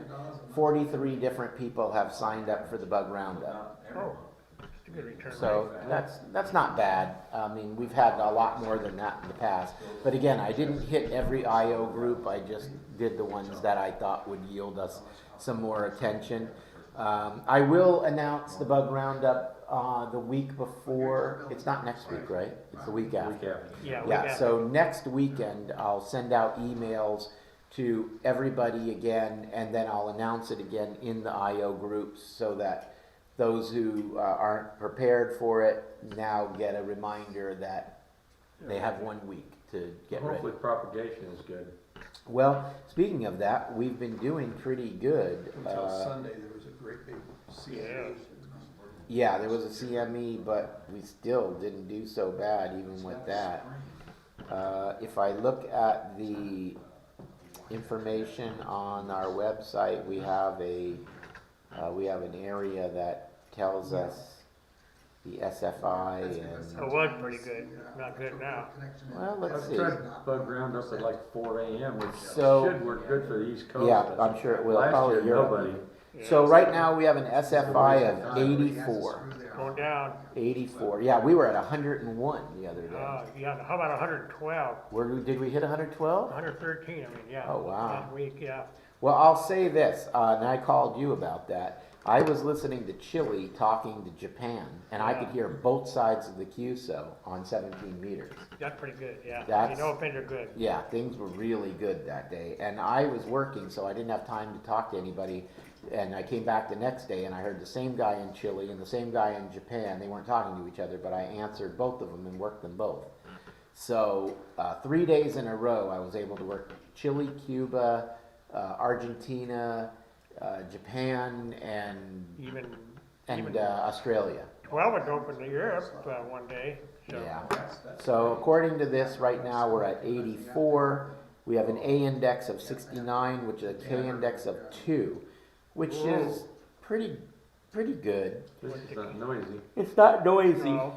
43 different people have signed up for the bug roundup. Not everyone. It's a good return. So that's not bad. I mean, we've had a lot more than that in the past. But again, I didn't hit every IO group. I just did the ones that I thought would yield us some more attention. I will announce the bug roundup the week before. It's not next week, right? It's the week after. week after. Yeah, we Yeah, got so next weekend, I'll send out emails to everybody again, and then I'll announce it again in the IO groups so that those who aren't prepared for it now get a reminder that they have 1 week to get ready. Hopefully propagation is good. Well, speaking of that, we've been doing pretty good. Until Sunday, there was a great big CME. Yeah, there was a CME, but we still didn't do so bad even with that. If I look at the information on our website, we have an area that tells us the SFI It and, was pretty good. Not good now. well, let's I've see. tried bug roundup at like 4 a.m., which So- should work good for the East Coast. Yeah, but I'm sure it will. Last Probably year, Europe. nobody. So right now we have an SFI of 84. Going down. 84. Yeah, we were at 101 the other day. Yeah, how about 112? Did we hit 112? 113, I mean, yeah. Oh, wow. Last week, yeah. Well, I'll say this, and I called you about that. I was listening to Chile talking to Japan, and I could hear both sides of the QSO on 17 meters. That's pretty good, yeah. That's- You know things are good. Yeah, things were really good that day, and I was working, so I didn't have time to talk to anybody. And I came back the next day, and I heard the same guy in Chile and the same guy in Japan. They weren't talking to each other, but I answered both of them and worked them both. So 3 days in a row, I was able to work Chile, Cuba, Argentina, Japan, and Even Australia. 12 was open to Europe one day, so. Yeah. So according to this, right now we're at 84. We have an A index of 69, which is a K index of 2, which is pretty good. This is not noisy. It's not noisy. No.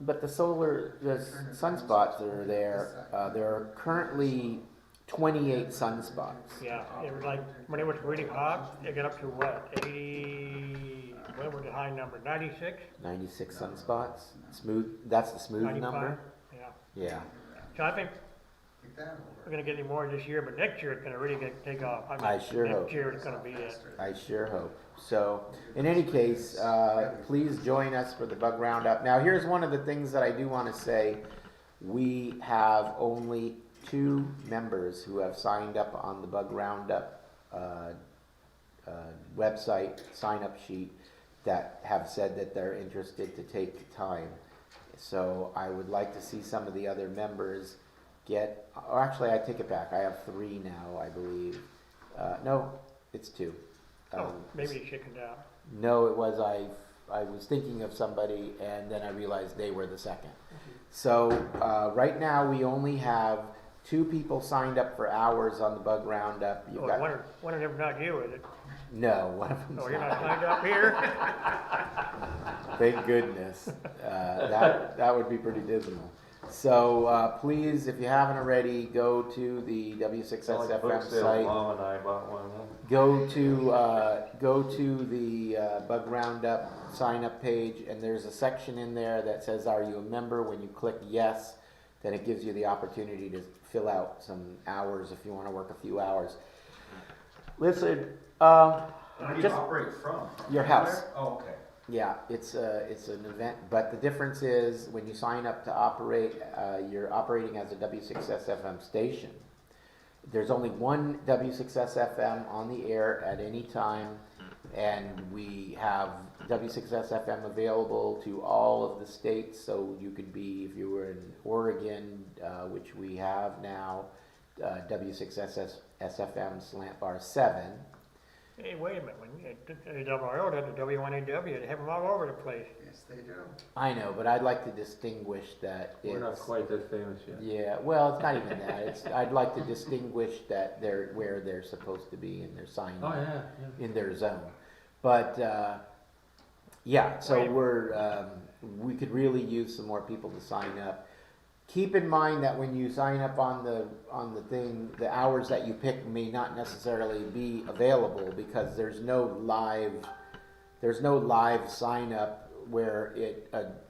But the sunspots that are there, there are currently 28 sunspots. Yeah, it was like, when it was really hot, it got up to what, 80, what was the high number, 96? 96 sunspots. Smooth. That's the smooth 95? number. Yeah. Yeah. So I think Take that over. we're gonna get any more this year, but next year it's gonna really take off. mean, I sure hope. Next year it's gonna be it. I sure hope. So, in any case, please join us for the Bug Roundup. Now, here's one of the things that I do want to say. We have only 2 members who have signed up on the Bug Roundup website sign-up sheet that have said that they're interested to take time. So, I would like to see some of the other members get, or actually, I take it back. I have 3 now, I believe. No, it's 2. Oh, maybe they chickened out. No, it was I was thinking of somebody, and then I realized they were the second. So right now we only have 2 people signed up for hours on the Bug Roundup. You've Oh, got, one of them's not you, is it? no, one of them's Oh, you're not. not signed up here? Thank goodness. That would be pretty dismal. So please, if you haven't already, go to the W6SFM site. Mom and I bought one. Huh? Go to the Bug Roundup sign up page, and there's a section in there that says, "Are you a member?" When you click yes, then it gives you the opportunity to fill out some hours if you want to work a few hours. Listen, Where do you just operate from? your house. Oh, okay. Yeah, it's an event, but the difference is when you sign up to operate, you're operating as a W6SFM station. There's only one W6SFM on the air at any time, and we have W6SFM available to all of the states, so you could be, if you were in Oregon, which we have now, W6SFM slant bar 7. Hey, wait a minute, when AWRO does the W1AW, they have them all over the place. Yes, they do. I know, but I'd like to distinguish that We're not it's, quite that famous yet. yeah, well, it's not even that. I'd like to distinguish that they're where they're supposed to be and they're signed Oh yeah, yeah. in their zone. But yeah, so we could really use some more people to sign up. Keep in mind that when you sign up on the thing, the hours that you pick may not necessarily be available because there's no live sign up where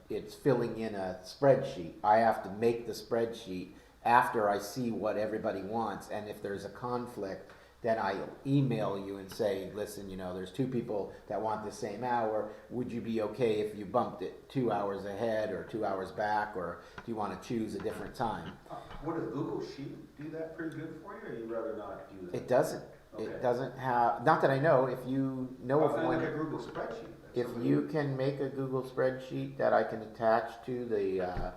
it's filling in a spreadsheet. I have to make the spreadsheet after I see what everybody wants, and if there's a conflict, then I'll email you and say, listen, there's 2 people that want the same hour. Would you be okay if you bumped it 2 hours ahead or 2 hours back, or do you want to choose a different time? Would a Google Sheet do that pretty good for you, or you'd rather not do that? It doesn't. Okay. It doesn't have, not that I know, if you know of Like one, a Google spreadsheet. if you can make a Google spreadsheet that I can attach to the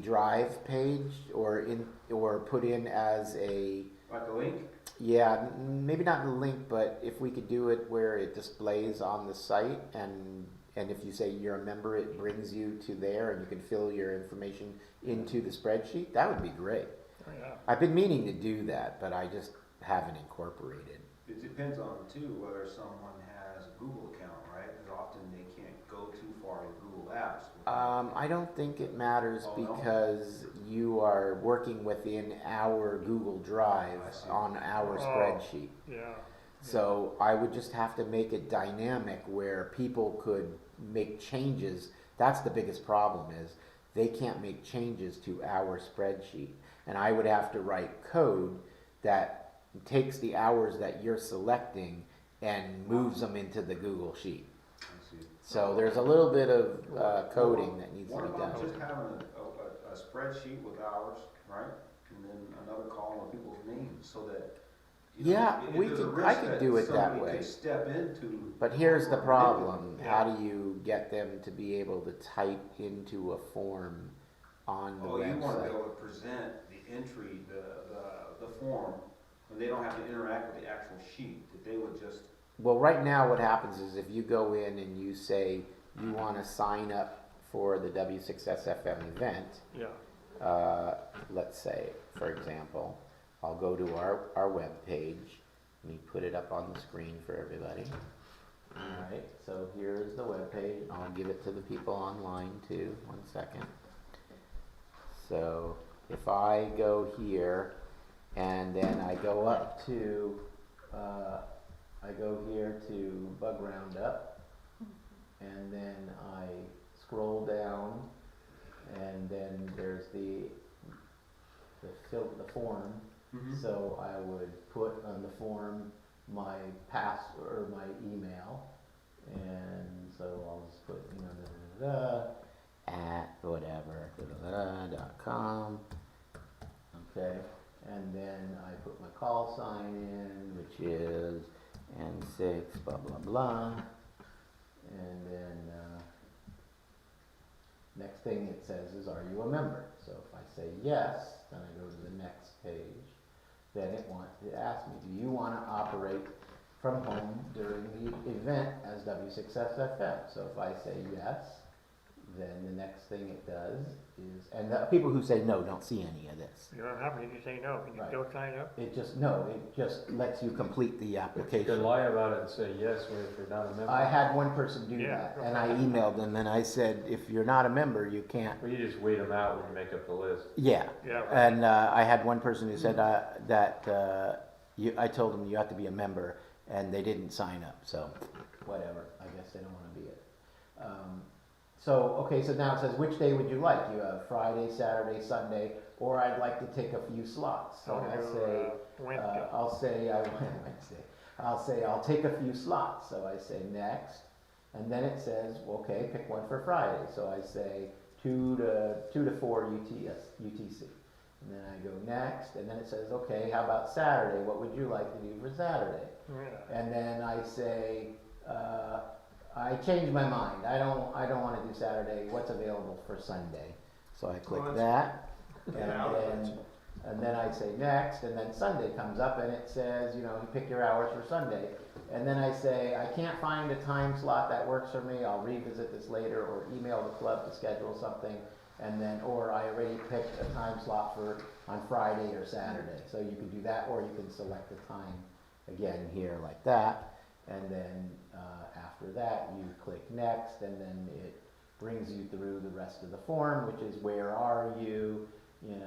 Drive page or put in as a, Like a link? yeah, maybe not the link, but if we could do it where it displays on the site, and if you say you're a member, it brings you to there and you can fill your information into the spreadsheet, that would be great. Oh, yeah. I've been meaning to do that, but I just haven't incorporated. It depends on, too, whether someone has a Google account, right? Because often they can't go too far in Google Apps. I don't think it matters Oh, no? because you are working within our Google Drive I see. on our Oh. spreadsheet. Yeah. So I would just have to make it dynamic where people could make changes. That's the biggest problem is they can't make changes to our spreadsheet. And I would have to write code that takes the hours that you're selecting and moves them into the Google sheet. I see. So there's a little bit of coding that needs to What be about done. just having a spreadsheet with hours, right? And then another column with people's names, so that, you know, Yeah, if we there's a could- risk I could do it that somebody way. could step into. But here's the or problem, manipulate. how do you get them to be able to type into a form on the Oh, you wanna be website? able to present the entry, the form, and they don't have to interact with the actual sheet, that they would just, Well, right now what happens is if you go in and you say you wanna sign up for the W6SFM event, Yeah. let's say, for example, I'll go to our web page. Let me put it up on the screen for everybody. Alright, so here's the web page. I'll give it to the people online too. 1 second. So if I go here and then I go up to, I go here to Bug Roundup, and then I scroll down, and then there's the form. So I would put on the form my or my email, and so I'll just put, at whatever, .com, okay, and then I put my call sign in, which is N6, blah, blah, blah, and then, next thing it says is, are you a member? So if I say yes, then I go to the next page. Then it asks me, do you want to operate from home during the event as W6SFM? So if I say yes, then the next thing it does is, and the people who say no don't see any of this. You don't have to, you say no, can you Right. still sign up? It just lets you complete the You can application. lie about it and say yes if you're not a member. I had one person do Yeah. that, and I emailed them and I said, if you're not a member, you can't. Well, you just weed them out when you make up the list. Yeah, Yeah, right. and I had one person who said that I told them you have to be a member, and they didn't sign up. So, whatever. I guess they don't want to be it. So now it says, which day would you like? You have Friday, Saturday, Sunday, or I'd like to take a few slots. So I'll I do, say, Wednesday. Wednesday. I'll say I'll take a few slots. So I say next, and then it says, okay, pick one for Friday. So I say 2 to 4 UTC. And then I go next, and then it says, okay, how about Saturday? What would you like to do for Saturday? Yeah. And then I say, I changed my mind. I don't want to do Saturday. What's available for Sunday? So I click that, and then I say next, and then Sunday comes up, and it says, you pick your hours for Sunday. And then I say, I can't find a time slot that works for me. I'll revisit this later, or email the club to schedule something. And then, or I already picked a time slot on Friday or Saturday. So you can do that, or you can select a time again here like that. And then after that, you click next, and then it brings you through the rest of the form, which is where are you, and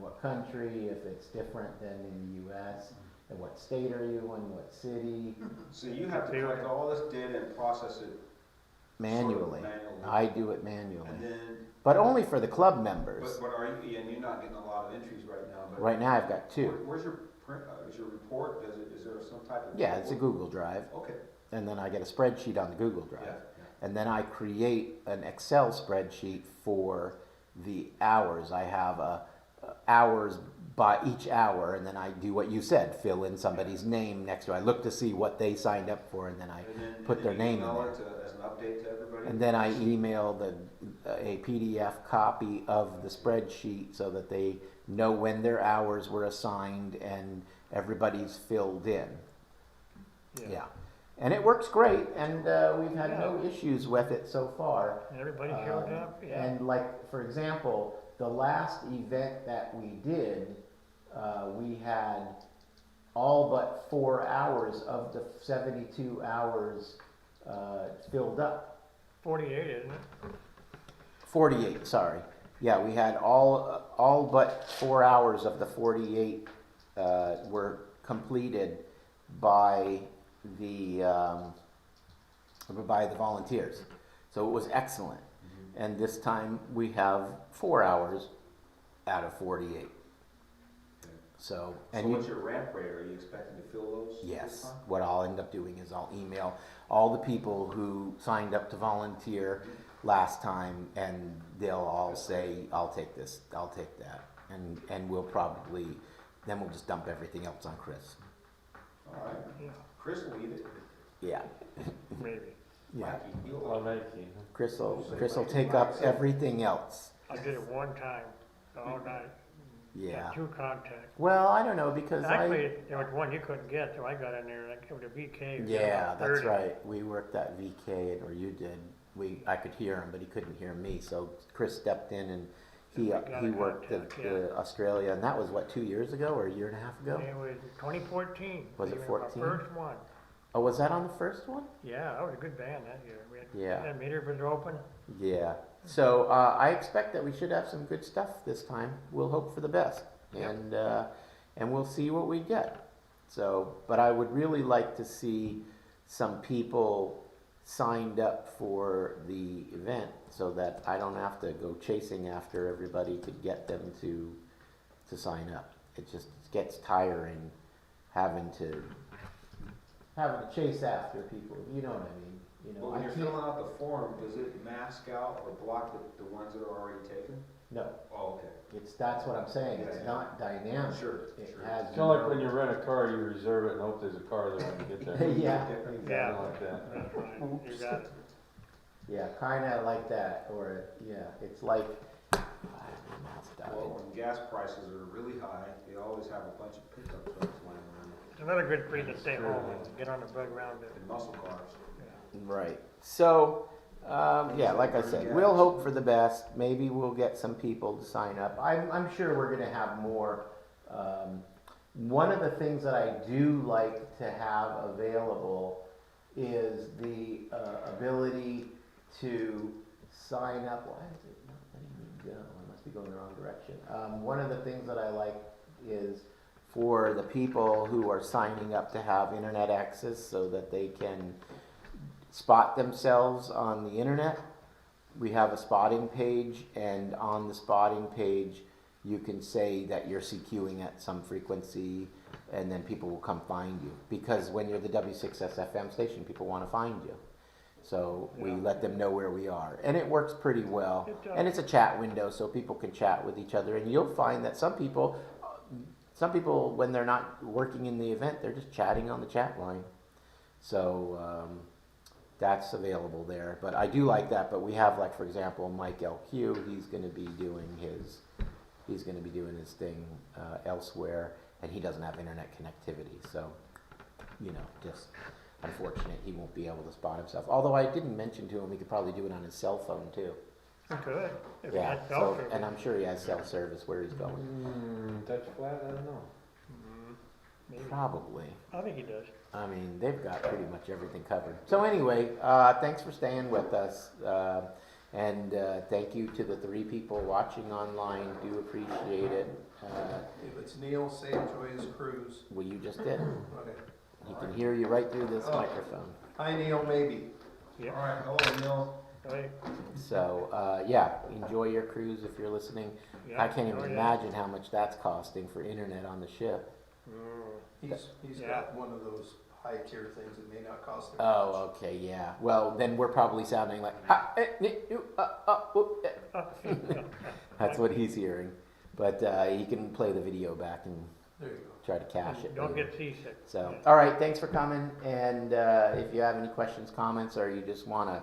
what country, if it's different than in the U.S., and what state are you in, what city. so you have to collect all this data and process it. Manually. Sort of manually. I do it manually. And then, But only for the club members. but are you, and you're not getting a lot of entries right now, but. Right now I've got 2. Where's your print, is your report, is there some type of? Yeah, it's a Google Drive. Okay, And then I get a spreadsheet on the Google Drive. yeah. And then I create an Excel spreadsheet for the hours. I have hours by each hour, and then I do what you said, fill in somebody's name next to it. I look to see what they signed up for, and then I put their name in there. As an update to everybody? And then I email a PDF copy of the spreadsheet so that they know when their hours were assigned and everybody's filled in. Yeah. And it works great, and we've had no issues with it so far. Everybody showed up, yeah. And like, for example, the last event that we did, we had all but 4 hours of the 72 hours filled up. 48, isn't it? 48, sorry. Yeah, we had all but 4 hours of the 48 were completed by the volunteers. So it was excellent. And this time we have 4 hours out of 48. So, So and you, what's your ramp rate? Are you expecting to fill those? this yes, time? what I'll end up doing is I'll email all the people who signed up to volunteer last time, and they'll all say, I'll take this, I'll take that. And we'll probably, then we'll just dump everything else on Chris. All right. Yeah, Chris will eat it. Yeah, maybe. yeah. Mikey, he'll Well, like it. Nike. Chris will take up everything else. I did it one time, all night. Yeah. Got 2 contacts. Well, I don't know, because Actually, there was one you couldn't get, so I got in there, like, with a VK. yeah, that's 30. right. We worked that VK, or you did. I could hear him, but he couldn't hear me. So Chris stepped in, and he got a worked contact, the Australia, and that was what, 2 years ago or a year and a half ago? It was 2014. Was it my 14? first one. Oh, was that on the first one? Yeah, that was a good band that year. We had, Yeah. and meters was open. Yeah. So I expect that we should have some good stuff this time. We'll hope for the best, and we'll see what we get. So, but I would really like to see some people signed up for the event, so that I don't have to go chasing after everybody to get them to sign up. It just gets tiring having to chase after people. You know what I mean? You know, But when I you're can't. filling out the form, does it mask out or block the ones that are already taken? No, Oh, okay. that's what I'm saying. It's Yeah. not dynamic. Sure, It sure. has. It's kind of like when you rent a car, you reserve it and hope there's a car there when you get there. Yeah, Yeah. Kinda like that. That's right. You got it. yeah, kinda like that, or, yeah, it's like, I don't know, it's Well, died. when gas prices are really high, they always have a bunch of pickup trucks lying around It's another good reason to stay home and get on the bug around it. and muscle cars. Right, so, yeah, like I said, we'll hope for the best, maybe we'll get some people to sign up, I'm sure we're gonna have more. One of the things that I do like to have available is the ability to sign up. Why is it not letting me go? I must be going the wrong direction. One of the things that I like is for the people who are signing up to have internet access, so that they can spot themselves on the internet. We have a spotting page, and on the spotting page you can say that you're CQing at some frequency, and then people will come find you. Because when you're the W6SFM station, people want to find you. So we Yeah. let them know where we are. And it works pretty well. It does. And it's a chat window, so people can chat with each other. And you'll find that some people, when they're not working in the event, they're just chatting on the chat line. So that's available there. But I do like that. But we have, like, for example, Mike LQ. He's going to be doing his thing elsewhere, and he doesn't have internet connectivity. So, just unfortunate he won't be able to spot himself. Although I didn't mention to him he could probably do it on his cell phone too. You could. If you Yeah. had cell So, service. and I'm sure he has cell service where he's going. Touch flat, I don't know. Maybe. Probably. I think he does. I mean, they've got pretty much everything covered. So anyway, thanks for staying with us. And thank you to the 3 people watching online. Do appreciate it. If it's Neil, say enjoy his cruise. Well, you just did. Okay. He can hear you right through this microphone. Hi, Neil, maybe. Yep. All right, hello, Neil. Right. So, yeah, enjoy your cruise if you're listening. Yeah. I can't even Oh, yeah. imagine how much that's costing for internet on the ship. He's Yeah. got one of those high tier things that may not cost him Oh, much. okay, yeah. Well, then we're probably sounding like, that's what he's hearing. But he can play the video back and There you go. try to cache it. Don't later. get seasick. So, Yeah. all right, thanks for coming. And if you have any questions, comments, or you just want to,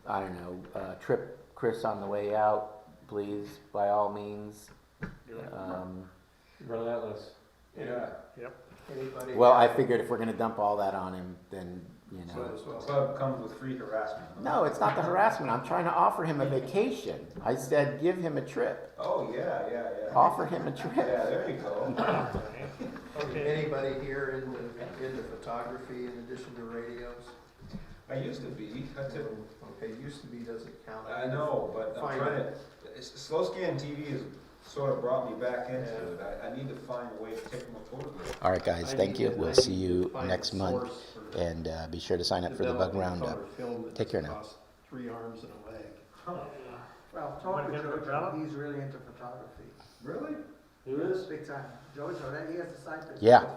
I don't know, trip Chris on the way out, please, by all means. Do it. Relentless. Yeah. Yep. Anybody? Well, I figured if we're going to dump all that on him, then, Might as well. Club comes with free harassment. No, it's not the harassment. I'm trying to offer him a vacation. I said, give him a trip. Oh, yeah. Offer him a trip. Yeah, there you go. Okay. Anybody here into photography in addition to radios? I used to be, that's it. Okay, used to be doesn't count. I know, but I'm Fine. trying to, slow scan TV has sort of brought me back into it. I need to find a way to take more photographs. All right, guys, thank you. We'll see you next month. And be sure to sign up for the Bug Roundup. Take care now. 3 arms and a leg. Well, Wanna talk get to a develop? Joe, he's really into photography. Really? Who is? Big time. Jojo, that, he has the side picture. Yeah.